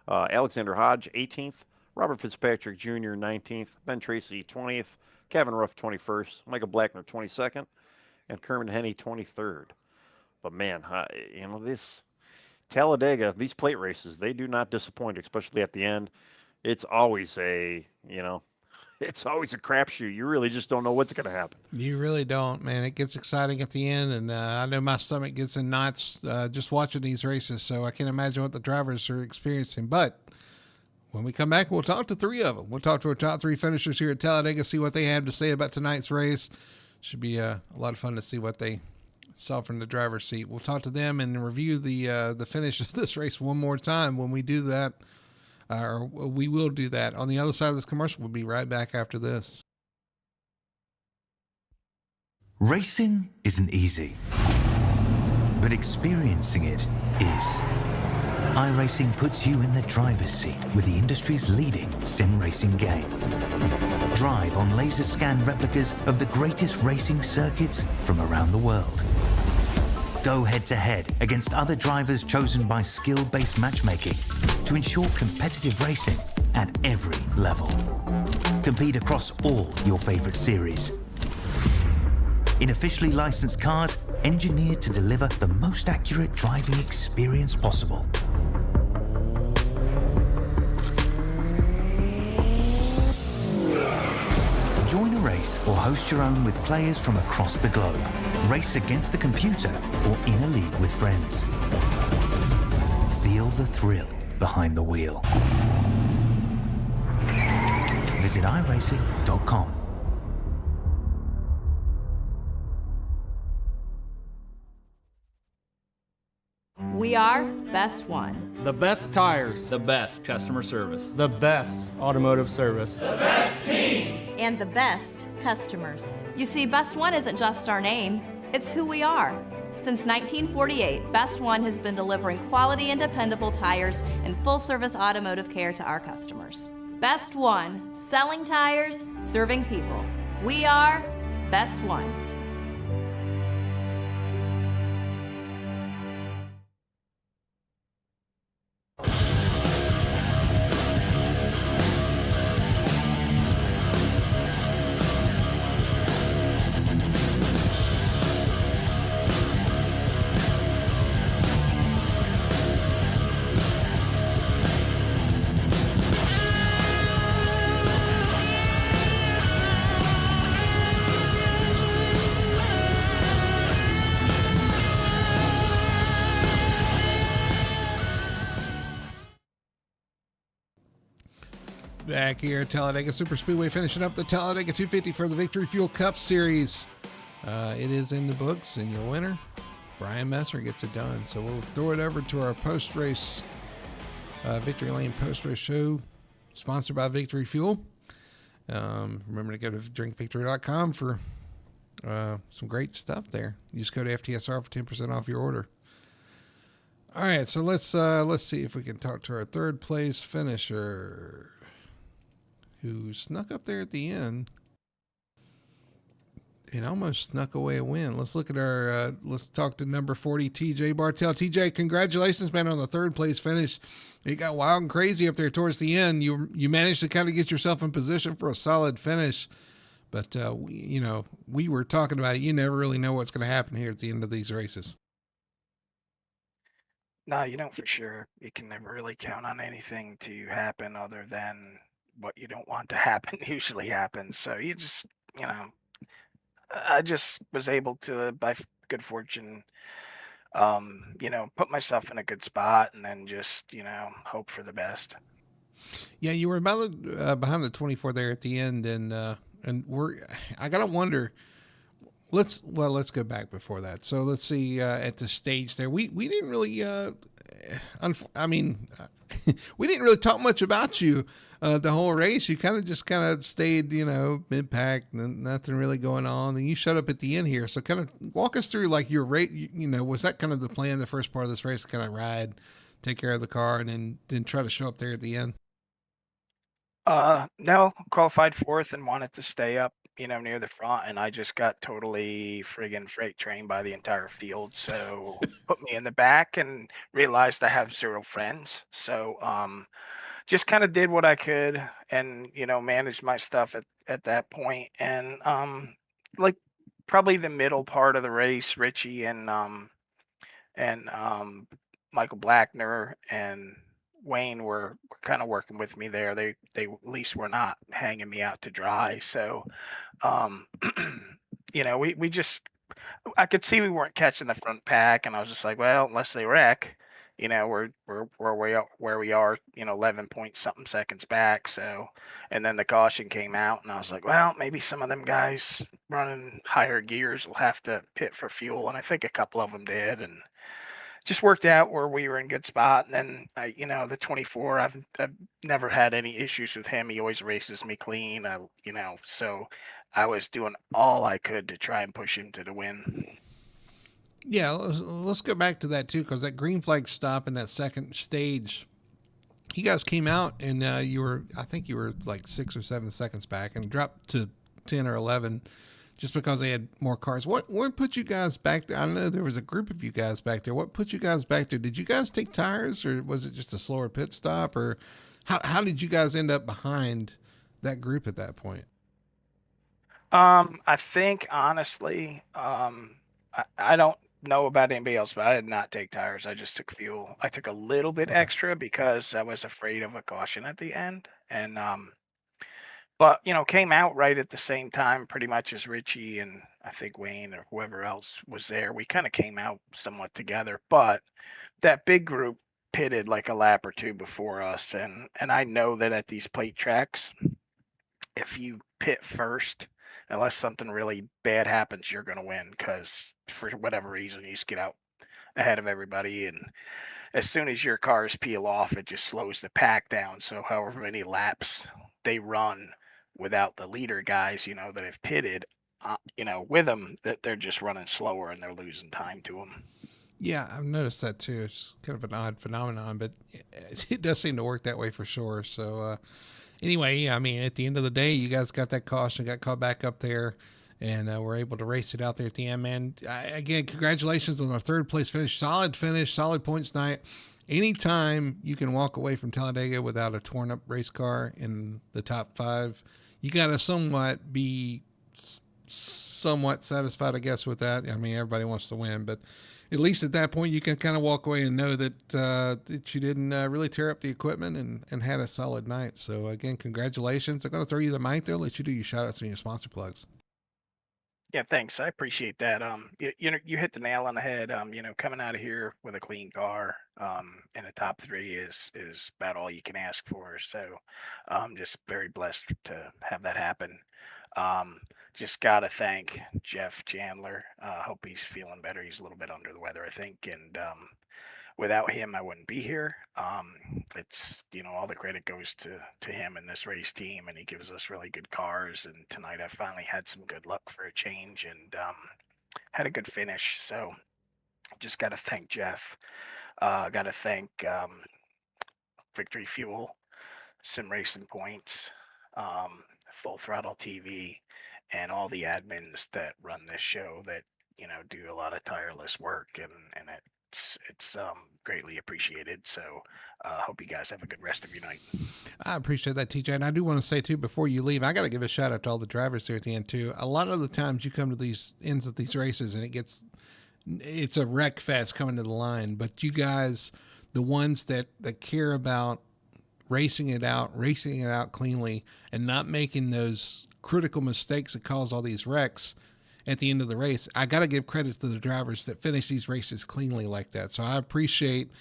Speaker 2: Alexander Hodge, 18th. Robert Fitzpatrick Jr., 19th. Ben Tracy, 20th. Kevin Ruff, 21st. Michael Blackner, 22nd. And Kerman Henney, 23rd. But, man, this Talladega, these plate races, they do not disappoint, especially at the end. It's always it's always a crapshoot. You really just don't know what's going to happen.
Speaker 1: You really don't, man. It gets exciting at the end, and I know my stomach gets in knots just watching these races, so I can't imagine what the drivers are experiencing. But when we come back, we'll talk to three of them. We'll talk to our top three finishers here at Talladega, see what they have to say about tonight's race. Should be a lot of fun to see what they saw from the driver's seat. We'll talk to them and review the finish of this race one more time when we do that. Or we will do that. On the other side of this commercial, we'll be right back after this.
Speaker 3: Racing isn't easy, but experiencing it is. iRacing puts you in the driver's seat with the industry's leading sim racing game. Drive on laser scan replicas of the greatest racing circuits from around the world. Go head-to-head against other drivers chosen by skill-based matchmaking to ensure competitive racing at every level. Compete across all your favorite series. in officially licensed cars engineered to deliver the most accurate driving experience possible. Join a race or host your own with players from across the globe. Race against the computer or in a league with friends. Feel the thrill behind the wheel. Visit iRacing.com.
Speaker 4: We are Best One.
Speaker 5: The best tires.
Speaker 6: The best customer service.
Speaker 5: The best automotive service.
Speaker 7: The best team.
Speaker 4: And the best customers. You see, Best One isn't just our name, it's who we are. Since 1948, Best One has been delivering quality and dependable tires and full-service automotive care to our customers. Best One, selling tires, serving people. We are Best One.
Speaker 1: Back here at Talladega Super Speedway, finishing up the Talladega 250 for the Victory Fuel Cup Series. It is in the books, and your winner, Brian Messer, gets it done. So we'll throw it over to our post-race, Victory Lane post-race show, sponsored by Victory Fuel. Remember to go to drinkvictory.com for some great stuff there. Use code FTSR for 10% off your order. All right, so let's see if we can talk to our third place finisher, who snuck up there at the end and almost snuck away a win. Let's look at our, let's talk to number 40, TJ Bartell. TJ, congratulations, man, on the third place finish. It got wild and crazy up there towards the end. You managed to kind of get yourself in position for a solid finish. But, we were talking about it. You never really know what's going to happen here at the end of these races.
Speaker 8: No, you don't for sure. You can never really count on anything to happen other than what you don't want to happen usually happens. So you just, I just was able to, by good fortune, put myself in a good spot and then just, hope for the best.
Speaker 1: Yeah, you were about behind the 24 there at the end, and I gotta wonder. Let's go back before that. So let's see at the stage there. We didn't really we didn't really talk much about you the whole race. You kind of stayed, mid-pack, nothing really going on. And you showed up at the end here. So kind of walk us through like your race, was that kind of the plan, the first part of this race, to kind of ride, take care of the car, and then try to show up there at the end?
Speaker 8: No, qualified fourth and wanted to stay up, near the front, and I just got totally friggin' freight trained by the entire field. So put me in the back and realized I have zero friends. So just kind of did what I could and, managed my stuff at that point. And like probably the middle part of the race, Richie and Michael Blackner and Wayne were kind of working with me there. They at least were not hanging me out to dry. So, we just, I could see we weren't catching the front pack, and I was just like, well, unless they wreck, we're where we are, 11 point something seconds back. So, and then the caution came out, and I was like, well, maybe some of them guys running higher gears will have to pit for fuel, and I think a couple of them did, and just worked out where we were in good spot. And then, the 24, I've never had any issues with him. He always races me clean, so I was doing all I could to try and push him to the win.
Speaker 1: Yeah, let's go back to that too, because that green flag stop in that second stage, you guys came out and I think you were like 6 or 7 seconds back and dropped to 10 or 11. Just because they had more cars. What put you guys back there? I know there was a group of you guys back there. What put you guys back there? Did you guys take tires, or was it just a slower pit stop, or how did you guys end up behind that group at that point?
Speaker 8: I think honestly, I don't know about anybody else, but I did not take tires. I just took fuel. I took a little bit
Speaker 1: Okay.
Speaker 8: extra because I was afraid of a caution at the end, and but came out right at the same time, pretty much as Richie and I think Wayne or whoever else was there. We kind of came out somewhat together, but that big group pitted like a lap or two before us, and I know that at these plate tracks, if you pit first, unless something really bad happens, you're going to win because for whatever reason you just get out ahead of everybody, and as soon as your cars peel off, it just slows the pack down. So however many laps they run without the leader guys, that have pitted, with them, that they're just running slower and they're losing time to them.
Speaker 1: Yeah, I've noticed that too. It's kind of an odd phenomenon, but it does seem to work that way for sure. So, anyway, I mean, at the end of the day, you guys got that caution, got caught back up there, and were able to race it out there at the end, man. Again, congratulations on a third place finish. Solid points night. Anytime you can walk away from Talladega without a torn up race car in the top 5, you got to somewhat be somewhat satisfied, I guess, with that. I mean, everybody wants to win, but at least at that point, you can kind of walk away and know that you didn't really tear up the equipment and had a solid night. So again, congratulations. I'm going to throw you the mic there, let you do your shout outs and your sponsor plugs.
Speaker 8: Yeah, thanks. I appreciate that. You hit the nail on the head. Coming out of here with a clean car, in the top 3 is about all you can ask for. So, just very blessed to have that happen. Just gotta thank Jeff Chandler. Hope he's feeling better. He's a little bit under the weather, I think, and without him, I wouldn't be here. It's all the credit goes to him and this race team, and he gives us really good cars. And tonight, I finally had some good luck for a change, and had a good finish. So, just got to thank Jeff. Got to thank Victory Fuel, Sim Racing Points, Full Throttle TV, and all the admins that run this show that do a lot of tireless work, and it's greatly appreciated. So hope you guys have a good rest of your night.
Speaker 1: I appreciate that, TJ. And I do want to say, too, before you leave, I got to give a shout out to all the drivers there at the end, too. A lot of the times you come to these ends of these races and it's a wreck fest coming to the line. But you guys, the ones that care about racing it out cleanly and not making those critical mistakes that cause all these wrecks at the end of the race, I got to give credit to the drivers that finish these races cleanly like that. So I appreciate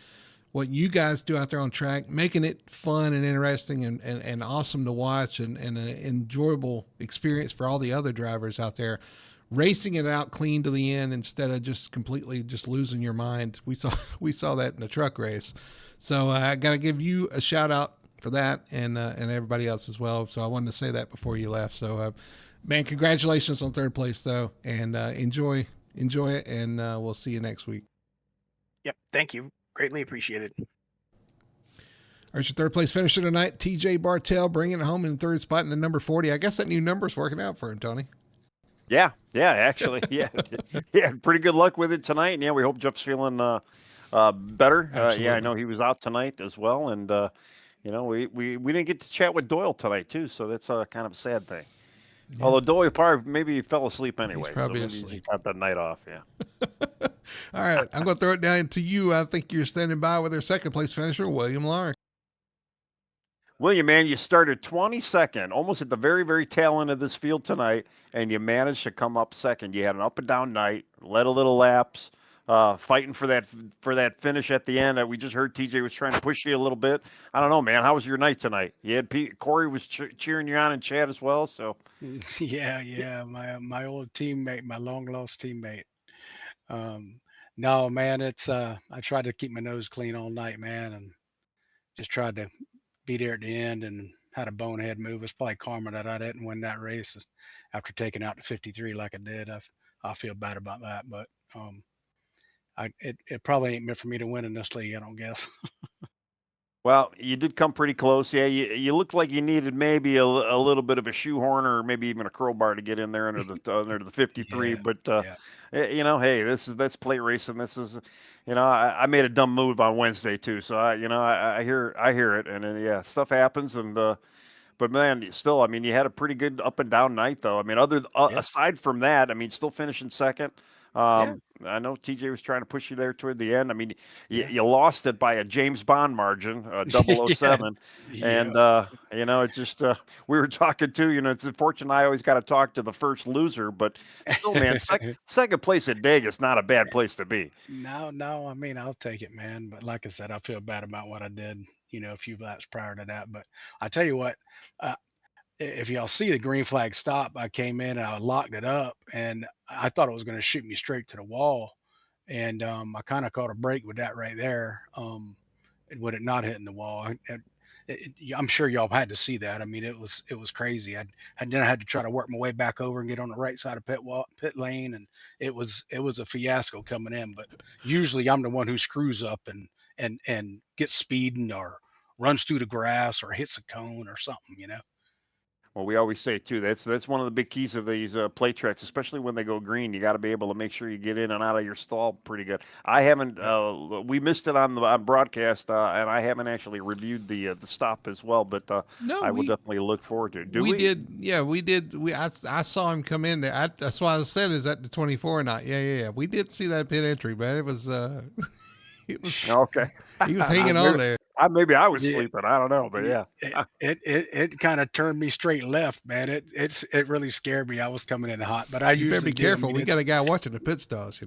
Speaker 1: what you guys do out there on track, making it fun and interesting and awesome to watch and an enjoyable experience for all the other drivers out there, racing it out clean to the end instead of just completely just losing your mind. We saw that in the truck race. So I got to give you a shout out for that and everybody else as well. So I wanted to say that before you left. So, man, congratulations on third place, though, and enjoy it, and we'll see you next week.
Speaker 8: Yep, thank you. Greatly appreciated.
Speaker 1: There's your third place finisher tonight, TJ Bartell, bringing it home in third spot in the number 40. I guess that new number's working out for him, Tony.
Speaker 2: Yeah, actually, yeah, pretty good luck with it tonight. And yeah, we hope Jeff's feeling better. Yeah, I know he was out tonight as well, and we didn't get to chat with Doyle tonight too, so that's kind of a sad thing. Yeah. Although Doyle probably maybe fell asleep anyway, so maybe he got that night off. Yeah.
Speaker 1: All right, I'm going to throw it down to you. I think you're standing by with our second place finisher, William Lark.
Speaker 2: William, man, you started 22nd, almost at the very, very tail end of this field tonight, and you managed to come up second. You had an up and down night, led a little laps, fighting for that finish at the end. We just heard TJ was trying to push you a little bit. I don't know, man. How was your night tonight? You had Corey was cheering you on in chat as well. So
Speaker 7: yeah, my old teammate, my long lost teammate. No, man, it's I tried to keep my nose clean all night, man, and just tried to be there at the end and had a bonehead move. It's probably karma that I didn't win that race after taking out the 53 like I did. I feel bad about that, but it probably ain't meant for me to win in this league, I don't guess.
Speaker 2: Well, you did come pretty close. Yeah, you looked like you needed maybe a little bit of a shoehorn or maybe even a crowbar to get in there under the 53.
Speaker 7: Yeah,
Speaker 2: but hey, that's plate racing. This is, I made a dumb move on Wednesday too. So I hear it, and then, yeah, stuff happens. And but But man, still, I mean, you had a pretty good up and down night, though. I mean,
Speaker 7: Yeah.
Speaker 2: aside from that, I mean, still finishing second.
Speaker 7: Yeah.
Speaker 2: I know TJ was trying to push you there toward the end. I mean,
Speaker 7: Yeah.
Speaker 2: you lost it by a James Bond margin,
Speaker 7: Yeah.
Speaker 2: 007.
Speaker 7: Yeah.
Speaker 2: And, it just, we were talking too, it's unfortunate I always got to talk to the first loser, but still, man, second place at Dega is not a bad place to be.
Speaker 7: No. I mean, I'll take it, man. But like I said, I feel bad about what I did, a few laps prior to that. But I tell you what, uh, if y'all see the green flag stop, I came in and I locked it up, and I thought it was going to shoot me straight to the wall, and I kind of caught a break with that right there. With it not hitting the wall, I'm sure y'all had to see that. I mean, it was crazy. Then I had to try to work my way back over and get on the right side of pit lane, and it was a fiasco coming in. But usually I'm the one who screws up and gets speeding or runs through the grass or hits a cone or something.
Speaker 2: Well, we always say too that's one of the big keys of these play tracks, especially when they go green. You got to be able to make sure you get in and out of your stall pretty good. I haven't. We missed it on broadcast, and I haven't actually reviewed the stop as well. But
Speaker 1: No,
Speaker 2: I will definitely look forward to it.
Speaker 1: we did. Yeah, we did. I saw him come in there. That's why I said, is that the 24 or not? Yeah. We did see that pit entry, but it was it was
Speaker 2: okay.
Speaker 1: he was hanging on there.
Speaker 2: Maybe I was
Speaker 7: Yeah.
Speaker 2: sleeping. I don't know, but yeah.
Speaker 7: It kind of turned me straight left, man. It really scared me. I was coming in hot, but I
Speaker 1: You better
Speaker 7: usually
Speaker 1: be
Speaker 7: do. I
Speaker 1: careful.
Speaker 7: mean,
Speaker 1: We got a guy watching the pit stalls.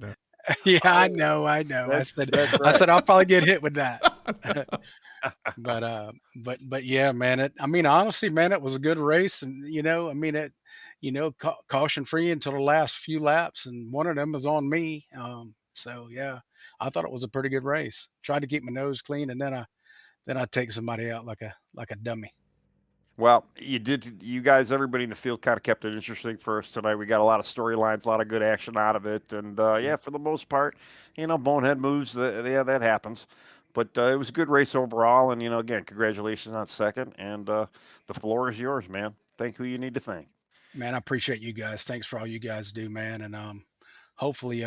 Speaker 7: yeah, I
Speaker 2: Oh,
Speaker 7: know. I
Speaker 2: that's
Speaker 7: said
Speaker 2: that's
Speaker 7: I
Speaker 2: right.
Speaker 7: said I'll probably get hit with that. But yeah, man. I mean, honestly, man, it was a good race, and I mean, caution free until the last few laps, and one of them was on me. So yeah, I thought it was a pretty good race. Tried to keep my nose clean, and then I take somebody out like a dummy.
Speaker 2: Well, you did. You guys, everybody in the field, kind of kept it interesting for us tonight. We got a lot of storylines, a lot of good action out of it, and yeah, for the most part, bonehead moves. Yeah, that happens. But it was a good race overall, and again, congratulations on second. And the floor is yours, man. Thank who you need to thank.
Speaker 7: Man, I appreciate you guys. Thanks for all you guys do, man. And hopefully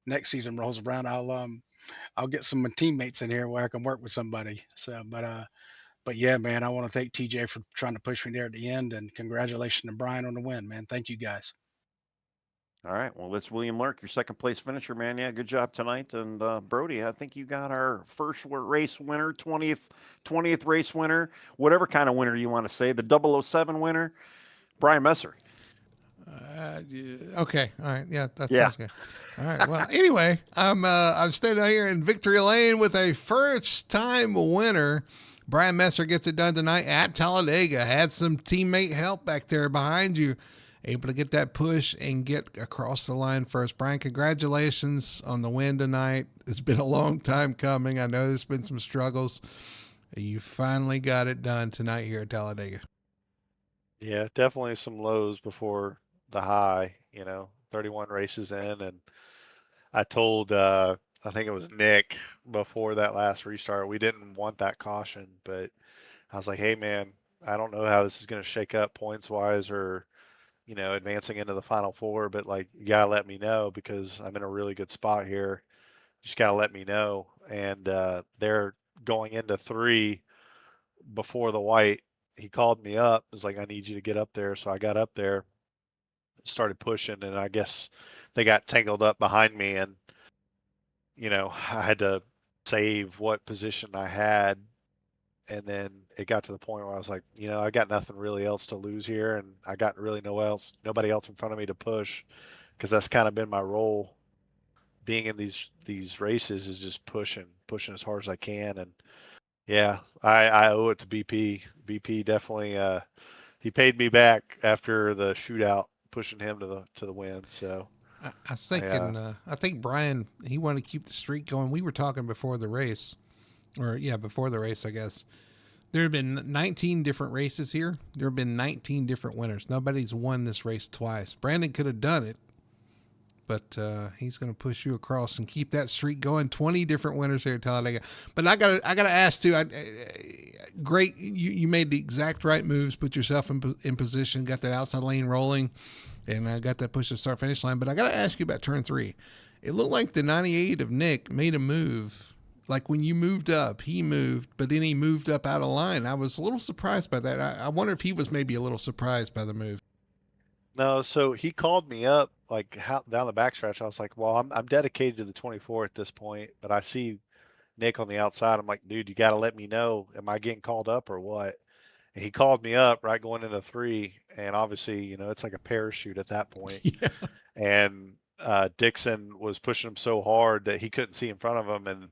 Speaker 7: next season rolls around, I'll get some of my teammates in here where I can work with somebody. So but yeah, man, I want to thank TJ for trying to push me there at the end, and congratulations to Brian on the win, man. Thank you guys.
Speaker 2: All right. Well, that's William Lurk, your second place finisher, man. Yeah, good job tonight. And Brody, I think you got our first race winner, 20th race winner, whatever kind of winner you want to say, the 007 winner, Brian Messer.
Speaker 1: Okay. All right. Yeah, that
Speaker 2: Yeah.
Speaker 1: sounds good. All right. Well, anyway, I'm standing out here in victory lane with a first time winner. Brian Messer gets it done tonight at Talladega. Had some teammate help back there behind you, able to get that push and get across the line first. Brian, congratulations on the win tonight. It's been a long time coming. I know there's been some struggles. You finally got it done tonight here at Talladega.
Speaker 9: Yeah, definitely some lows before the high, 31 races in. And I told, I think it was Nick before that last restart, we didn't want that caution, but I was like, hey, man, I don't know how this is going to shake up points wise or, advancing into the final four, but like, you got to let me know because I'm in a really good spot here. You just got to let me know. And they're going into 3 before the white. He called me up. Was like, I need you to get up there. So I got up there, started pushing, and I guess they got tangled up behind me. And, I had to save what position I had. And then it got to the point where I was like, I got nothing really else to lose here. And I got really nobody else in front of me to push because that's kind of been my role being in these races is just pushing as hard as I can. And yeah, I owe it to BP. BP definitely he paid me back after the shootout, pushing him to the win. So
Speaker 1: I think Brian, he wanted to keep the streak going. We were talking before the race, before the race, I guess. There have been 19 different races here. There have been 19 different winners. Nobody's won this race twice. Brandon could have done it, but he's going to push you across and keep that streak going. 20 different winners here at Talladega. But I gotta ask too. Great, you made the exact right moves. Put yourself in position. Got that outside lane rolling, and got that push to start finish line. But I gotta ask you about turn 3. It looked like the 98 of Nick made a move like when you moved up, he moved, but then he moved up out of line. I was a little surprised by that. I wonder if he was maybe a little surprised by the move.
Speaker 9: No, so he called me up like down the backstretch. I was like, well, I'm dedicated to the 24 at this point, but I see Nick on the outside. I'm like, dude, you got to let me know. Am I getting called up or what? And he called me up right going into 3, and obviously, it's like a parachute at that point.
Speaker 1: Yeah.
Speaker 9: And Dixon was pushing him so hard that he couldn't see in front of him, and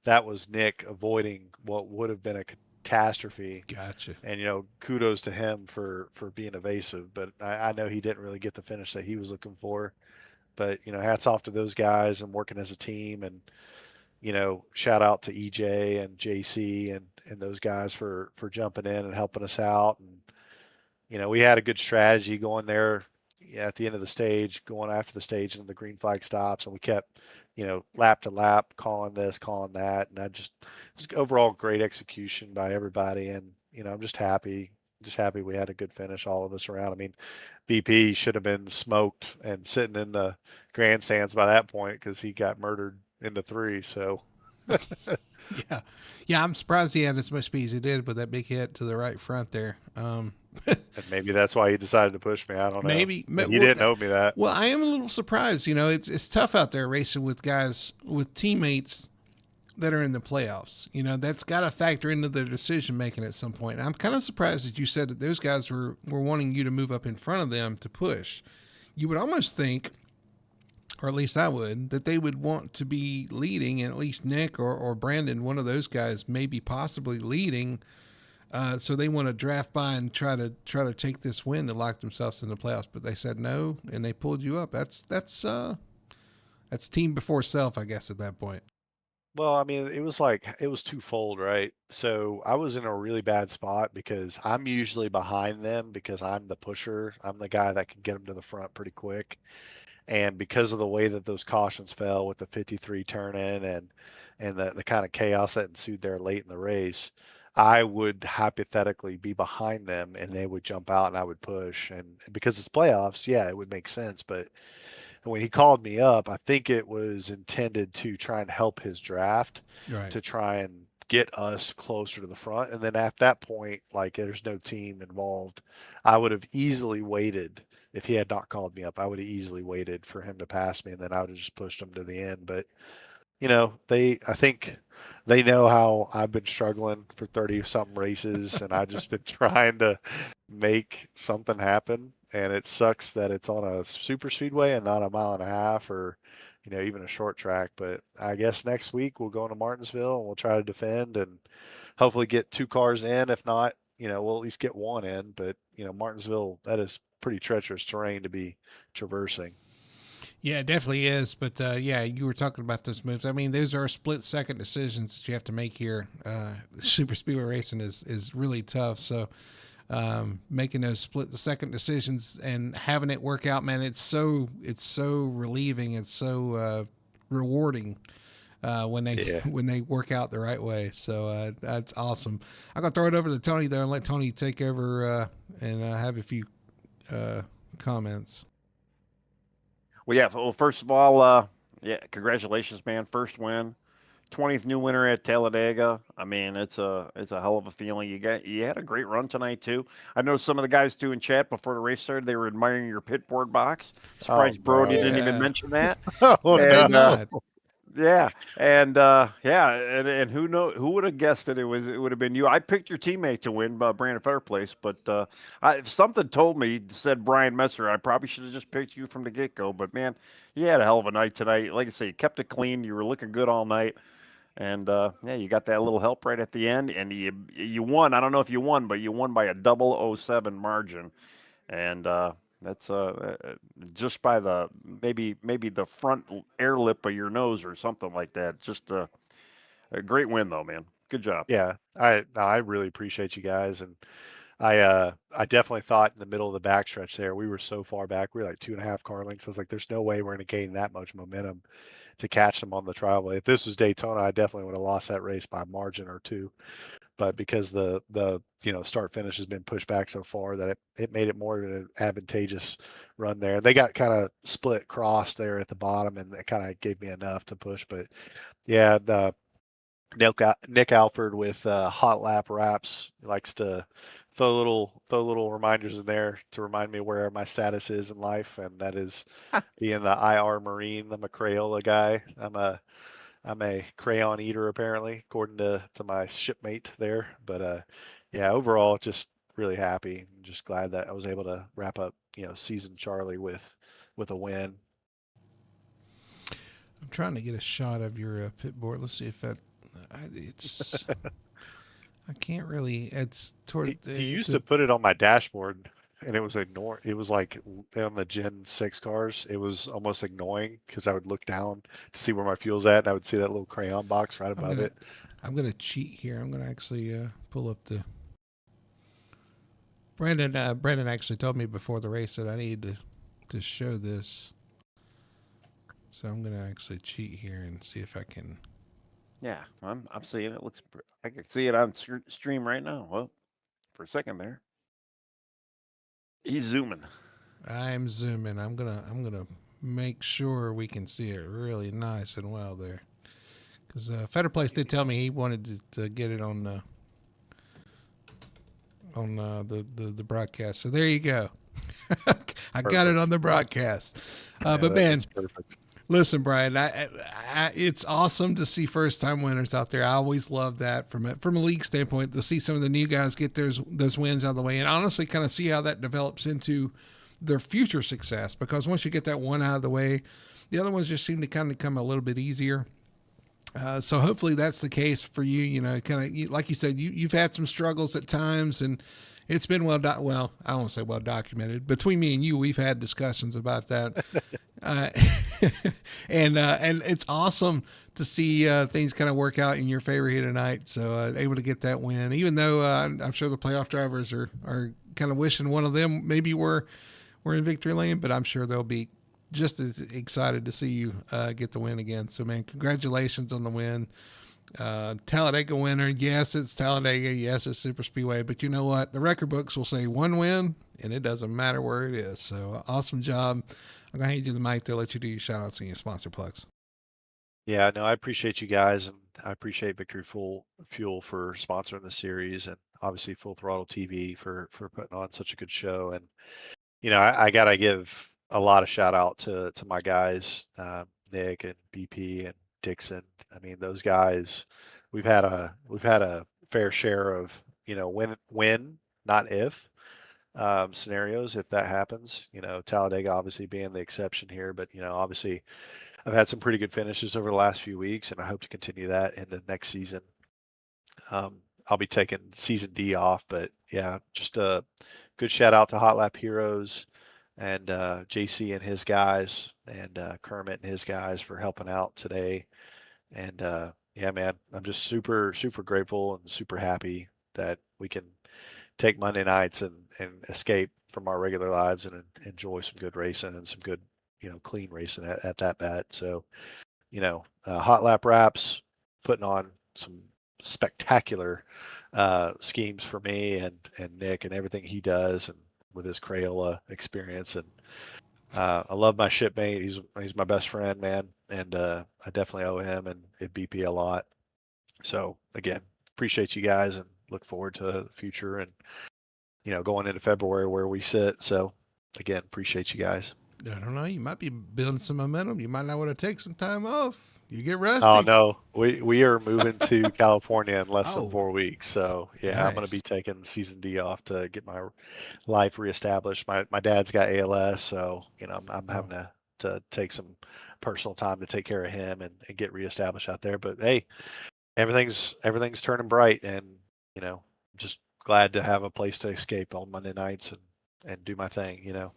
Speaker 9: that was Nick avoiding what would have been a catastrophe.
Speaker 1: Gotcha.
Speaker 9: And kudos to him for being evasive. But I know he didn't really get the finish that he was looking for. But hats off to those guys and working as a team. And shout out to EJ and JC and those guys for jumping in and helping us out. And we had a good strategy going there at the end of the stage, going after the stage and the green flag stops, and we kept lap to lap, calling this, calling that, and I just overall great execution by everybody. And I'm just happy we had a good finish, all of us around. I mean, BP should have been smoked and sitting in the grandstands by that point because he got murdered into 3. So
Speaker 1: yeah, I'm surprised he had as much speed as he did with that big hit to the right front there.
Speaker 9: And maybe that's why he decided to push me. I don't know.
Speaker 1: Maybe
Speaker 9: he didn't owe me that.
Speaker 1: Well, I am a little surprised. It's tough out there racing with guys, with teammates that are in the playoffs. That's got to factor into their decision making at some point. And I'm kind of surprised that you said that those guys were wanting you to move up in front of them to push. You would almost think, or at least I would, that they would want to be leading, and at least Nick or Brandon, one of those guys, maybe possibly leading. So they want to draft by and try to take this win to lock themselves in the playoffs. But they said no, and they pulled you up. That's team before self, I guess, at that point.
Speaker 9: Well, I mean, it was twofold, right? So I was in a really bad spot because I'm usually behind them because I'm the pusher. I'm the guy that can get them to the front pretty quick. And because of the way that those cautions fell with the 53 turn in and the kind of chaos that ensued there late in the race, I would hypothetically be behind them and they would jump out and I would push. And because it's playoffs, yeah, it would make sense. But when he called me up, I think it was intended to try and help his draft,
Speaker 1: Right.
Speaker 9: to try and get us closer to the front. And then at that point, like there's no team involved, I would have easily waited. If he had not called me up, I would have easily waited for him to pass me, and then I would have just pushed him to the end. But I think they know how I've been struggling for 30 something races, and I've just been trying to make something happen. And it sucks that it's on a super speedway and not a mile and a half or, even a short track. But I guess next week we'll go into Martinsville and we'll try to defend and hopefully get 2 cars in. If not, we'll at least get 1 in. But, Martinsville, that is pretty treacherous terrain to be traversing.
Speaker 1: Yeah, it definitely is. But yeah, you were talking about those moves. I mean, those are split second decisions that you have to make here. Super speedway racing is really tough. So making those split second decisions and having it work out, man, it's so relieving. It's so rewarding when they work out the right way. So that's awesome. I'm gonna throw it over to Tony there and let Tony take over and have a few comments.
Speaker 2: Well, yeah. Well, first of all, yeah, congratulations, man. First win, 20th new winner at Talladega. I mean, it's a hell of a feeling. You had a great run tonight too. I know some of the guys too in chat before the race started. They were admiring your pit board box. Surprised Brody didn't even mention that.
Speaker 9: Oh,
Speaker 2: and,
Speaker 9: no.
Speaker 2: Yeah, and and who would have guessed that it would have been you? I picked your teammate to win, Brandon Fairplace, but something told me, said Brian Messer, I probably should have just picked you from the get go. But man, you had a hell of a night tonight. Like I say, you kept it clean. You were looking good all night, and yeah, you got that little help right at the end, and you won. I don't know if you won, but you won by a 007 margin, and that's just by the maybe the front air lip of your nose or something like that. Just a great win though, man. Good job.
Speaker 9: Yeah, I really appreciate you guys, and I definitely thought in the middle of the backstretch there we were so far back. We were like 2.5 car lengths. I was like, there's no way we're going to gain that much momentum to catch them on the trial. If this was Daytona, I definitely would have lost that race by a margin or 2. But because the start finish has been pushed back so far that it made it more of an advantageous run there. They got kind of split cross there at the bottom, and it kind of gave me enough to push. But yeah, Nick Alford with hot lap wraps. He likes to throw little reminders in there to remind me where my status is in life, and that is being the IR Marine. I'm a Crayola guy. I'm a crayon eater apparently, according to my shipmate there. But yeah, overall, just really happy. Just glad that I was able to wrap up season Charlie with a win.
Speaker 1: I'm trying to get a shot of your pit board. Let's see if it's. I can't really. It's toward.
Speaker 9: He used to put it on my dashboard, and it was It was like on the Gen 6 cars. It was almost annoying because I would look down to see where my fuel's at, and I would see that little crayon box right above it.
Speaker 1: I'm gonna cheat here. I'm gonna actually pull up the. Brandon actually told me before the race that I needed to show this. So I'm gonna actually cheat here and see if I can.
Speaker 2: Yeah, I'm seeing it. I can see it on stream right now. Well, for a second there, he's zooming.
Speaker 1: I'm zooming. I'm gonna make sure we can see it really nice and well there, because Fetter Place did tell me he wanted to get it on the broadcast. So there you go. I got it on the broadcast. But man,
Speaker 9: perfect.
Speaker 1: Listen, Brian, it's awesome to see first-time winners out there. I always love that from a league standpoint, to see some of the new guys get those wins out of the way, and honestly kind of see how that develops into their future success. Because once you get that one out of the way, the other ones just seem to kind of come a little bit easier. So hopefully that's the case for you. You know, kind of like you said, you've had some struggles at times, and it's been I don't want to say well documented. Between me and you, we've had discussions about that. And it's awesome to see things kind of work out in your favor here tonight. So able to get that win, even though I'm sure the playoff drivers are kind of wishing one of them maybe were in victory lane, but I'm sure they'll be just as excited to see you get the win again. So man, congratulations on the win. Talladega winner. Yes, it's Talladega. Yes, it's Super Speedway. But you know what? The record books will say one win, and it doesn't matter where it is. So awesome job. I'm going to hand you the mic to let you do your shout outs and your sponsor plugs.
Speaker 9: Yeah, no, I appreciate you guys, and I appreciate Victory Fuel for sponsoring the series, and obviously Full Throttle TV for putting on such a good show. And I gotta give a lot of shout out to my guys, Nick and BP and Dixon. I mean, those guys, we've had a fair share of win, not if. Scenarios if that happens. Talladega obviously being the exception here, but obviously I've had some pretty good finishes over the last few weeks, and I hope to continue that into next season. I'll be taking season D off, but yeah, just a good shout out to Hot Lap Heroes and JC and his guys, and Kermit and his guys for helping out today. And yeah, man, I'm just super grateful and super happy that we can take Monday nights and escape from our regular lives and enjoy some good racing and some good, clean racing at that bat. So, Hot Lap Wraps putting on some spectacular schemes for me and Nick and everything he does, and with his Crayola experience. And I love my shipmate. He's my best friend, man. And I definitely owe him and BP a lot. So again, appreciate you guys and look forward to the future and, going into February where we sit. So again, appreciate you guys.
Speaker 1: I don't know. You might be building some momentum. You might not want to take some time off. You get rusty.
Speaker 9: Oh no, we are moving to California in less than 4 weeks. So yeah, nice. I'm going to be taking season D off to get my life reestablished. My dad's got ALS, so I'm having to take some personal time to take care of him and get reestablished out there. But hey, everything's turning bright, and just glad to have a place to escape on Monday nights and do my thing.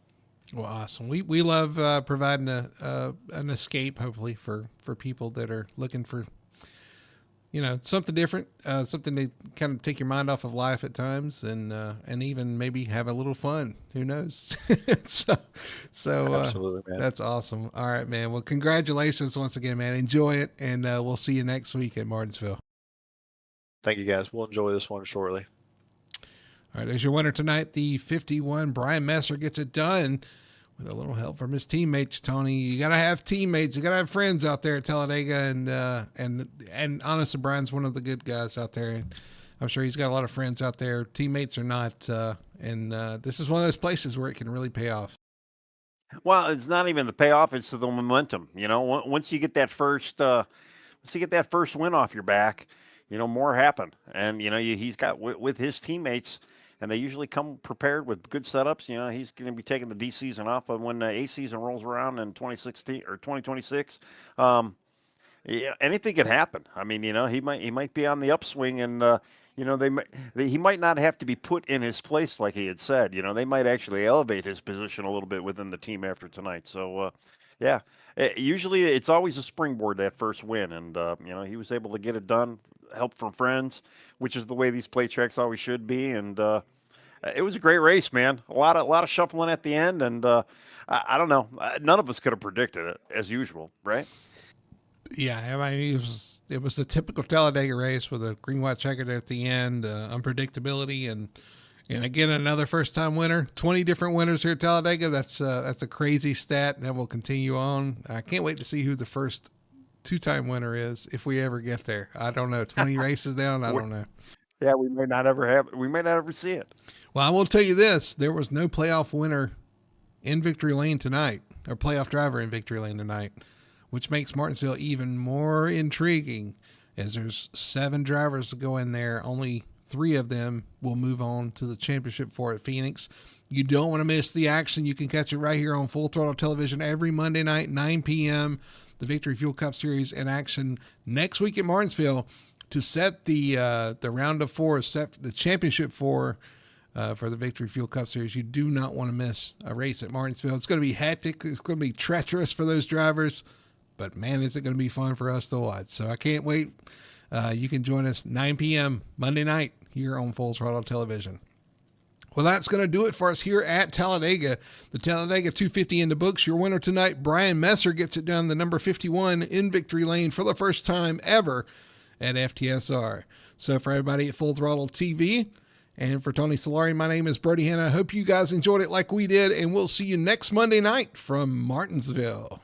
Speaker 1: Well, awesome. We love providing an escape, hopefully, for people that are looking for, something different, something to kind of take your mind off of life at times, and even maybe have a little fun. Who knows? so
Speaker 9: absolutely, man.
Speaker 1: That's awesome. All right, man. Well, congratulations once again, man. Enjoy it, and we'll see you next week at Martinsville.
Speaker 9: Thank you, guys. We'll enjoy this one shortly.
Speaker 1: All right, there's your winner tonight, the 51. Brian Messer gets it done With a little help from his teammates, Tony. You got to have teammates. You got to have friends out there at Talladega. And honestly, Brian's one of the good guys out there. And I'm sure he's got a lot of friends out there. Teammates or not. This is one of those places where it can really pay off.
Speaker 2: Well, it's not even the payoff; it's the momentum. Once you get that first, win off your back, more happen. And he's got with his teammates, and they usually come prepared with good setups. He's going to be taking the D season off, but when the A season rolls around in 2016 or 2026, yeah, anything can happen. I mean, he might be on the upswing, and he might not have to be put in his place like he had said. They might actually elevate his position a little bit within the team after tonight. So, yeah, usually it's always a springboard, that first win, and he was able to get it done. Help from friends, which is the way these play tracks always should be, and it was a great race, man. A lot of shuffling at the end, and I don't know, none of us could have predicted it, as usual, right?
Speaker 1: Yeah, I mean, it was a typical Talladega race with a green, white checkered at the end, unpredictability, and again, another first-time winner. 20 different winners here at Talladega. That's a crazy stat, and that will continue on. I can't wait to see who the first two-time winner is if we ever get there. I don't know. 20 races down, I don't know.
Speaker 2: Yeah, we may not ever see it.
Speaker 1: Well, I will tell you this: there was no playoff winner in Victory Lane tonight, or playoff driver in Victory Lane tonight, which makes Martinsville even more intriguing, as there's 7 drivers to go in there. Only 3 of them will move on to the championship for at Phoenix. You don't want to miss the action. You can catch it right here on Full Throttle Television every Monday night, 9 p.m. The Victory Fuel Cup Series in action next week at Martinsville to set the round of 4, set the championship for the Victory Fuel Cup Series. You do not want to miss a race at Martinsville. It's going to be hectic. It's going to be treacherous for those drivers. But, man, is it going to be fun for us to watch. So I can't wait. You can join us 9 p.m. Monday night here on Full Throttle Television. Well, that's going to do it for us here at Talladega. The Talladega 250 in the books. Your winner tonight, Brian Messer, gets it down the number 51 in Victory Lane for the first time ever at FTSR. So for everybody at Full Throttle TV and for Tony Solari, my name is Brody Hanna. I hope you guys enjoyed it like we did, and we'll see you next Monday night from Martinsville.